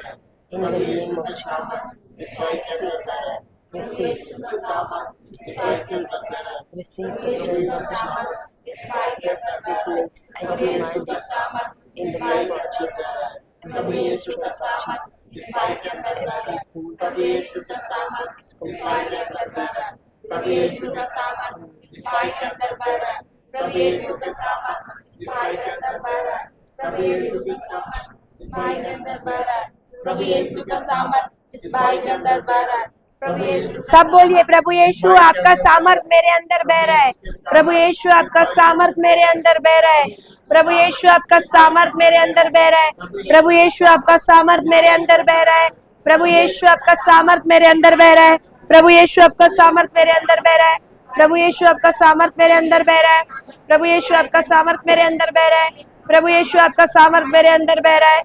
In the name of Jesus. इस भाई के अंदर बह रहा है। Receive. का सामर्थ इस भाई के अंदर बह रहा है। Receive the strength of Jesus. Yes, these legs, I command it in the name of Jesus. Receive the strength of Jesus. इस भाई के अंदर बह रहा है। प्रभु यीशु का सामर्थ इस भाई के अंदर बह रहा है। प्रभु यीशु का सामर्थ इस भाई के अंदर बह रहा है। प्रभु यीशु का सामर्थ इस भाई के अंदर बह रहा है। प्रभु यीशु का सामर्थ इस भाई के अंदर बह रहा है। प्रभु यीशु का सामर्थ इस भाई के अंदर बह रहा है। प्रभु यीशु सब बोलिए, प्रभु यीशु आपका सामर्थ मेरे अंदर बह रहा है। प्रभु यीशु आपका सामर्थ मेरे अंदर बह रहा है। प्रभु यीशु आपका सामर्थ मेरे अंदर बह रहा है। प्रभु यीशु आपका सामर्थ मेरे अंदर बह रहा है। प्रभु यीशु आपका सामर्थ मेरे अंदर बह रहा है। प्रभु यीशु आपका सामर्थ मेरे अंदर बह रहा है। प्रभु यीशु आपका सामर्थ मेरे अंदर बह रहा है। प्रभु यीशु आपका सामर्थ मेरे अंदर बह रहा है। प्रभु यीशु आपका सामर्थ मेरे अंदर बह रहा है।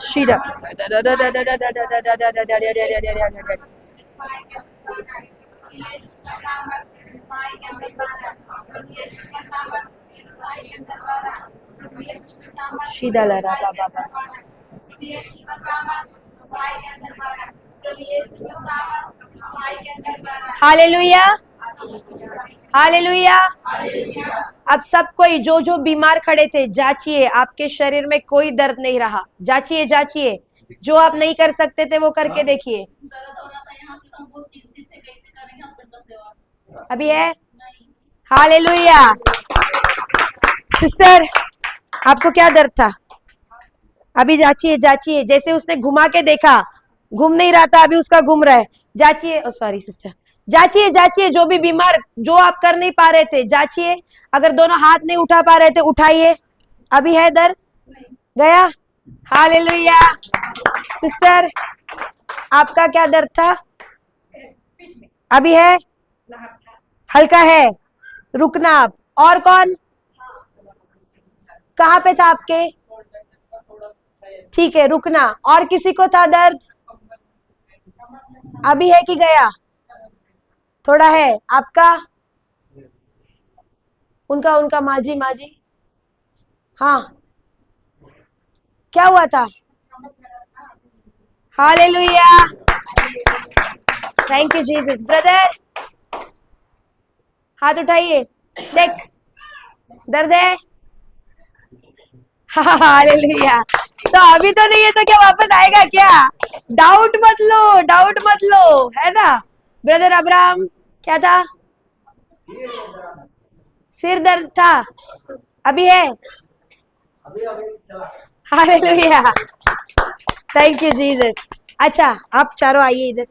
शीरा शीदा लरा बाबा। Hallelujah, hallelujah. अब सब कोई जो बीमार खड़े थे, जांचिए, आपके शरीर में कोई दर्द नहीं रहा। जांचिए, जांचिए, जो आप नहीं कर सकते थे वो करके देखिए। अभी है? हालेलुया। सिस्टर, आपको क्या दर्द था? अभी जांचिए, जांचिए। जैसे उसने घुमा के देखा, घूम नहीं रहा था, अभी उसका घूम रहा है। जांचिए। सॉरी सिस्टर, जांचिए, जांचिए। जो भी बीमार, जो आप कर नहीं पा रहे थे, जांचिए। अगर दोनों हाथ नहीं उठा पा रहे थे, उठाइए। अभी है दर्द? गया? हालेलुया। सिस्टर, आपका क्या दर्द था? अभी है? हल्का है? रुकना आप। और कौन? कहाँ पे था आपके? ठीक है, रुकना। और किसी को था दर्द? अभी है कि गया? थोड़ा है। आपका? उनका माजी, माजी। हाँ, क्या हुआ था? Hallelujah. Thank you Jesus. Brother, हाथ उठाइए, चेक। दर्द है? हालेलुया। तो अभी तो नहीं है तो क्या वापस आएगा क्या? डाउट मत लो, डाउट मत लो, है ना? ब्रदर अब्राहम, क्या था? सिर दर्द था। अभी है? हालेलुया। Thank you Jesus. अच्छा आप चारों आइए इधर.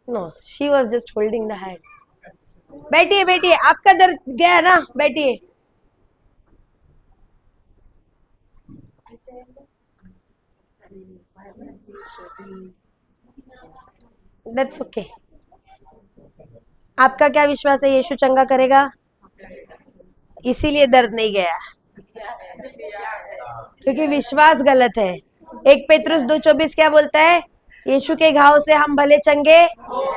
No she was just holding the hand. बैठिए बैठिए, आपका दर्द गया ना, बैठिए. That's okay. आपका क्या विश्वास है यीशु चंगा करेगा? इसीलिए दर्द नहीं गया, क्योंकि विश्वास गलत है. 1 पेतरुस 2:24 क्या बोलता है? यीशु के घाव से हम भले चंगे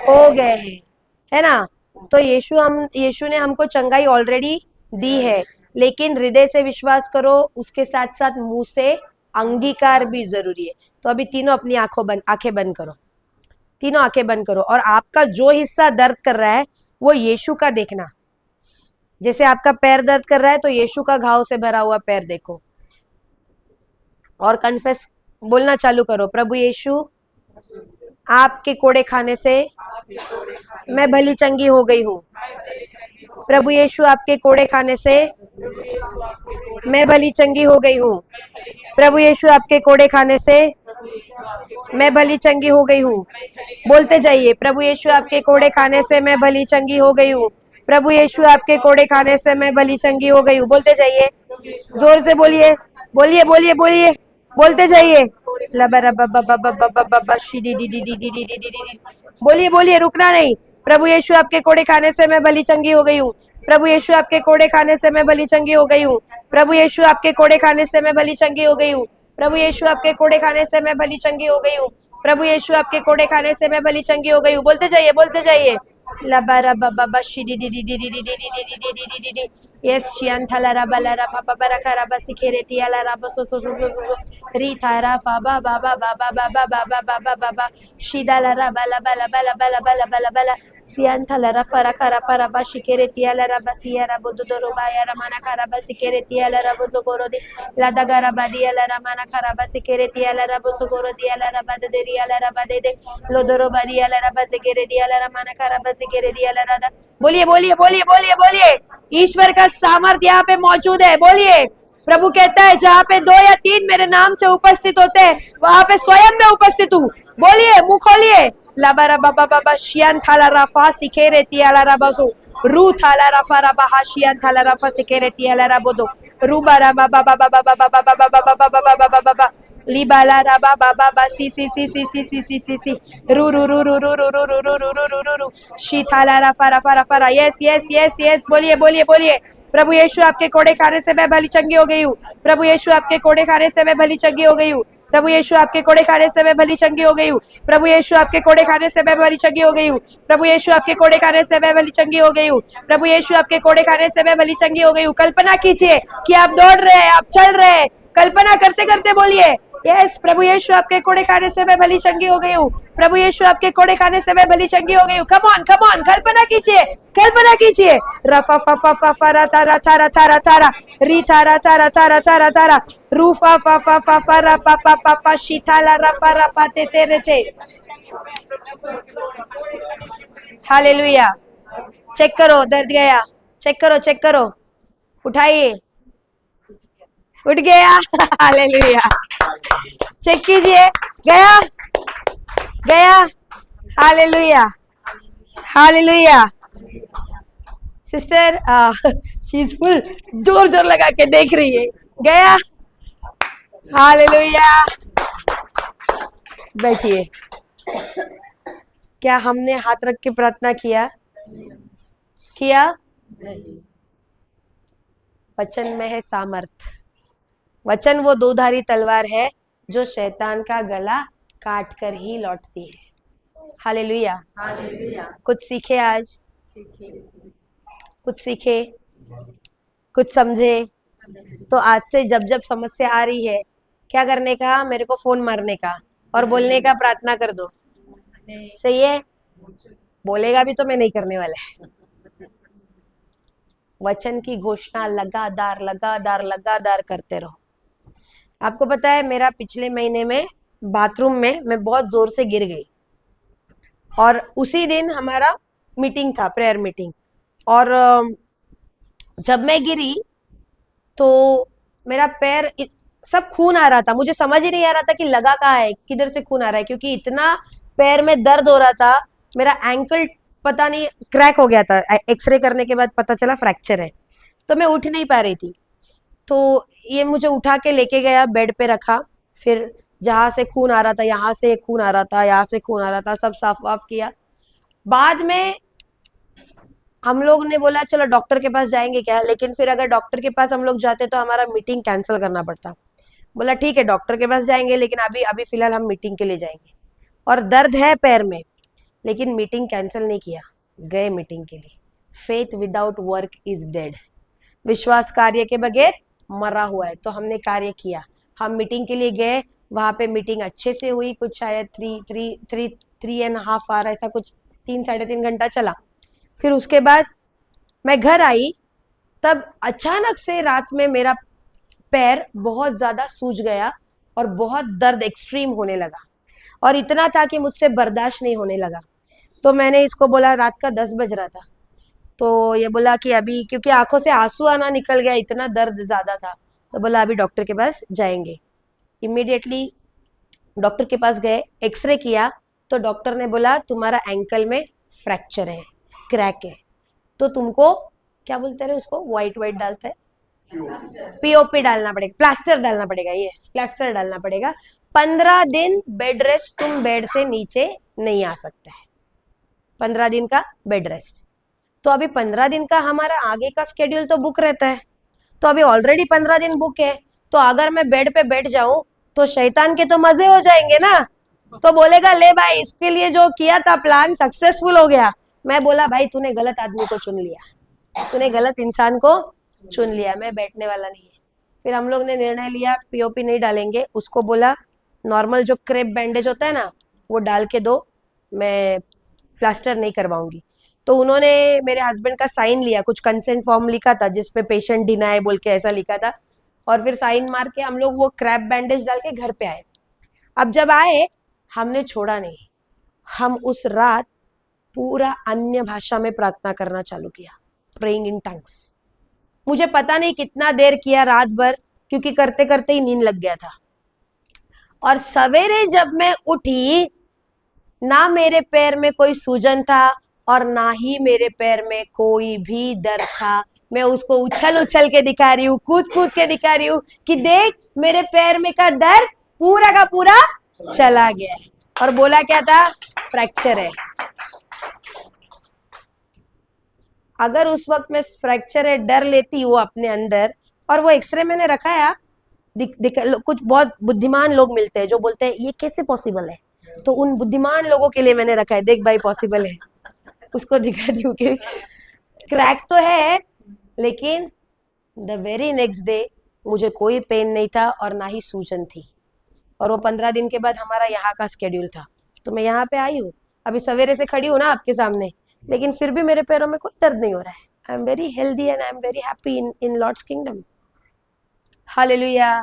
हो गए हैं, है ना? तो यीशु ने हमको चंगाई ऑलरेडी दी है, लेकिन हृदय से विश्वास करो, उसके साथ साथ मुंह से अंगीकार भी जरूरी है. तो अभी तीनों अपनी आंखें बंद करो. तीनों आंखें बंद करो और आपका जो हिस्सा दर्द कर रहा है वो यीशु का देखना. जैसे आपका पैर दर्द कर रहा है तो यीशु का घाव से भरा हुआ पैर देखो और कन्फेस बोलना चालू करो. प्रभु यीशु, आपके कोड़े खाने से मैं भली चंगी हो गई हूँ. प्रभु यीशु, आपके कोड़े खाने से मैं भली चंगी हो गई हूँ. प्रभु यीशु, आपके कोड़े खाने से मैं भली चंगी हो गई हूँ. बोलते जाइए. प्रभु यीशु, आपके कोड़े खाने से मैं भली चंगी हो गई हूँ. प्रभु यीशु, आपके कोड़े खाने से मैं भली चंगी हो गई हूँ. बोलते जाइए, जोर से बोलिए, बोलिए बोलिए बोलिए, बोलते जाइए. बोलिए बोलिए, रुकना नहीं. प्रभु यीशु, आपके कोड़े खाने से मैं भली चंगी हो गई हूँ. प्रभु यीशु, आपके कोड़े खाने से मैं भली चंगी हो गई हूँ. प्रभु यीशु, आपके कोड़े खाने से मैं भली चंगी हो गई हूँ. प्रभु यीशु, आपके कोड़े खाने से मैं भली चंगी हो गई हूँ. प्रभु यीशु, आपके कोड़े खाने से मैं भली चंगी हो गई हूँ. बोलते जाइए, बोलते जाइए. Yes, Shiantala Rabala Papa Barakaraba Sikireti Ala Rabaso Ritara Baba Baba Baba Baba Baba Baba Baba Shidala Rabala Bala Bala Bala Bala Bala Bala Siantala Rafara Karapara Bashikireti Ala Rabasia Rabudoro Baya Ramana Karabasikereti Ala Rabusogorodi Ladagara Badia La Ramana Karabasikereti Ala Rabusogorodi Ala Rabaderi Ala Rabade Lodoro Badia La Rabasikireti Ala Ramana Karabasikereti Ala Rada. बोलिए बोलिए बोलिए बोलिए बोलिए. ईश्वर का सामर्थ्य यहाँ पे मौजूद है. बोलिए. प्रभु कहता है जहाँ पे 2 या 3 मेरे नाम से उपस्थित होते हैं वहां पे स्वयं में उपस्थित हूँ. बोलिए, मुंह खोलिए. लाबारा बाबा बाबा शियान थाला राफा सिखेरे तियाला राबासो रू थाला राफा राबा हाशियान थाला राफा सिखेरे तियाला राबोदो रूबारा बाबा बाबा बाबा बाबा बाबा बाबा बाबा बाबा बाबा लिबाला राबा बाबा बा सी सी सी सी सी सी सी सी सी रू रू रू रू रू रू रू रू रू रू रू रू रू रू शीथाला राफा राफा राफा. Yes yes yes yes. बोलिए बोलिए बोलिए. प्रभु यीशु, आपके कोड़े खाने से मैं भली चंगी हो गई हूँ. प्रभु यीशु, आपके कोड़े खाने से मैं भली चंगी हो गई हूँ. प्रभु यीशु, आपके कोड़े खाने से मैं भली चंगी हो गई हूँ. प्रभु यीशु, आपके कोड़े खाने से मैं भली चंगी हो गई हूँ. प्रभु यीशु, आपके कोड़े खाने से मैं भली चंगी हो गई हूँ. प्रभु यीशु, आपके कोड़े खाने से मैं भली चंगी हो गई हूँ. कल्पना कीजिए कि आप दौड़ रहे हैं, आप चल रहे हैं. कल्पना करते करते बोलिए. यस, प्रभु यीशु, आपके कोड़े खाने से मैं भली चंगी हो गई हूँ. प्रभु यीशु, आपके कोड़े खाने से मैं भली चंगी हो गई हूँ. कम ऑन कम ऑन, कल्पना कीजिए, कल्पना कीजिए. रफा फा फा फा फा रा था रा था रा था रा था रा री था रा था रा था रा था रा था रा रू फा फा फा फा फा रा पा पा पा पा शीथाला रफा रा पा ते तेरे थे. हालेलुया. चेक करो, दर्द गया. चेक करो, चेक करो. उठाइए. उठ गया. हालेलुया. चेक कीजिए. गया गया. Hallelujah hallelujah. Sister she is full जोर जोर लगा के देख रही है. गया. हालेलुया. बैठिए. क्या हमने हाथ रख के प्रार्थना किया? वचन में है सामर्थ. वचन वो दोधारी तलवार है जो शैतान का गला काट कर ही लौटती है. हालेलुया. कुछ सीखे आज, कुछ सीखे, कुछ समझे. तो आज से जब जब समस्या आ रही है क्या करने का? मेरे को फोन मारने का और बोलने का प्रार्थना कर दो. सही है? बोलेगा भी तो मैं नहीं करने वाला. वचन की घोषणा लगातार लगातार लगातार करते रहो. आपको पता है मेरा पिछले महीने में बाथरूम में मैं बहुत जोर से गिर गई और उसी दिन हमारा मीटिंग था, प्रेयर मीटिंग. और जब मैं गिरी तो मेरा पैर सब खून आ रहा था, मुझे समझ ही नहीं आ रहा था कि लगा कहाँ है, किधर से खून आ रहा है, क्योंकि इतना पैर में दर्द हो रहा था। मेरा एंकल पता नहीं क्रैक हो गया था, एक्सरे करने के बाद पता चला फ्रैक्चर है। तो मैं उठ नहीं पा रही थी। तो ये मुझे उठा के लेके गया, बेड पे रखा, फिर जहां से खून आ रहा था, यहाँ से खून आ रहा था, यहाँ से खून आ रहा था, सब साफ वाफ किया। बाद में हम लोग ने बोला चलो डॉक्टर के पास जाएंगे क्या, लेकिन फिर अगर डॉक्टर के पास हम लोग जाते तो हमारा मीटिंग कैंसिल करना पड़ता। बोला ठीक है डॉक्टर के पास जाएंगे, लेकिन अभी अभी फिलहाल हम मीटिंग के लिए जाएंगे। और दर्द है पैर में, लेकिन मीटिंग कैंसिल नहीं किया, गए मीटिंग के लिए। Faith without work is dead. विश्वास कार्य के बगैर मरा हुआ है। तो हमने कार्य किया, हम मीटिंग के लिए गए, वहां पे मीटिंग अच्छे से हुई, कुछ शायद 3.5 आवर ऐसा कुछ, 3-3.5 घंटा चला। फिर उसके बाद मैं घर आई, तब अचानक से रात में मेरा पैर बहुत ज्यादा सूज गया और बहुत दर्द एक्सट्रीम होने लगा, और इतना था कि मुझसे बर्दाश्त नहीं होने लगा। तो मैंने इसको बोला, रात का 10 बज रहा था, तो ये बोला कि अभी, क्योंकि आंखों से आंसू आना निकल गया, इतना दर्द ज्यादा था, तो बोला अभी डॉक्टर के पास जाएंगे। इमीडिएटली डॉक्टर के पास गए, एक्सरे किया, तो डॉक्टर ने बोला तुम्हारा एंकल में फ्रैक्चर है, क्रैक है, तो तुमको क्या बोलते रहे उसको, व्हाइट व्हाइट डालता है, पीओपी डालना पड़ेगा, प्लास्टर डालना पड़ेगा, यस प्लास्टर डालना पड़ेगा। 15 दिन बेड रेस्ट, तुम बेड से नीचे नहीं आ सकता है, 15 दिन का बेड रेस्ट। तो अभी 15 दिन का हमारा आगे का स्केड्यूल तो बुक रहता है, तो अभी ऑलरेडी 15 दिन बुक है, तो अगर मैं बेड पे बैठ जाऊं तो शैतान के तो मजे हो जाएंगे ना। तो बोलेगा ले भाई, इसके लिए जो किया था प्लान सक्सेसफुल हो गया। मैं बोला भाई तूने गलत आदमी को चुन लिया, तूने गलत इंसान को चुन लिया, मैं बैठने वाला नहीं है। फिर हम लोग ने निर्णय लिया पीओपी नहीं डालेंगे, उसको बोला नॉर्मल जो क्रेप बैंडेज होता है ना वो डाल के दो, मैं प्लास्टर नहीं करवाऊंगी। तो उन्होंने मेरे हस्बैंड का साइन लिया, कुछ कंसेंट फॉर्म लिखा था जिसपे पेशेंट डिनाई बोल के ऐसा लिखा था, और फिर साइन मार के हम लोग वो क्रैप बैंडेज डाल के घर पे आए। अब जब आए हमने छोड़ा नहीं, हम उस रात पूरा अन्य भाषा में प्रार्थना करना चालू किया, प्रेइंग इन टंग्स। मुझे पता नहीं कितना देर किया रात भर, क्योंकि करते करते ही नींद लग गया था। और सवेरे जब मैं उठी, ना मेरे पैर में कोई सूजन था और ना ही मेरे पैर में कोई भी दर्द था। मैं उसको उछल उछल के दिखा रही हूँ, कूद कूद के दिखा रही हूँ कि देख मेरे पैर में का दर्द पूरा का पूरा चला गया है। और बोला क्या था, फ्रैक्चर है। अगर उस वक्त में फ्रैक्चर है डर लेती वो अपने अंदर, और वो एक्सरे मैंने रखाया, कुछ बहुत बुद्धिमान लोग मिलते हैं जो बोलते हैं ये कैसे पॉसिबल है, तो उन बुद्धिमान लोगों के लिए मैंने रखा है, देख भाई पॉसिबल है। उसको दिखा दी कि क्रैक तो है, लेकिन द वेरी नेक्स्ट डे मुझे कोई पेन नहीं था और ना ही सूजन थी। और वो 15 दिन के बाद हमारा यहाँ का स्केड्यूल था, तो मैं यहाँ पे आई हूँ, अभी सवेरे से खड़ी हूँ ना आपके सामने, लेकिन फिर भी मेरे पैरों में कोई दर्द नहीं हो रहा है। I am very healthy and I am very happy in Lord's kingdom. Hallelujah.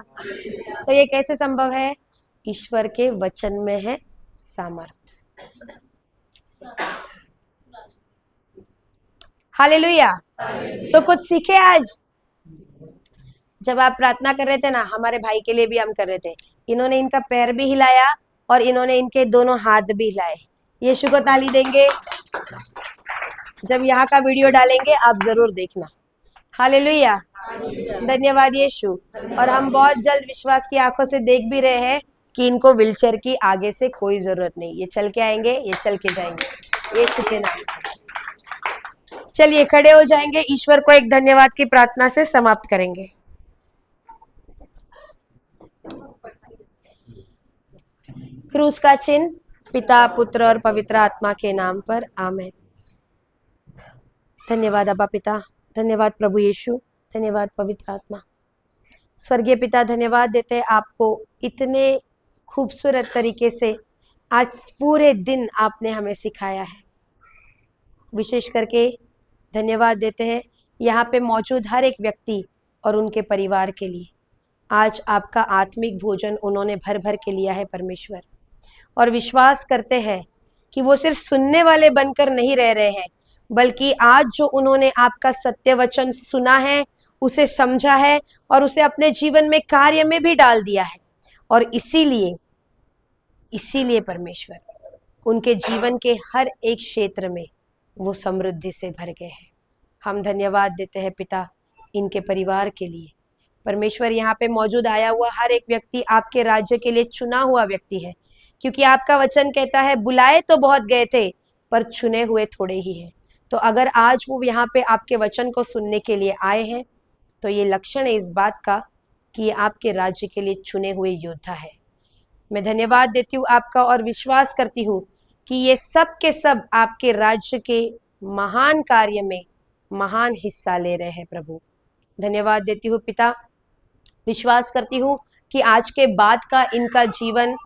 तो ये कैसे संभव है, ईश्वर के वचन में है सामर्थ। हालेलुया। तो कुछ सीखे आज। जब आप प्रार्थना कर रहे थे ना, हमारे भाई के लिए भी हम कर रहे थे, इन्होंने इनका पैर भी हिलाया और इन्होंने इनके दोनों हाथ भी हिलाए। यीशु को ताली देंगे। जब यहाँ का वीडियो डालेंगे आप जरूर देखना। हालेलुया। धन्यवाद यीशु। और हम बहुत जल्द विश्वास की आंखों से देख भी रहे हैं कि इनको व्हीलचेयर की आगे से कोई जरूरत नहीं, ये चल के आएंगे, ये चल के जाएंगे यीशु के नाम से। चलिए खड़े हो जाएंगे, ईश्वर को एक धन्यवाद की प्रार्थना से समाप्त करेंगे। क्रूस का चिन्ह पिता पुत्र और पवित्र आत्मा के नाम पर, आमीन। धन्यवाद अब्बा पिता, धन्यवाद प्रभु यीशु, धन्यवाद पवित्र आत्मा। स्वर्गीय पिता धन्यवाद देते हैं आपको, इतने खूबसूरत तरीके से आज पूरे दिन आपने हमें सिखाया है। विशेष करके धन्यवाद देते हैं यहाँ पे मौजूद हर एक व्यक्ति और उनके परिवार के लिए। आज आपका आत्मिक भोजन उन्होंने भर भर के लिया है परमेश्वर, और विश्वास करते हैं कि वो सिर्फ सुनने वाले बनकर नहीं रह रहे हैं, बल्कि आज जो उन्होंने आपका सत्य वचन सुना है उसे समझा है और उसे अपने जीवन में कार्य में भी डाल दिया है। और इसीलिए परमेश्वर उनके जीवन के हर एक क्षेत्र में वो समृद्धि से भर गए हैं। हम धन्यवाद देते हैं पिता इनके परिवार के लिए। परमेश्वर यहाँ पे मौजूद आया हुआ हर एक व्यक्ति आपके राज्य के लिए चुना हुआ व्यक्ति है, क्योंकि आपका वचन कहता है बुलाए तो बहुत गए थे पर चुने हुए थोड़े ही हैं। तो अगर आज वो यहाँ पे आपके वचन को सुनने के लिए आए हैं तो ये लक्षण है इस बात का कि ये आपके राज्य के लिए चुने हुए योद्धा है। मैं धन्यवाद देती हूँ आपका और विश्वास करती हूँ कि ये सब के सब आपके राज्य के महान कार्य में महान हिस्सा ले रहे हैं। प्रभु धन्यवाद देती हूँ पिता, विश्वास करती हूँ कि आज के बाद का इनका जीवन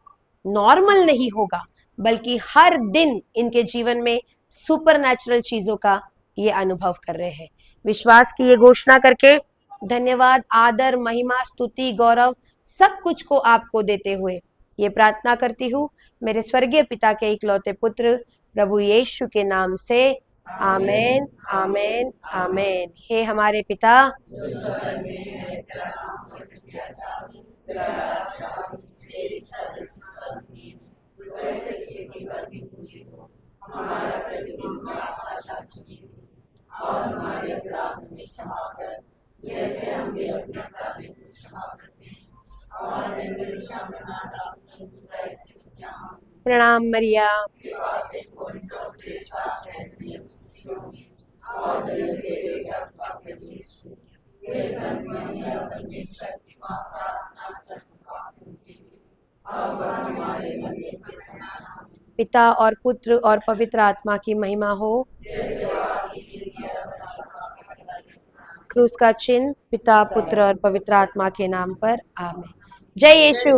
नॉर्मल नहीं होगा, बल्कि हर दिन इनके जीवन में सुपरनैचुरल चीजों का ये अनुभव कर रहे हैं। विश्वास की ये घोषणा करके धन्यवाद, आदर, महिमा, स्तुति, गौरव सब कुछ को आपको देते हुए ये प्रार्थना करती हूँ मेरे स्वर्गीय पिता के इकलौते पुत्र प्रभु यीशु के नाम से। आमेन, आमेन, आमेन। हे हमारे पिता, प्रणाम मरिया, पिता और पुत्र और पवित्र आत्मा की महिमा हो। क्रूस का चिन्ह पिता, पुत्र और पवित्र आत्मा के नाम पर। आमीन। जय यीशु।